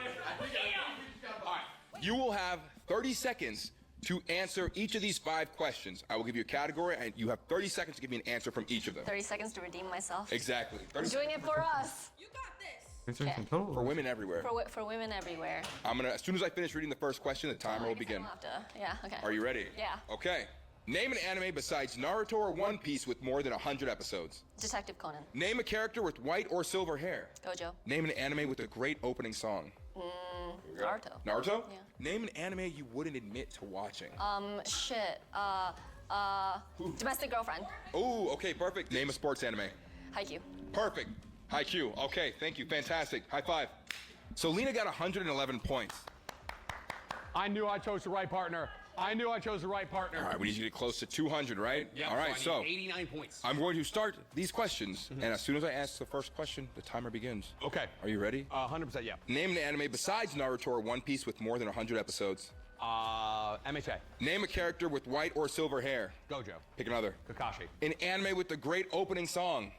right. You will have 30 seconds to answer each of these 5 questions. I will give you a category, and you have 30 seconds to give me an answer from each of them. 30 seconds to redeem myself. Exactly. I'm doing it for us. You got this. For women everywhere. For women everywhere. I'm gonna, as soon as I finish reading the first question, the timer will begin. Yeah, okay. Are you ready? Yeah. Okay. Name an anime besides Naruto or One Piece with more than 100 episodes. Detective Conan. Name a character with white or silver hair. Gojo. Name an anime with a great opening song. Naruto. Naruto? Yeah. Name an anime you wouldn't admit to watching. Domestic Girlfriend. Oh, okay, perfect. Name a sports anime. Haikyuu. Perfect. Haikyuu. Okay, thank you. Fantastic. High five. So Lena got 111 points. I knew I chose the right partner. I knew I chose the right partner. All right, we need you to get close to 200, right? Yeah, all right, so 89 points. I'm going to start these questions, and as soon as I ask the first question, the timer begins. Okay. Are you ready? 100%, yeah. Name an anime besides Naruto or One Piece with more than 100 episodes. MHA. Name a character with white or silver hair. Gojo. Pick another. Kakashi. An anime with the great opening song.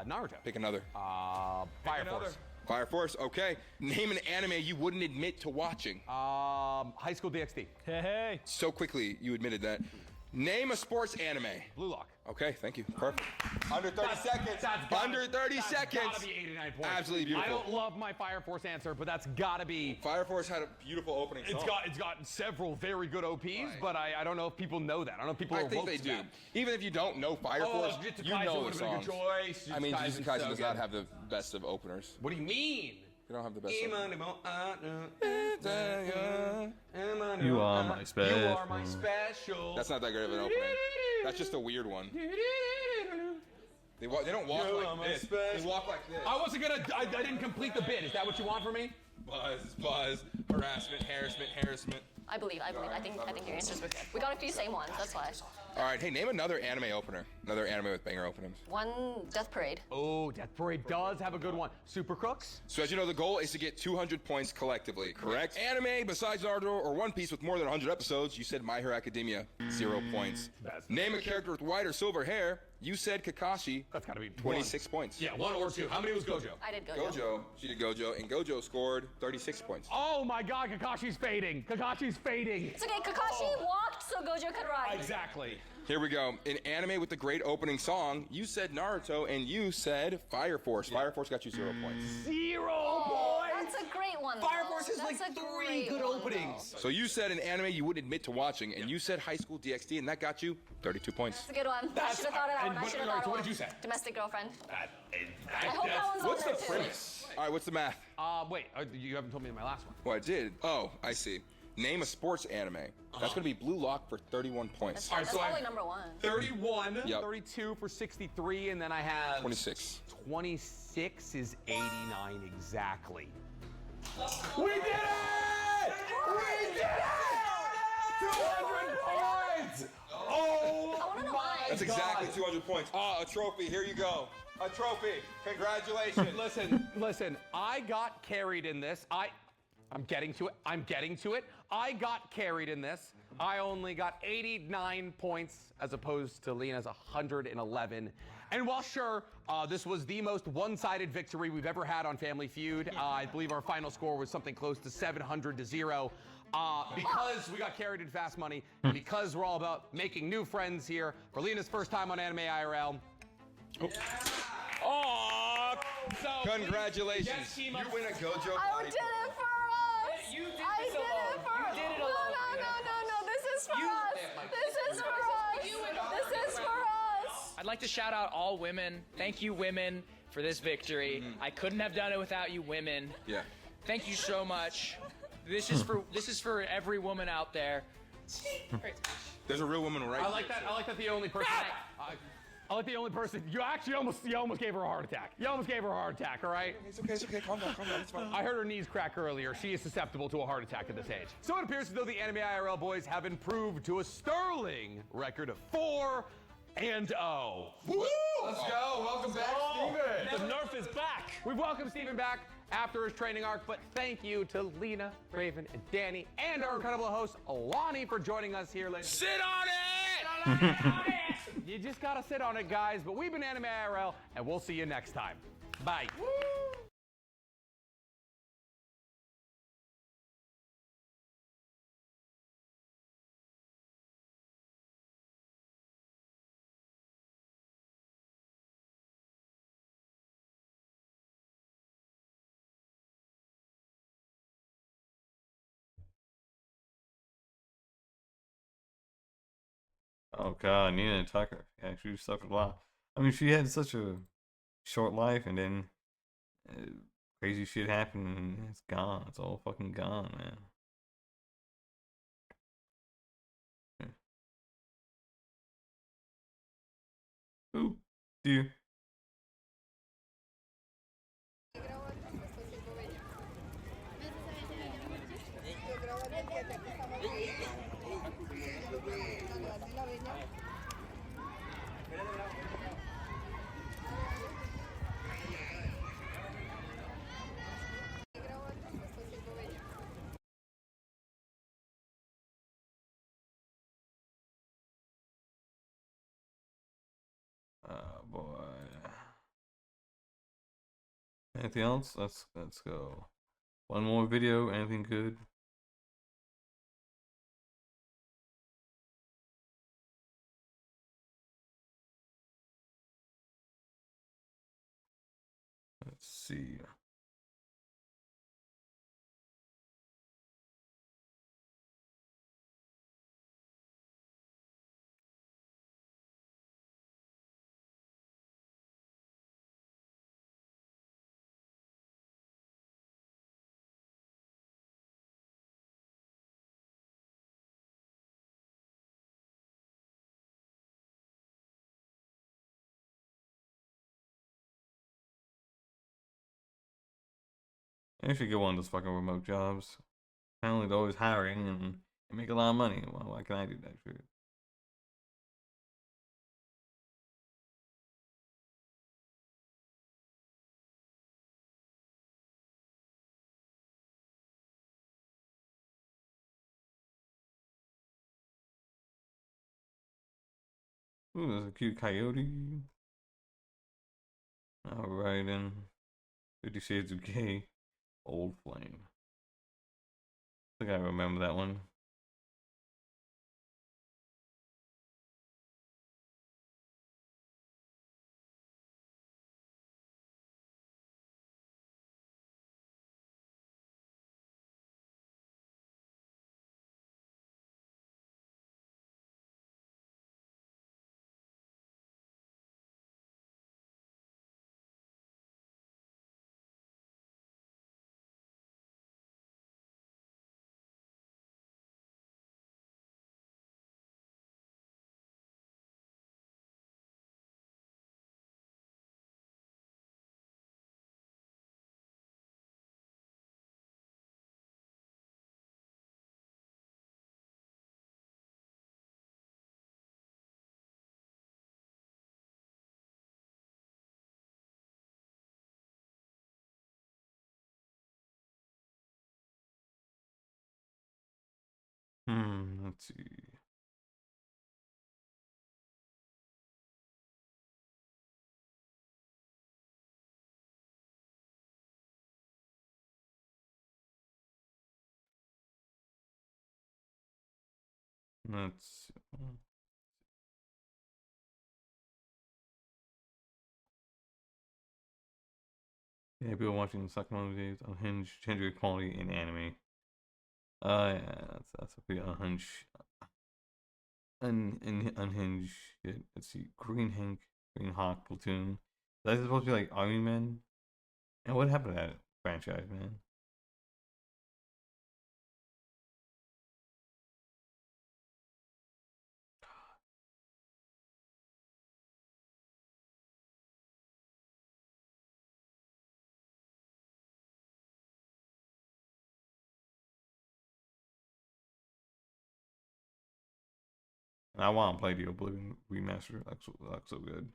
Naruto. Pick another. Fire Force. Fire Force, okay. Name an anime you wouldn't admit to watching. High School DxD. Hey. So quickly, you admitted that. Name a sports anime. Blue Lock. Okay, thank you. Perfect. Under 30 seconds. Under 30 seconds. That's gotta be 89 points. Absolutely beautiful. I don't love my Fire Force answer, but that's gotta be. Fire Force had a beautiful opening song. It's got several very good OPs, but I don't know if people know that. I don't know if people are I think they woke to do. that. Even if you don't know Fire Force, Jujutsu you Kaisen know the would've been a songs. good choice. I mean, Jujutsu Kaisen's Kaisen so does not good. have the best of openers. What do you mean? They don't have the best. You are my special. You are my special. That's not that great of an opening. That's just a weird one. They don't walk like this. They walk like this. I wasn't gonna. I didn't complete the bid. Is that what you want from me? Buzz, harassment, harassment. I believe. I think your answers were good. We got a few same ones, that's why. All right, hey, name another anime opener. Another anime with banger openings. One, Death Parade. Oh, Death Parade does have a good one. Super Crooks. So as you know, the goal is to get 200 points collectively, correct? Anime besides Naruto or One Piece with more than 100 episodes. You said My Hero Academia, 0 points. Name a character with white or silver hair. You said Kakashi. That's gotta be 26 points. Yeah, 1 or 2. How many was Gojo? I did Gojo. Gojo. She did Gojo, and Gojo scored 36 points. Oh my God, Kakashi's fading. Kakashi's fading. It's okay, Kakashi walked so Gojo could run. Exactly. Here we go. An anime with a great opening song. You said Naruto, and you said Fire Force. Fire Force got you 0 points. 0 points. That's a great one. Fire though. Force has That's like a 3 great good one, openings. So you said an anime you wouldn't admit to watching, and you said High School DxD, and that got you 32 points. That's a good one. I should have thought of that one. I should have thought of what one. did you say? Domestic Girlfriend. I hope that one's What's on the there too. premise? All right, what's the math? Wait, you haven't told me my last one. Well, I did. Oh, I see. Name a sports anime. That's going to be Blue Lock for 31 points. That's probably number one. 31, Yep. 32 for 63, and then I have 26. 26 is 89 exactly. We did it! We did it! 200 points! Oh my That's exactly 200 points. A trophy. Here you go. A trophy. Congratulations. Listen. I got carried in this. I'm getting to it. I got carried in this. I only got 89 points as opposed to Lena's 111. And while sure, this was the most one-sided victory we've ever had on Family Feud, I believe our final score was something close to 700-0. Because we got carried in fast money, and because we're all about making new friends here for Lena's first time on Anime IRL. Oh, so congratulations. Yes, You win a Gojo I body. did it for us. You did I this did alone. it for You did it no, alone. no. This is for us. This is for us. This is for us. I'd like to shout out all women. Thank you, women, for this victory. I couldn't have done it without you, women. Yeah. Thank you so much. This is for every woman out there. There's a real woman right I like that. I like that the only person. I like the only person. You almost gave her a heart attack. You almost gave her a heart attack. All right. It's okay. Calm down. It's fine. I heard her knees crack earlier. She is susceptible to a heart attack at this age. So it appears as though the Anime IRL boys have improved to a sterling record of 4-0. Woo! Let's go. Welcome back, Steven. The Nerf is back. We've welcomed Steven back after his training arc, but thank you to Lena, Raven, and Danny, and our incredible host, Alani, for joining us here. Sit on it! You just gotta sit on it, guys. But we've been Anime IRL, and we'll see you next time. Bye. Oh god, Nina Tucker. Yeah, she suffered a lot. I mean, she had such a short life, and then crazy shit happened, and it's gone. It's all fucking gone, man. Ooh, dear. Oh boy. Anything else? Let's go. One more video. Anything good? Let's see. I should get one of those fucking remote jobs. Apparently they're always hiring and they make a lot of money. Well, why can I do that shit? Ooh, there's a cute coyote. Alright then. 50 Shades of Gay. Old Flame. I think I remember that one. Let's see. Let's see. Yeah, people watching the second one of these unhinged gender equality in anime. Yeah, that's a pretty unhinged, unhinged. Yeah, let's see, Green Hawk Platoon. That's supposed to be like Army Men. And what happened to that franchise, man? And I want to play the Oblivion remaster. That's so good.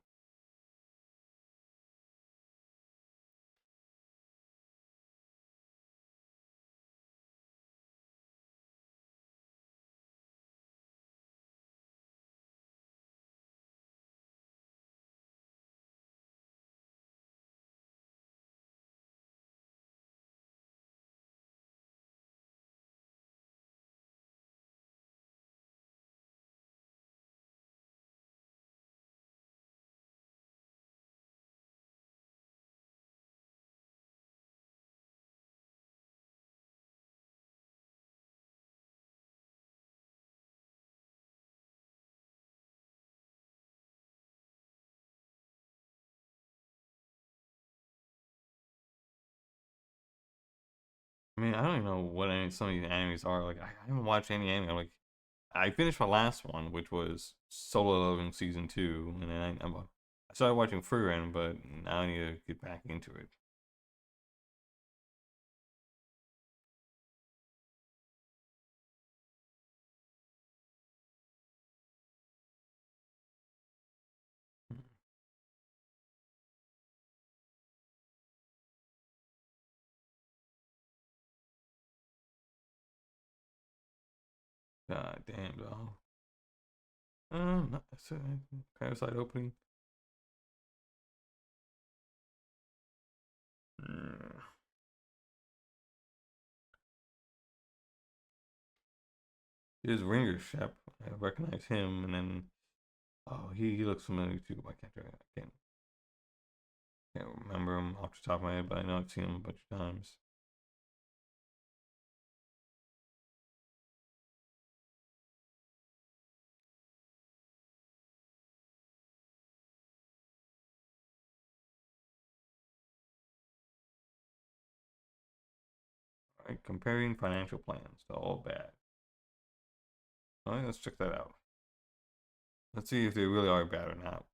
I mean, I don't even know what some of these animes are. Like, I haven't watched any anime. Like, I finished my last one, which was Solo Leveling Season 2, and then I started watching Furry, but now I need to get back into it. God damn, dog. Not necessarily. Parasite opening. Here's Ringer Shep. I recognize him, and then oh, he looks familiar too. I can't remember him off the top of my head, but I know I've seen him a bunch of times. All right, comparing financial plans to all bad. All right, let's check that out. Let's see if they really are bad or not.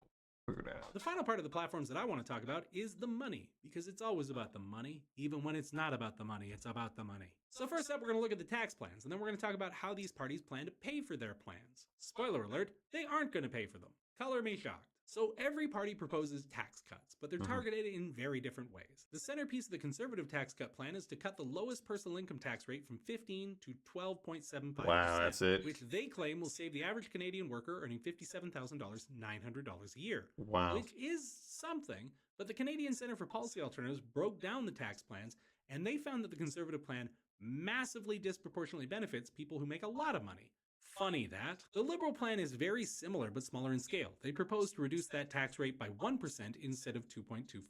Figure that out. The final part of the platforms that I want to talk about is the money, because it's always about the money. Even when it's not about the money, it's about the money. So first up, we're going to look at the tax plans, and then we're going to talk about how these parties plan to pay for their plans. Spoiler alert, they aren't going to pay for them. Color me shocked. So every party proposes tax cuts, but they're targeted in very different ways. The centerpiece of the conservative tax cut plan is to cut the lowest personal income tax rate from 15 to 12.75%. Wow, that's it. Which they claim will save the average Canadian worker earning $57,900 a year. Wow. Which is something, but the Canadian Centre for Policy Alternatives broke down the tax plans, and they found that the conservative plan massively disproportionately benefits people who make a lot of money. Funny that. The Liberal plan is very similar but smaller in scale. They propose to reduce that tax rate by 1% instead of 2.25.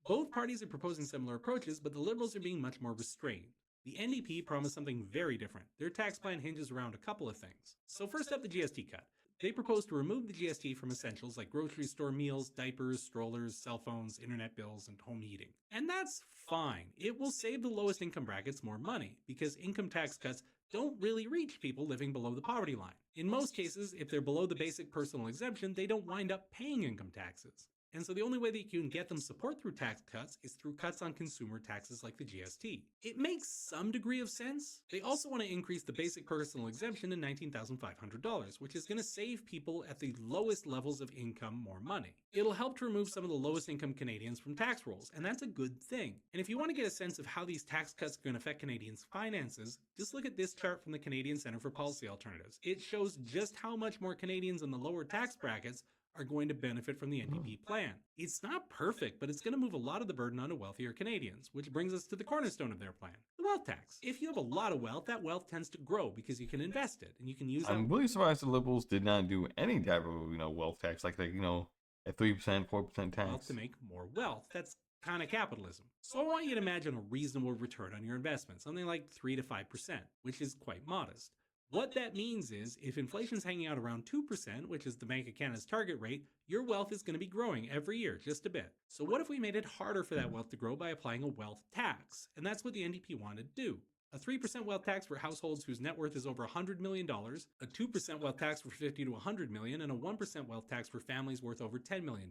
Both parties are proposing similar approaches, but the Liberals are being much more restrained. The NDP promised something very different. Their tax plan hinges around a couple of things. So first up, the GST cut. They propose to remove the GST from essentials like grocery store meals, diapers, strollers, cell phones, internet bills, and home heating. And that's fine. It will save the lowest income brackets more money, because income tax cuts don't really reach people living below the poverty line. In most cases, if they're below the basic personal exemption, they don't wind up paying income taxes. And so the only way that you can get them support through tax cuts is through cuts on consumer taxes like the GST. It makes some degree of sense. They also want to increase the basic personal exemption to $19,500, which is going to save people at the lowest levels of income more money. It'll help to remove some of the lowest income Canadians from tax rolls, and that's a good thing. And if you want to get a sense of how these tax cuts are going to affect Canadians' finances, just look at this chart from the Canadian Centre for Policy Alternatives. It shows just how much more Canadians in the lower tax brackets are going to benefit from the NDP plan. It's not perfect, but it's going to move a lot of the burden onto wealthier Canadians, which brings us to the cornerstone of their plan, the wealth tax. If you have a lot of wealth, that wealth tends to grow because you can invest it and you can use that. I'm really surprised the Liberals did not do any type of, wealth tax, like a 3%, 4% tax. Wealth to make more wealth. That's kind of capitalism. So I want you to imagine a reasonable return on your investment, something like 3 to 5%, which is quite modest. What that means is, if inflation's hanging out around 2%, which is the Bank of Canada's target rate, your wealth is going to be growing every year, just a bit. So what if we made it harder for that wealth to grow by applying a wealth tax? And that's what the NDP wanted to do. A 3% wealth tax for households whose net worth is over $100 million, a 2% wealth tax for $50 to $100 million, and a 1% wealth tax for families worth over $10 million.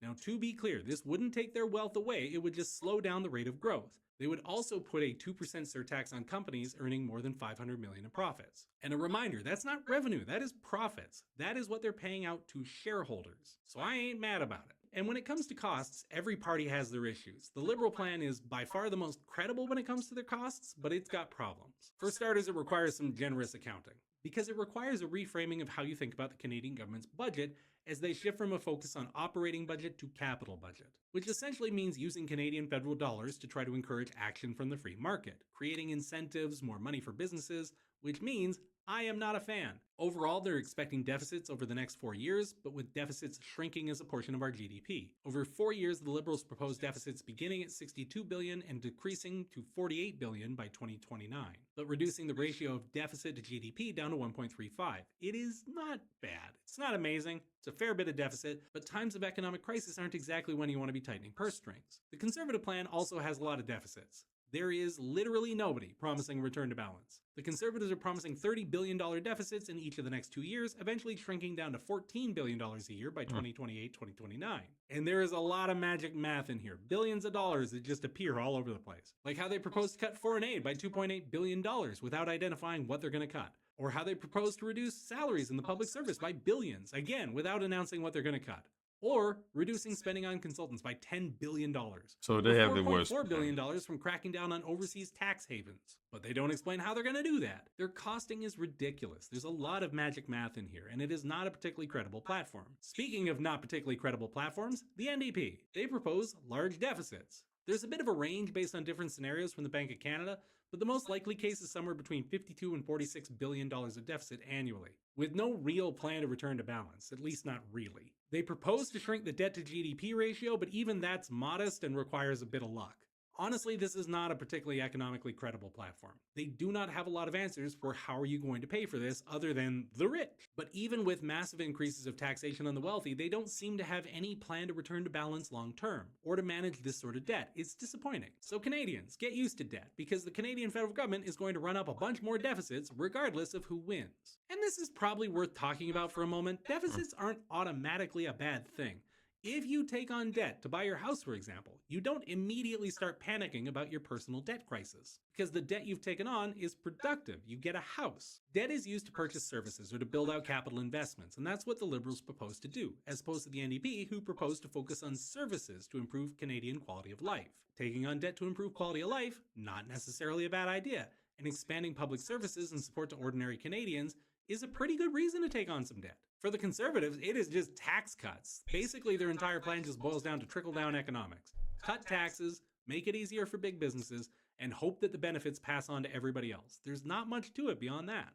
Now, to be clear, this wouldn't take their wealth away, it would just slow down the rate of growth. They would also put a 2% surtax on companies earning more than $500 million in profits. And a reminder, that's not revenue, that is profits. That is what they're paying out to shareholders. So I ain't mad about it. And when it comes to costs, every party has their issues. The Liberal plan is by far the most credible when it comes to their costs, but it's got problems. For starters, it requires some generous accounting, because it requires a reframing of how you think about the Canadian government's budget as they shift from a focus on operating budget to capital budget, which essentially means using Canadian federal dollars to try to encourage action from the free market, creating incentives, more money for businesses, which means I am not a fan. Overall, they're expecting deficits over the next 4 years, but with deficits shrinking as a portion of our GDP. Over 4 years, the Liberals propose deficits beginning at $62 billion and decreasing to $48 billion by 2029, but reducing the ratio of deficit to GDP down to 1.35. It is not bad. It's not amazing. It's a fair bit of deficit, but times of economic crisis aren't exactly when you want to be tightening purse strings. The Conservative plan also has a lot of deficits. There is literally nobody promising a return to balance. The Conservatives are promising $30 billion deficits in each of the next 2 years, eventually shrinking down to $14 billion a year by 2028-2029. And there is a lot of magic math in here. Billions of dollars that just appear all over the place. Like how they propose to cut foreign aid by $2.8 billion without identifying what they're going to cut. Or how they propose to reduce salaries in the public service by billions, again, without announcing what they're going to cut. Or reducing spending on consultants by $10 billion. So they have the worst. $4 billion from cracking down on overseas tax havens. But they don't explain how they're going to do that. Their costing is ridiculous. There's a lot of magic math in here, and it is not a particularly credible platform. Speaking of not particularly credible platforms, the NDP. They propose large deficits. There's a bit of a range based on different scenarios from the Bank of Canada, but the most likely case is somewhere between $52 and $46 billion of deficit annually, with no real plan to return to balance, at least not really. They propose to shrink the debt to GDP ratio, but even that's modest and requires a bit of luck. Honestly, this is not a particularly economically credible platform. They do not have a lot of answers for how are you going to pay for this other than the rich. But even with massive increases of taxation on the wealthy, they don't seem to have any plan to return to balance long term, or to manage this sort of debt. It's disappointing. So Canadians, get used to debt, because the Canadian federal government is going to run up a bunch more deficits regardless of who wins. And this is probably worth talking about for a moment. Deficits aren't automatically a bad thing. If you take on debt to buy your house, for example, you don't immediately start panicking about your personal debt crisis, because the debt you've taken on is productive. You get a house. Debt is used to purchase services or to build out capital investments, and that's what the Liberals propose to do, as opposed to the NDP, who propose to focus on services to improve Canadian quality of life. Taking on debt to improve quality of life, not necessarily a bad idea, and expanding public services and support to ordinary Canadians is a pretty good reason to take on some debt. For the Conservatives, it is just tax cuts. Basically, their entire plan just boils down to trickle-down economics. Cut taxes, make it easier for big businesses, and hope that the benefits pass on to everybody else. There's not much to it beyond that.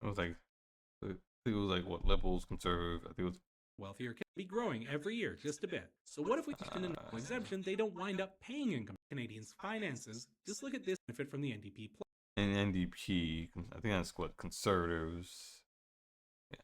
It was like what, Liberals, Conservative, I think it was Wealthier can be growing every year, just a bit. So what if we just an income exemption, they don't wind up paying income Canadians' finances? Just look at this benefit from the NDP plan. and NDP. I think that's what, Conservatives. Yeah.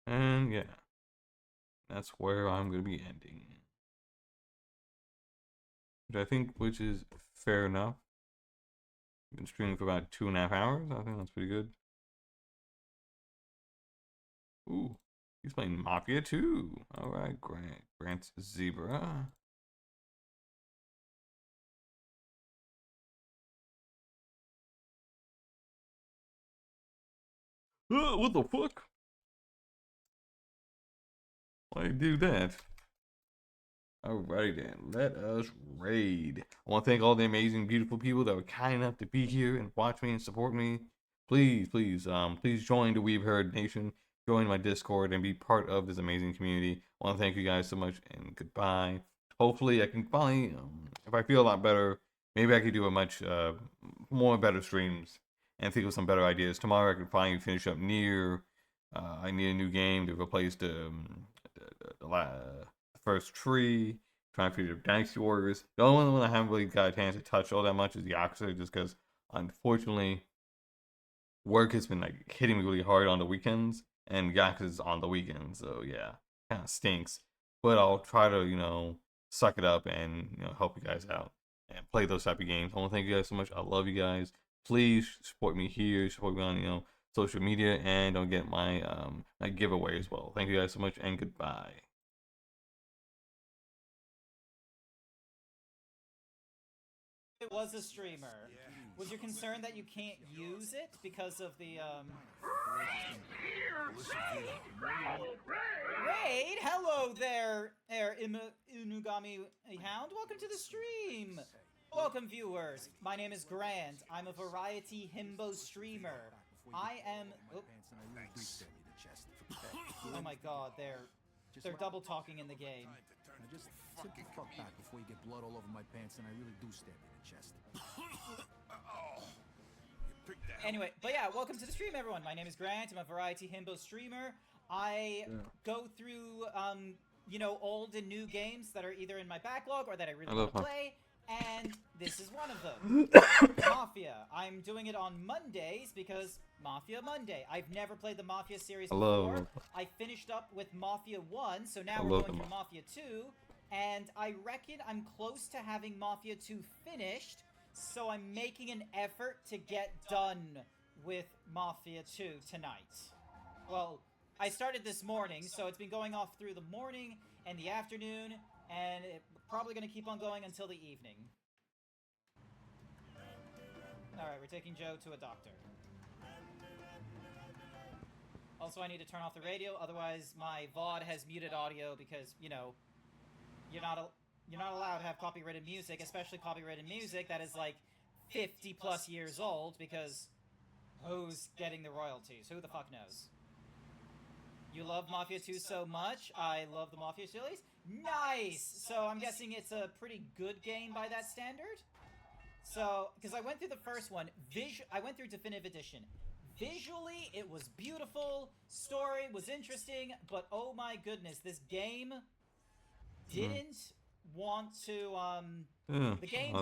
And yeah, that's where I'm gonna be ending. Which is fair enough. Been streaming for about 2.5 hours. I think that's pretty good. Ooh, he's playing Mafia 2. All right, Grant's Zebra. What the fuck? Why you do that? Alrighty then, let us raid. I want to thank all the amazing, beautiful people that were kind enough to be here and watch me and support me. Please join the We've Heard Nation, join my Discord, and be part of this amazing community. I want to thank you guys so much, and goodbye. Hopefully, I can finally, if I feel a lot better, maybe I could do a much more better streams and think of some better ideas. Tomorrow, I can finally finish up Nier. I need a new game to replace the first tree, trying to figure out Dynasty Warriors. The only one I haven't really got a chance to touch all that much is Yakuza, just because, unfortunately, work has been like hitting me really hard on the weekends, and Yakuza's on the weekends, so yeah, kind of stinks. But I'll try to, suck it up and, help you guys out and play those type of games. I want to thank you guys so much. I love you guys. Please support me here, support me on, social media, and don't get my giveaway as well. Thank you guys so much, and goodbye. It was a streamer. Was your concern that you can't use it because of the Raid? Hello there, InugamiTheHound. Welcome to the stream. Welcome, viewers. My name is Grant. I'm a variety himbo streamer. I am. Oh my God, they're double talking in the game. Just sit the fuck back before you get blood all over my pants, and I really do stab you in the chest. Anyway, but yeah, welcome to the stream, everyone. My name is Grant. I'm a variety himbo streamer. I go through, old and new games that are either in my backlog or that I really want to play, and this is one of them. Mafia. I'm doing it on Mondays because Mafia Monday. I've never played the Mafia series before. I finished up with Mafia 1, so now we're going through Mafia 2, and I reckon I'm close to having Mafia 2 finished, so I'm making an effort to get done with Mafia 2 tonight. Well, I started this morning, so it's been going off through the morning and the afternoon, and it's probably going to keep on going until the evening. Alright, we're taking Joe to a doctor. Also, I need to turn off the radio, otherwise my VOD has muted audio because, you're not allowed to have copyrighted music, especially copyrighted music that is like 50 plus years old, because who's getting the royalties? Who the fuck knows? You love Mafia 2 so much. I love the Mafia series. Nice! So I'm guessing it's a pretty good game by that standard? So, because I went through the first one, I went through Definitive Edition. Visually, it was beautiful, story was interesting, but oh my goodness, this game didn't want to, the game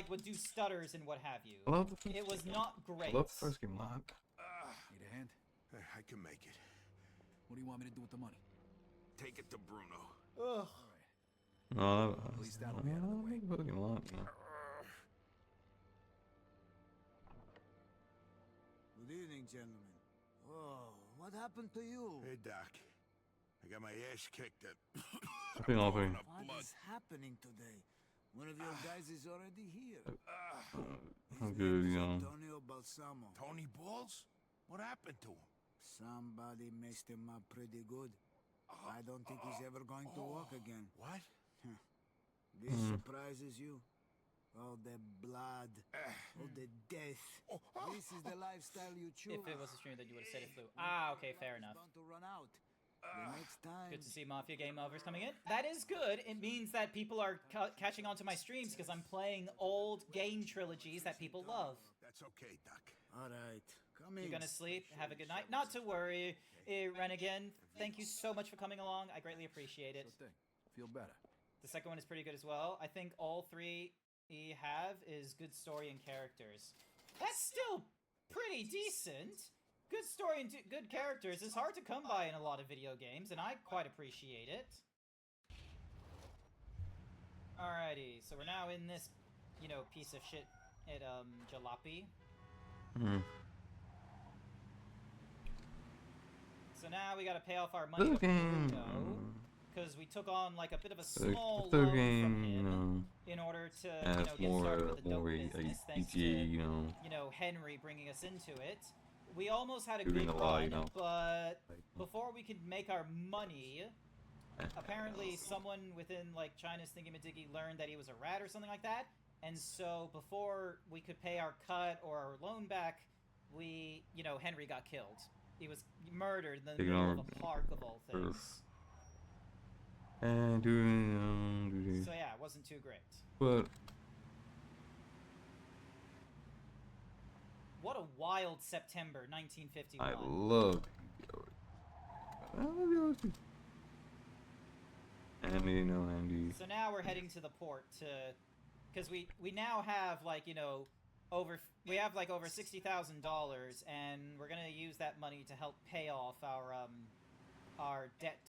would do stutters and what have you. It was not great. I love the first game a lot. Need a hand? I can make it. What do you want me to do with the money? Take it to Bruno. Ugh. No, at least that'll be out of the way. A lot, Good evening, gentlemen. Oh, what happened to you? Hey, Doc. I got my ass kicked at. What is happening today? One of your guys is already here. I'm good, Antonio Balsamo. Tony Balls? What happened to him? Somebody messed him up pretty good. I don't think he's ever going to walk again. What? This surprises you? All the blood, all the death. This is the lifestyle you choose. If it was a stream that you would have said it flew. Ah, okay, fair enough. Bound to run out. next time. Good to see Mafia Game Overs coming in. That is good. It means that people are catching on to my streams because I'm playing old game trilogies that people love. That's okay, Doc. All right, come in. You're gonna sleep. Have a good night. Not to worry, Renegade. Thank you so much for coming along. I greatly appreciate it. Sure thing. Feel better. The second one is pretty good as well. I think all three we have is good story and characters. That's still pretty decent. Good story and good characters is hard to come by in a lot of video games, and I quite appreciate it. Alrighty, so we're now in this, you know, piece of shit at Jalopy. So now we gotta pay off our money to Bruno, because we took on like a bit of a small loan from him in order to, you know, get started with the dope business, thanks to, you know, Henry bringing us into it. We almost had a good run, but before we could make our money, apparently someone within like China's thingy-majiggy learned that he was a rat or something like that, and so before we could pay our cut or our loan back, we, you know, Henry got killed. He was murdered in the middle of a park of all things. So yeah, it wasn't too great. But what a wild September 1951. I love Andy. So now we're heading to the port to, because we now have like, you know, over $60,000, and we're gonna use that money to help pay off our debt